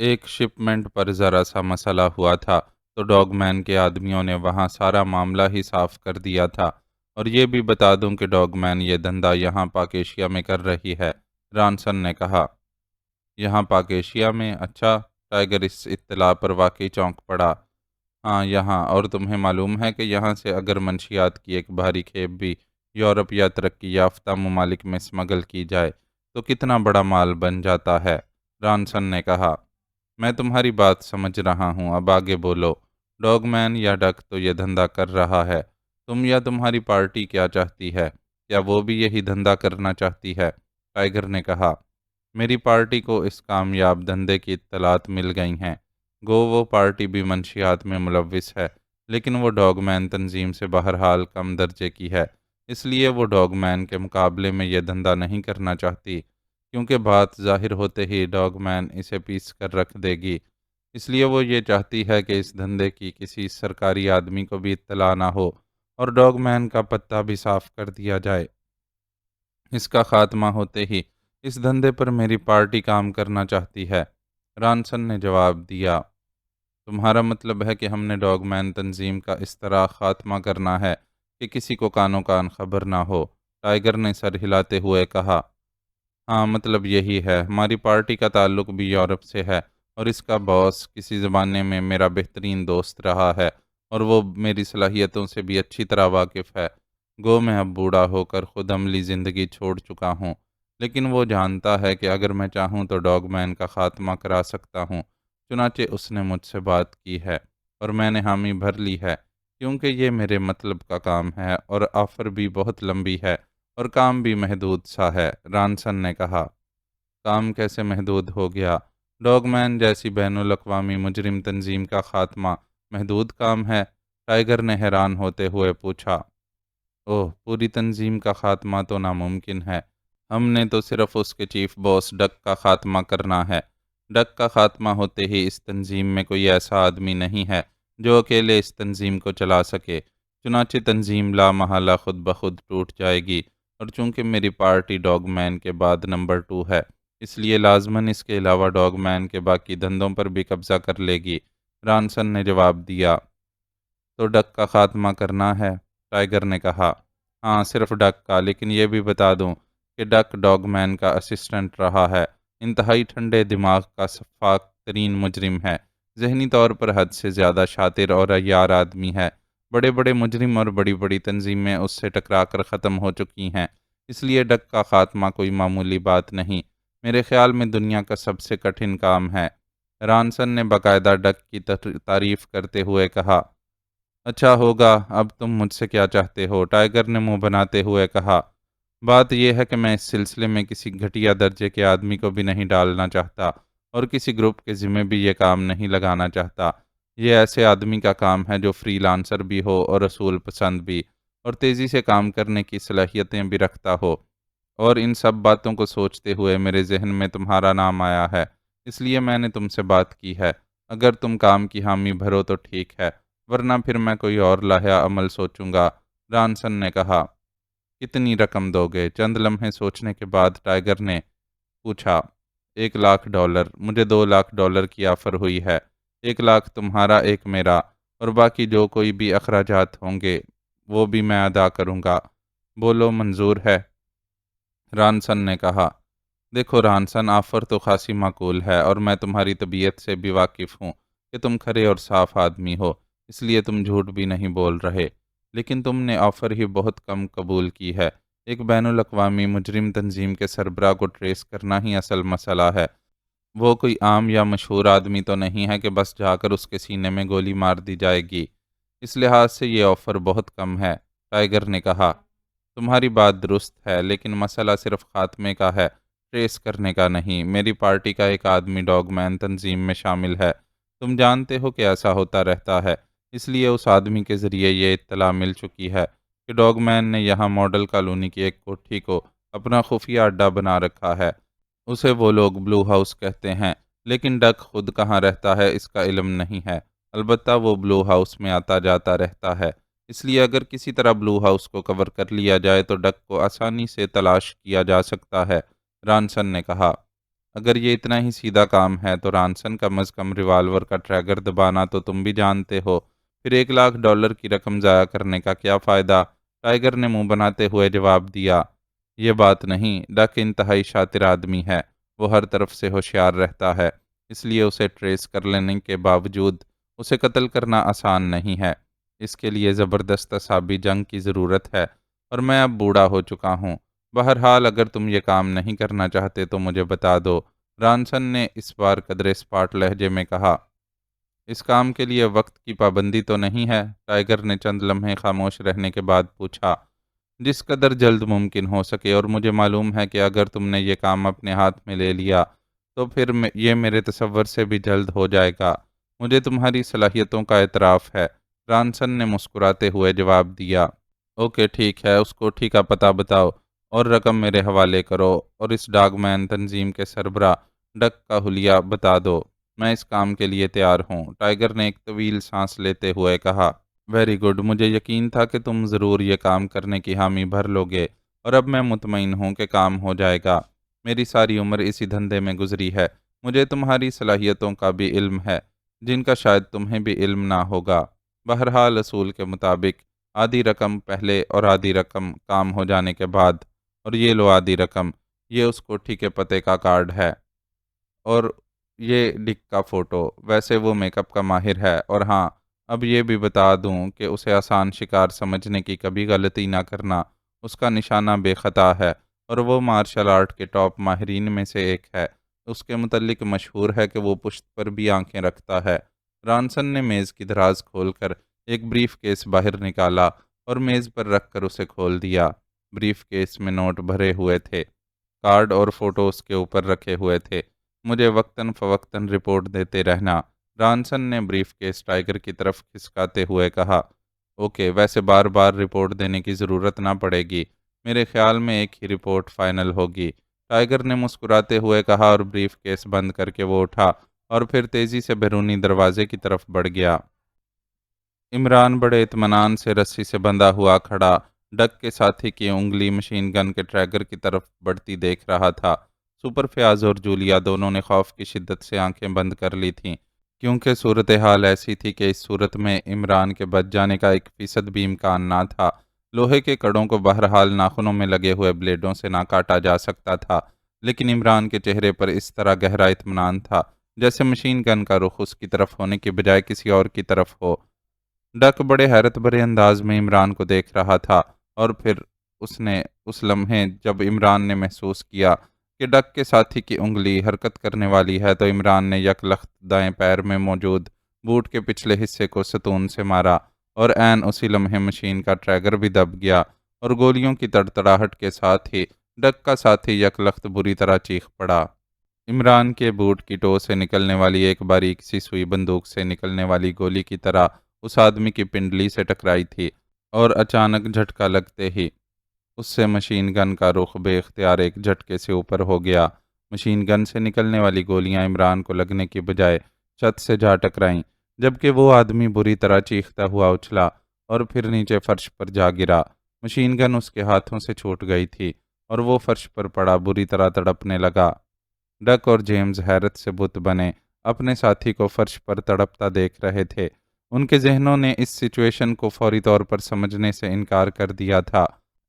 ایک شپمنٹ پر ذرا سا مسئلہ ہوا تھا تو ڈاگ مین کے آدمیوں نے وہاں سارا معاملہ ہی صاف کر دیا تھا۔ اور یہ بھی بتا دوں کہ ڈاگ مین یہ دھندا یہاں پاک ایشیا میں کر رہی ہے، رانسن نے کہا۔ یہاں پاک ایشیا میں؟ اچھا، ٹائیگر اس اطلاع پر واقعی چونک پڑا۔ ہاں، یہاں، اور تمہیں معلوم ہے کہ یہاں سے اگر منشیات کی ایک بھاری کھیپ بھی یورپ یا ترقی یافتہ ممالک میں اسمگل کی جائے تو کتنا بڑا مال بن جاتا ہے، رانسن نے کہا۔ میں تمہاری بات سمجھ رہا ہوں، اب آگے بولو۔ ڈاگ مین یا ڈک تو یہ دھندا کر رہا ہے، تم یا تمہاری پارٹی کیا چاہتی ہے؟ کیا وہ بھی یہی دھندا کرنا چاہتی ہے؟ ٹائیگر نے کہا۔ میری پارٹی کو اس کامیاب دھندے کی اطلاعات مل گئی ہیں۔ گو وہ پارٹی بھی منشیات میں ملوث ہے، لیکن وہ ڈاگ مین تنظیم سے بہرحال کم درجے کی ہے، اس لیے وہ ڈاگ مین کے مقابلے میں یہ دھندا نہیں کرنا چاہتی، کیونکہ بات ظاہر ہوتے ہی ڈاگ مین اسے پیس کر رکھ دے گی۔ اس لیے وہ یہ چاہتی ہے کہ اس دھندے کی کسی سرکاری آدمی کو بھی اطلاع نہ ہو، اور ڈاگ مین کا پتہ بھی صاف کر دیا جائے۔ اس کا خاتمہ ہوتے ہی اس دھندے پر میری پارٹی کام کرنا چاہتی ہے، رانسن نے جواب دیا۔ تمہارا مطلب ہے کہ ہم نے ڈاگ مین تنظیم کا اس طرح خاتمہ کرنا ہے کہ کسی کو کانوں کان خبر نہ ہو، ٹائیگر نے سر ہلاتے ہوئے کہا۔ ہاں، مطلب یہی ہے۔ ہماری پارٹی کا تعلق بھی یورپ سے ہے، اور اس کا باس کسی زمانے میں میرا بہترین دوست رہا ہے، اور وہ میری صلاحیتوں سے بھی اچھی طرح واقف ہے۔ گو میں اب بوڑھا ہو کر خود عملی زندگی چھوڑ چکا ہوں، لیکن وہ جانتا ہے کہ اگر میں چاہوں تو ڈاگ مین کا خاتمہ کرا سکتا ہوں۔ چنانچہ اس نے مجھ سے بات کی ہے، اور میں نے حامی بھر لی ہے، کیونکہ یہ میرے مطلب کا کام ہے، اور آفر بھی بہت لمبی ہے، اور کام بھی محدود سا ہے، رانسن نے کہا۔ کام کیسے محدود ہو گیا؟ ڈاگ مین جیسی بین الاقوامی مجرم تنظیم کا خاتمہ محدود کام ہے؟ ٹائیگر نے حیران ہوتے ہوئے پوچھا۔ اوہ، پوری تنظیم کا خاتمہ تو ناممکن ہے۔ ہم نے تو صرف اس کے چیف باس ڈک کا خاتمہ کرنا ہے۔ ڈک کا خاتمہ ہوتے ہی اس تنظیم میں کوئی ایسا آدمی نہیں ہے جو اکیلے اس تنظیم کو چلا سکے، چنانچہ تنظیم لا محالہ خود بخود ٹوٹ جائے گی، اور چونکہ میری پارٹی ڈاگ مین کے بعد نمبر 2 ہے، اس لیے لازماً اس کے علاوہ ڈاگ مین کے باقی دھندوں پر بھی قبضہ کر لے گی۔ رانسن نے جواب دیا۔ تو ڈک کا خاتمہ کرنا ہے؟ ٹائیگر نے کہا۔ ہاں، صرف ڈک کا، لیکن یہ بھی بتا دوں کہ ڈک ڈاگ مین کا اسسٹنٹ رہا ہے، انتہائی ٹھنڈے دماغ کا شفاق ترین مجرم ہے، ذہنی طور پر حد سے زیادہ شاطر اور عیار آدمی ہے۔ بڑے بڑے مجرم اور بڑی بڑی تنظیمیں اس سے ٹکرا کر ختم ہو چکی ہیں، اس لیے ڈک کا خاتمہ کوئی معمولی بات نہیں، میرے خیال میں دنیا کا سب سے کٹھن کام ہے۔ رانسن نے باقاعدہ ڈک کی تعریف کرتے ہوئے کہا۔ اچھا ہوگا، اب تم مجھ سے کیا چاہتے ہو؟ ٹائیگر نے منہ بناتے ہوئے کہا۔ بات یہ ہے کہ میں اس سلسلے میں کسی گھٹیا درجے کے آدمی کو بھی نہیں ڈالنا چاہتا اور کسی گروپ کے ذمہ بھی یہ کام نہیں لگانا چاہتا۔ یہ ایسے آدمی کا کام ہے جو فری لانسر بھی ہو اور اصول پسند بھی، اور تیزی سے کام کرنے کی صلاحیتیں بھی رکھتا ہو۔ اور ان سب باتوں کو سوچتے ہوئے میرے ذہن میں تمہارا نام آیا ہے، اس لیے میں نے تم سے بات کی ہے۔ اگر تم کام کی حامی بھرو تو ٹھیک ہے، ورنہ پھر میں کوئی اور لاہیا عمل سوچوں گا۔ رانسن نے کہا۔ کتنی رقم دو گے؟ چند لمحے سوچنے کے بعد ٹائیگر نے پوچھا۔ $1,00,000۔ مجھے $2,00,000 کی آفر ہوئی ہے۔ 1,00,000 تمہارا، 1 میرا، اور باقی جو کوئی بھی اخراجات ہوں گے وہ بھی میں ادا کروں گا۔ بولو، منظور ہے؟ رانسن نے کہا۔ دیکھو رانسن، آفر تو خاصی معقول ہے، اور میں تمہاری طبیعت سے بھی واقف ہوں کہ تم کھرے اور صاف آدمی ہو، اس لیے تم جھوٹ بھی نہیں بول رہے، لیکن تم نے آفر ہی بہت کم قبول کی ہے۔ ایک بین الاقوامی مجرم تنظیم کے سربراہ کو ٹریس کرنا ہی اصل مسئلہ ہے۔ وہ کوئی عام یا مشہور آدمی تو نہیں ہے کہ بس جا کر اس کے سینے میں گولی مار دی جائے گی۔ اس لحاظ سے یہ آفر بہت کم ہے، ٹائیگر نے کہا۔ تمہاری بات درست ہے، لیکن مسئلہ صرف خاتمے کا ہے، ٹریس کرنے کا نہیں۔ میری پارٹی کا ایک آدمی ڈاگ مین تنظیم میں شامل ہے، تم جانتے ہو کہ ایسا ہوتا رہتا ہے، اس لیے اس آدمی کے ذریعے یہ اطلاع مل چکی ہے کہ ڈاگ مین نے یہاں ماڈل کالونی کی ایک کوٹھی کو اپنا خفیہ اڈہ بنا رکھا ہے۔ اسے وہ لوگ بلو ہاؤس کہتے ہیں، لیکن ڈک خود کہاں رہتا ہے اس کا علم نہیں ہے، البتہ وہ بلو ہاؤس میں آتا جاتا رہتا ہے، اس لیے اگر کسی طرح بلو ہاؤس کو کور کر لیا جائے تو ڈک کو آسانی سے تلاش کیا جا سکتا ہے۔ رانسن نے کہا۔ اگر یہ اتنا ہی سیدھا کام ہے تو رانسن، کم از کم ریوالور کا ٹریگر دبانا تو تم بھی جانتے ہو، پھر $1,00,000 کی رقم ضائع کرنے کا کیا فائدہ؟ ٹائیگر نے منہ بناتے ہوئے جواب دیا۔ یہ بات نہیں، ڈک انتہائی شاطر آدمی ہے، وہ ہر طرف سے ہوشیار رہتا ہے، اس لیے اسے ٹریس کر لینے کے باوجود اسے قتل کرنا آسان نہیں ہے۔ اس کے لیے زبردست اعصابی جنگ کی ضرورت ہے، اور میں اب بوڑھا ہو چکا ہوں۔ بہرحال اگر تم یہ کام نہیں کرنا چاہتے تو مجھے بتا دو، رانسن نے اس بار قدرے اسپاٹ لہجے میں کہا۔ اس کام کے لیے وقت کی پابندی تو نہیں ہے؟ ٹائیگر نے چند لمحے خاموش رہنے کے بعد پوچھا۔ جس قدر جلد ممکن ہو سکے، اور مجھے معلوم ہے کہ اگر تم نے یہ کام اپنے ہاتھ میں لے لیا تو پھر یہ میرے تصور سے بھی جلد ہو جائے گا۔ مجھے تمہاری صلاحیتوں کا اعتراف ہے، رانسن نے مسکراتے ہوئے جواب دیا۔ اوکے، ٹھیک ہے، اس کوٹھی کا پتہ بتاؤ اور رقم میرے حوالے کرو، اور اس ڈاگ مین تنظیم کے سربراہ ڈک کا حلیہ بتا دو۔ میں اس کام کے لیے تیار ہوں، ٹائیگر نے ایک طویل سانس لیتے ہوئے کہا۔ ویری گڈ، مجھے یقین تھا کہ تم ضرور یہ کام کرنے کی حامی بھر لو گے، اور اب میں مطمئن ہوں کہ کام ہو جائے گا۔ میری ساری عمر اسی دھندے میں گزری ہے، مجھے تمہاری صلاحیتوں کا بھی علم ہے، جن کا شاید تمہیں بھی علم نہ ہوگا۔ بہرحال اصول کے مطابق آدھی رقم پہلے اور آدھی رقم کام ہو جانے کے بعد، اور یہ لو آدھی رقم، یہ اس کوٹھی کے پتے کا کارڈ ہے، اور یہ ڈک کا فوٹو۔ ویسے وہ میک اپ کا ماہر ہے، اور ہاں، اب یہ بھی بتا دوں کہ اسے آسان شکار سمجھنے کی کبھی غلطی نہ کرنا، اس کا نشانہ بے خطا ہے، اور وہ مارشل آرٹ کے ٹاپ ماہرین میں سے ایک ہے۔ اس کے متعلق مشہور ہے کہ وہ پشت پر بھی آنکھیں رکھتا ہے۔ رانسن نے میز کی دراز کھول کر ایک بریف کیس باہر نکالا اور میز پر رکھ کر اسے کھول دیا۔ بریف کیس میں نوٹ بھرے ہوئے تھے، کارڈ اور فوٹوز کے اوپر رکھے ہوئے تھے۔ مجھے وقتاً فوقتاً رپورٹ دیتے رہنا، رانسن نے بریف کیس ٹائیگر کی طرف کھسکاتے ہوئے کہا۔ اوکے، ویسے بار بار رپورٹ دینے کی ضرورت نہ پڑے گی، میرے خیال میں ایک ہی رپورٹ فائنل ہوگی، ٹائیگر نے مسکراتے ہوئے کہا، اور بریف کیس بند کر کے وہ اٹھا اور پھر تیزی سے بیرونی دروازے کی طرف بڑھ گیا۔ عمران بڑے اطمینان سے رسی سے بندھا ہوا کھڑا ڈک کے ساتھی کی انگلی مشین گن کے ٹریگر کی طرف بڑھتی دیکھ رہا تھا۔ سپر فیاض اور جولیا دونوں نے خوف کی شدت سے آنکھیں بند کر لی تھیں، کیونکہ صورتحال ایسی تھی کہ اس صورت میں عمران کے بچ جانے کا 1% بھی امکان نہ تھا۔ لوہے کے کڑوں کو بہرحال ناخنوں میں لگے ہوئے بلیڈوں سے نہ کاٹا جا سکتا تھا، لیکن عمران کے چہرے پر اس طرح گہرا اطمینان تھا جیسے مشین گن کا رخ اس کی طرف ہونے کی بجائے کسی اور کی طرف ہو۔ ڈک بڑے حیرت بھرے انداز میں عمران کو دیکھ رہا تھا، اور پھر اس لمحے جب عمران نے محسوس کیا کہ ڈک کے ساتھی کی انگلی حرکت کرنے والی ہے، تو عمران نے یک لخت دائیں پیر میں موجود بوٹ کے پچھلے حصے کو ستون سے مارا، اور عین اسی لمحے مشین کا ٹریگر بھی دب گیا، اور گولیوں کی تڑتڑاہٹ کے ساتھ ہی ڈک کا ساتھی یک لخت بری طرح چیخ پڑا۔ عمران کے بوٹ کی ٹو سے نکلنے والی ایک باریک سی سوئی بندوق سے نکلنے والی گولی کی طرح اس آدمی کی پنڈلی سے ٹکرائی تھی، اور اچانک جھٹکا لگتے ہی اس سے مشین گن کا رخ بے اختیار ایک جھٹکے سے اوپر ہو گیا۔ مشین گن سے نکلنے والی گولیاں عمران کو لگنے کی بجائے چھت سے جا ٹکرائیں، جبکہ وہ آدمی بری طرح چیختا ہوا اچھلا اور پھر نیچے فرش پر جا گرا۔ مشین گن اس کے ہاتھوں سے چھوٹ گئی تھی، اور وہ فرش پر پڑا بری طرح تڑپنے لگا۔ ڈک اور جیمز حیرت سے بت بنے اپنے ساتھی کو فرش پر تڑپتا دیکھ رہے تھے۔ ان کے ذہنوں نے اس سچویشن کو فوری طور پر سمجھنے سے انکار کر دیا تھا۔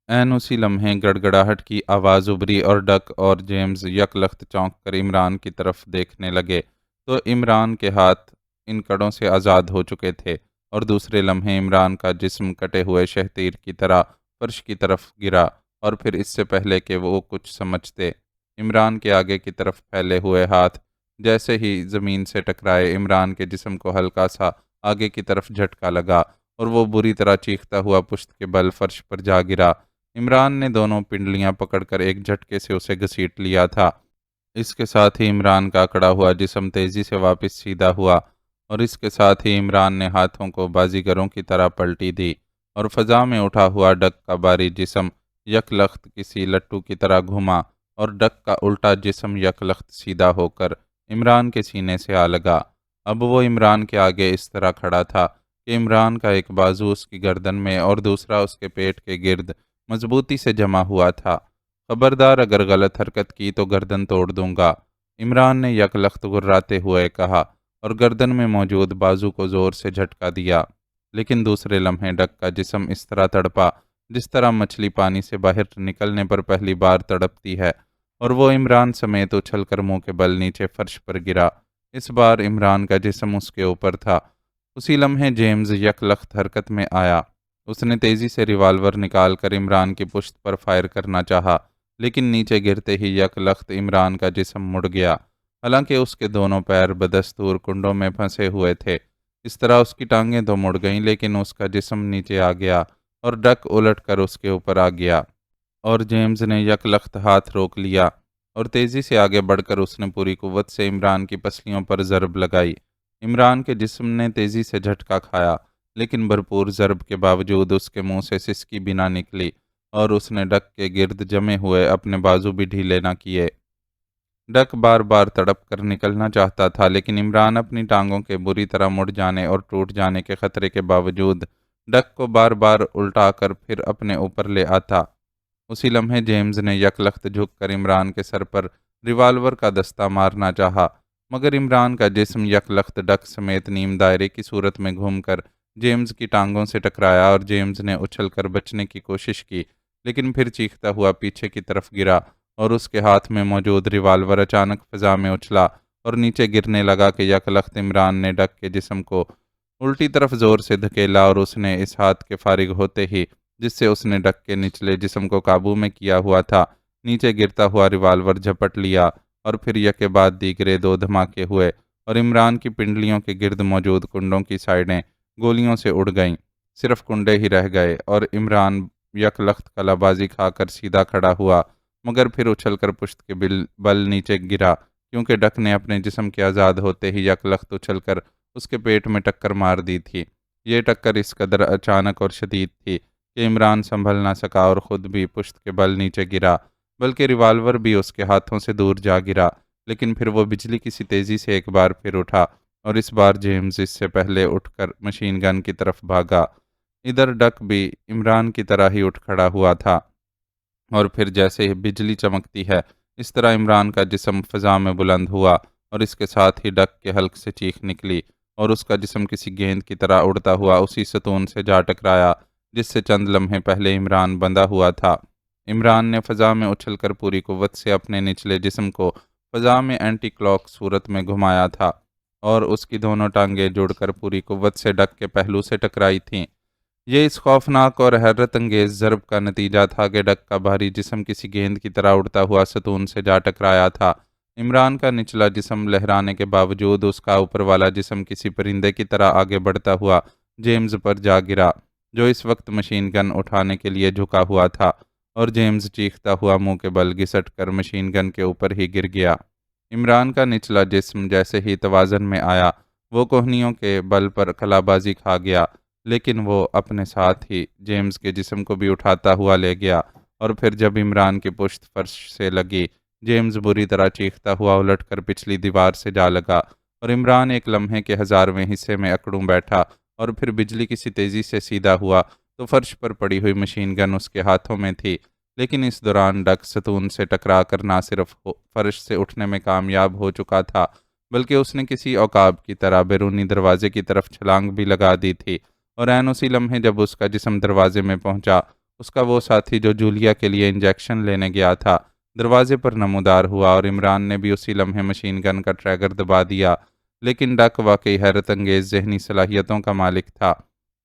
عین اسی لمحے گڑگڑاہٹ کی آواز ابھری اور ڈک اور جیمز یک لخت چونک کر عمران کی طرف دیکھنے لگے، تو عمران کے ہاتھ ان کڑوں سے آزاد ہو چکے تھے، اور دوسرے لمحے عمران کا جسم کٹے ہوئے شہتیر کی طرح فرش کی طرف گرا، اور پھر اس سے پہلے کہ وہ کچھ سمجھتے، عمران کے آگے کی طرف پھیلے ہوئے ہاتھ جیسے ہی زمین سے ٹکرائے، عمران کے جسم کو ہلکا سا آگے کی طرف جھٹکا لگا، اور وہ بری طرح چیختا ہوا پشت کے بل فرش پر جا گرا۔ عمران نے دونوں پنڈلیاں پکڑ کر ایک جھٹکے سے اسے گھسیٹ لیا تھا۔ اس کے ساتھ ہی عمران کا اکڑا ہوا جسم تیزی سے واپس سیدھا ہوا، اور اس کے ساتھ ہی عمران نے ہاتھوں کو بازیگروں کی طرح پلٹی دی، اور فضا میں اٹھا ہوا ڈک کا باری جسم یک لخت کسی لٹو کی طرح گھما، اور ڈک کا الٹا جسم یک لخت سیدھا ہو کر عمران کے سینے سے آ لگا۔ اب وہ عمران کے آگے اس طرح کھڑا تھا کہ عمران کا ایک بازو اس کی گردن میں اور دوسرا اس کے پیٹ کے گرد مضبوطی سے جمع ہوا تھا۔ خبردار اگر غلط حرکت کی تو گردن توڑ دوں گا، عمران نے یک لخت غراتے ہوئے کہا، اور گردن میں موجود بازو کو زور سے جھٹکا دیا۔ لیکن دوسرے لمحے ڈک کا جسم اس طرح تڑپا جس طرح مچھلی پانی سے باہر نکلنے پر پہلی بار تڑپتی ہے، اور وہ عمران سمیت اچھل کر منہ کے بل نیچے فرش پر گرا۔ اس بار عمران کا جسم اس کے اوپر تھا۔ اسی لمحے جیمز یک لخت حرکت میں آیا۔ اس نے تیزی سے ریوالور نکال کر عمران کی پشت پر فائر کرنا چاہا، لیکن نیچے گرتے ہی یک لخت عمران کا جسم مڑ گیا، حالانکہ اس کے دونوں پیر بدستور کنڈوں میں پھنسے ہوئے تھے۔ اس طرح اس کی ٹانگیں تو مڑ گئیں، لیکن اس کا جسم نیچے آ گیا، اور ڈک الٹ کر اس کے اوپر آ گیا، اور جیمز نے یک لخت ہاتھ روک لیا، اور تیزی سے آگے بڑھ کر اس نے پوری قوت سے عمران کی پسلیوں پر ضرب لگائی۔ عمران کے جسم نے تیزی سے جھٹکا کھایا، لیکن بھرپور ضرب کے باوجود اس کے منہ سے سسکی بھی نہ نکلی، اور اس نے ڈک کے گرد جمے ہوئے اپنے بازو بھی ڈھیلے نہ کیے۔ ڈک بار بار تڑپ کر نکلنا چاہتا تھا، لیکن عمران اپنی ٹانگوں کے بری طرح مڑ جانے اور ٹوٹ جانے کے خطرے کے باوجود ڈک کو بار بار الٹا کر پھر اپنے اوپر لے آتا۔ اسی لمحے جیمز نے یک لخت جھک کر عمران کے سر پر ریوالور کا دستہ مارنا چاہا، مگر عمران کا جسم یک لخت ڈک سمیت نیم دائرے کی صورت میں گھوم کر جیمز کی ٹانگوں سے ٹکرایا، اور جیمز نے اچھل کر بچنے کی کوشش کی، لیکن پھر چیختا ہوا پیچھے کی طرف گرا، اور اس کے ہاتھ میں موجود ریوالور اچانک فضا میں اچھلا اور نیچے گرنے لگا کہ یک لخت عمران نے ڈک کے جسم کو الٹی طرف زور سے دھکیلا، اور اس نے اس ہاتھ کے فارغ ہوتے ہی جس سے اس نے ڈک کے نچلے جسم کو قابو میں کیا ہوا تھا، نیچے گرتا ہوا ریوالور جھپٹ لیا، اور پھر یکے بعد دیگرے دو دھماکے ہوئے، اور عمران کی پنڈلیوں کے گرد موجود کنڈوں کی سائڈیں گولیوں سے اڑ گئیں، صرف کنڈے ہی رہ گئے، اور عمران یک لخت کلا بازی کھا کر سیدھا کھڑا ہوا، مگر پھر اچھل کر پشت کے بل نیچے گرا، کیونکہ ڈک نے اپنے جسم کے آزاد ہوتے ہی یک لخت اچھل کر اس کے پیٹ میں ٹکر مار دی تھی۔ یہ ٹکر اس قدر اچانک اور شدید تھی کہ عمران سنبھل نہ سکا اور خود بھی پشت کے بل نیچے گرا، بلکہ ریوالور بھی اس کے ہاتھوں سے دور جا گرا، لیکن پھر وہ بجلی کی سی تیزی سے ایک بار پھر اٹھا، اور اس بار جیمز اس سے پہلے اٹھ کر مشین گن کی طرف بھاگا۔ ادھر ڈک بھی عمران کی طرح ہی اٹھ کھڑا ہوا تھا، اور پھر جیسے ہی بجلی چمکتی ہے اس طرح عمران کا جسم فضا میں بلند ہوا اور اس کے ساتھ ہی ڈک کے حلق سے چیخ نکلی اور اس کا جسم کسی گیند کی طرح اڑتا ہوا اسی ستون سے جا ٹکرایا جس سے چند لمحے پہلے عمران بندھا ہوا تھا۔ عمران نے فضا میں اچھل کر پوری قوت سے اپنے نچلے جسم کو فضا میں اینٹی کلاک صورت میں گھمایا تھا اور اس کی دونوں ٹانگیں جڑ کر پوری قوت سے ڈک کے پہلو سے ٹکرائی تھیں۔ یہ اس خوفناک اور حیرت انگیز ضرب کا نتیجہ تھا کہ ڈک کا بھاری جسم کسی گیند کی طرح اڑتا ہوا ستون سے جا ٹکرایا تھا۔ عمران کا نچلا جسم لہرانے کے باوجود اس کا اوپر والا جسم کسی پرندے کی طرح آگے بڑھتا ہوا جیمز پر جا گرا، جو اس وقت مشین گن اٹھانے کے لیے جھکا ہوا تھا، اور جیمز چیختا ہوا منہ کے بل گھسٹ کر مشین گن کے اوپر ہی گر گیا۔ عمران کا نچلا جسم جیسے ہی توازن میں آیا، وہ کوہنیوں کے بل پر قلابازی کھا گیا، لیکن وہ اپنے ساتھ ہی جیمز کے جسم کو بھی اٹھاتا ہوا لے گیا، اور پھر جب عمران کی پشت فرش سے لگی، جیمز بری طرح چیختا ہوا الٹ کر پچھلی دیوار سے جا لگا، اور عمران ایک لمحے کے 1000ویں حصے میں اکڑوں بیٹھا، اور پھر بجلی کسی تیزی سے سیدھا ہوا تو فرش پر پڑی ہوئی مشین گن اس کے ہاتھوں میں تھی، لیکن اس دوران ڈک ستون سے ٹکرا کر نہ صرف فرش سے اٹھنے میں کامیاب ہو چکا تھا، بلکہ اس نے کسی عقاب کی طرح بیرونی دروازے کی طرف چھلانگ بھی لگا دی تھی، اور عین اسی لمحے جب اس کا جسم دروازے میں پہنچا، اس کا وہ ساتھی جو جولیا کے لیے انجیکشن لینے گیا تھا دروازے پر نمودار ہوا، اور عمران نے بھی اسی لمحے مشین گن کا ٹریگر دبا دیا۔ لیکن ڈک واقعی حیرت انگیز ذہنی صلاحیتوں کا مالک تھا۔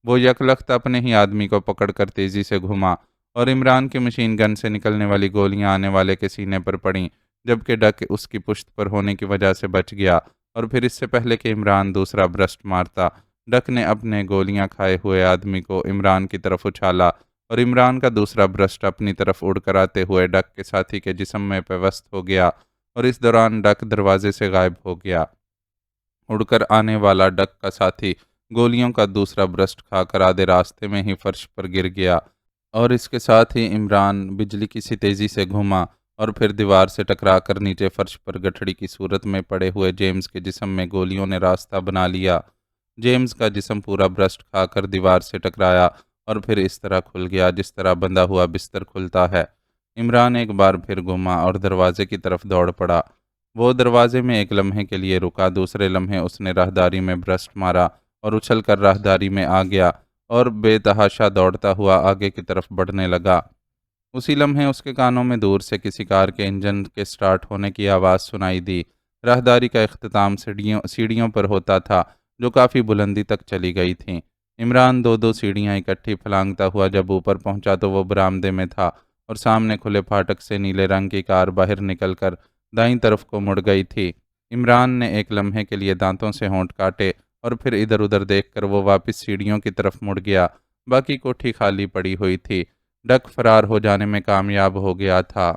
وہ یکلخت اپنے ہی آدمی کو پکڑ کر تیزی سے گھما، اور عمران کی مشین گن سے نکلنے والی گولیاں آنے والے کے سینے پر پڑیں، جبکہ ڈک اس کی پشت پر ہونے کی وجہ سے بچ گیا، اور پھر اس سے پہلے کہ عمران دوسرا برسٹ مارتا، ڈک نے اپنے گولیاں کھائے ہوئے آدمی کو عمران کی طرف اچھالا، اور عمران کا دوسرا برسٹ اپنی طرف اڑ کر آتے ہوئے ڈک کے ساتھی کے جسم میں پیوست ہو گیا، اور اس دوران ڈک دروازے سے غائب ہو گیا۔ اڑ کر آنے والا ڈک کا ساتھی گولیوں کا دوسرا برسٹ کھا کر آدھے راستے میں ہی فرش پر گر گیا، اور اس کے ساتھ ہی عمران بجلی کی سی تیزی سے گھوما اور پھر دیوار سے ٹکرا کر نیچے فرش پر گٹھڑی کی صورت میں پڑے ہوئے جیمز کے جسم میں گولیوں نے راستہ بنا لیا۔ جیمز کا جسم پورا برسٹ کھا کر دیوار سے ٹکرایا اور پھر اس طرح کھل گیا جس طرح بندھا ہوا بستر کھلتا ہے۔ عمران ایک بار پھر گھوما اور دروازے کی طرف دوڑ پڑا۔ وہ دروازے میں ایک لمحے کے لیے رکا، دوسرے لمحے اس نے راہداری میں برسٹ مارا اور اچھل کر راہداری میں آ گیا اور بے تحاشا دوڑتا ہوا آگے کی طرف بڑھنے لگا۔ اسی لمحے اس کے کانوں میں دور سے کسی کار کے انجن کے سٹارٹ ہونے کی آواز سنائی دی۔ راہداری کا اختتام سیڑھیوں پر ہوتا تھا جو کافی بلندی تک چلی گئی تھیں۔ عمران دو دو سیڑھیاں اکٹھی پھلانگتا ہوا جب اوپر پہنچا تو وہ برآمدے میں تھا، اور سامنے کھلے پھاٹک سے نیلے رنگ کی کار باہر نکل کر دائیں طرف کو مڑ گئی تھی۔ عمران نے ایک لمحے کے لیے دانتوں سے ہونٹ کاٹے اور پھر ادھر ادھر دیکھ کر وہ واپس سیڑھیوں کی طرف مڑ گیا۔ باقی کوٹھی خالی پڑی ہوئی تھی۔ ڈک فرار ہو جانے میں کامیاب ہو گیا تھا۔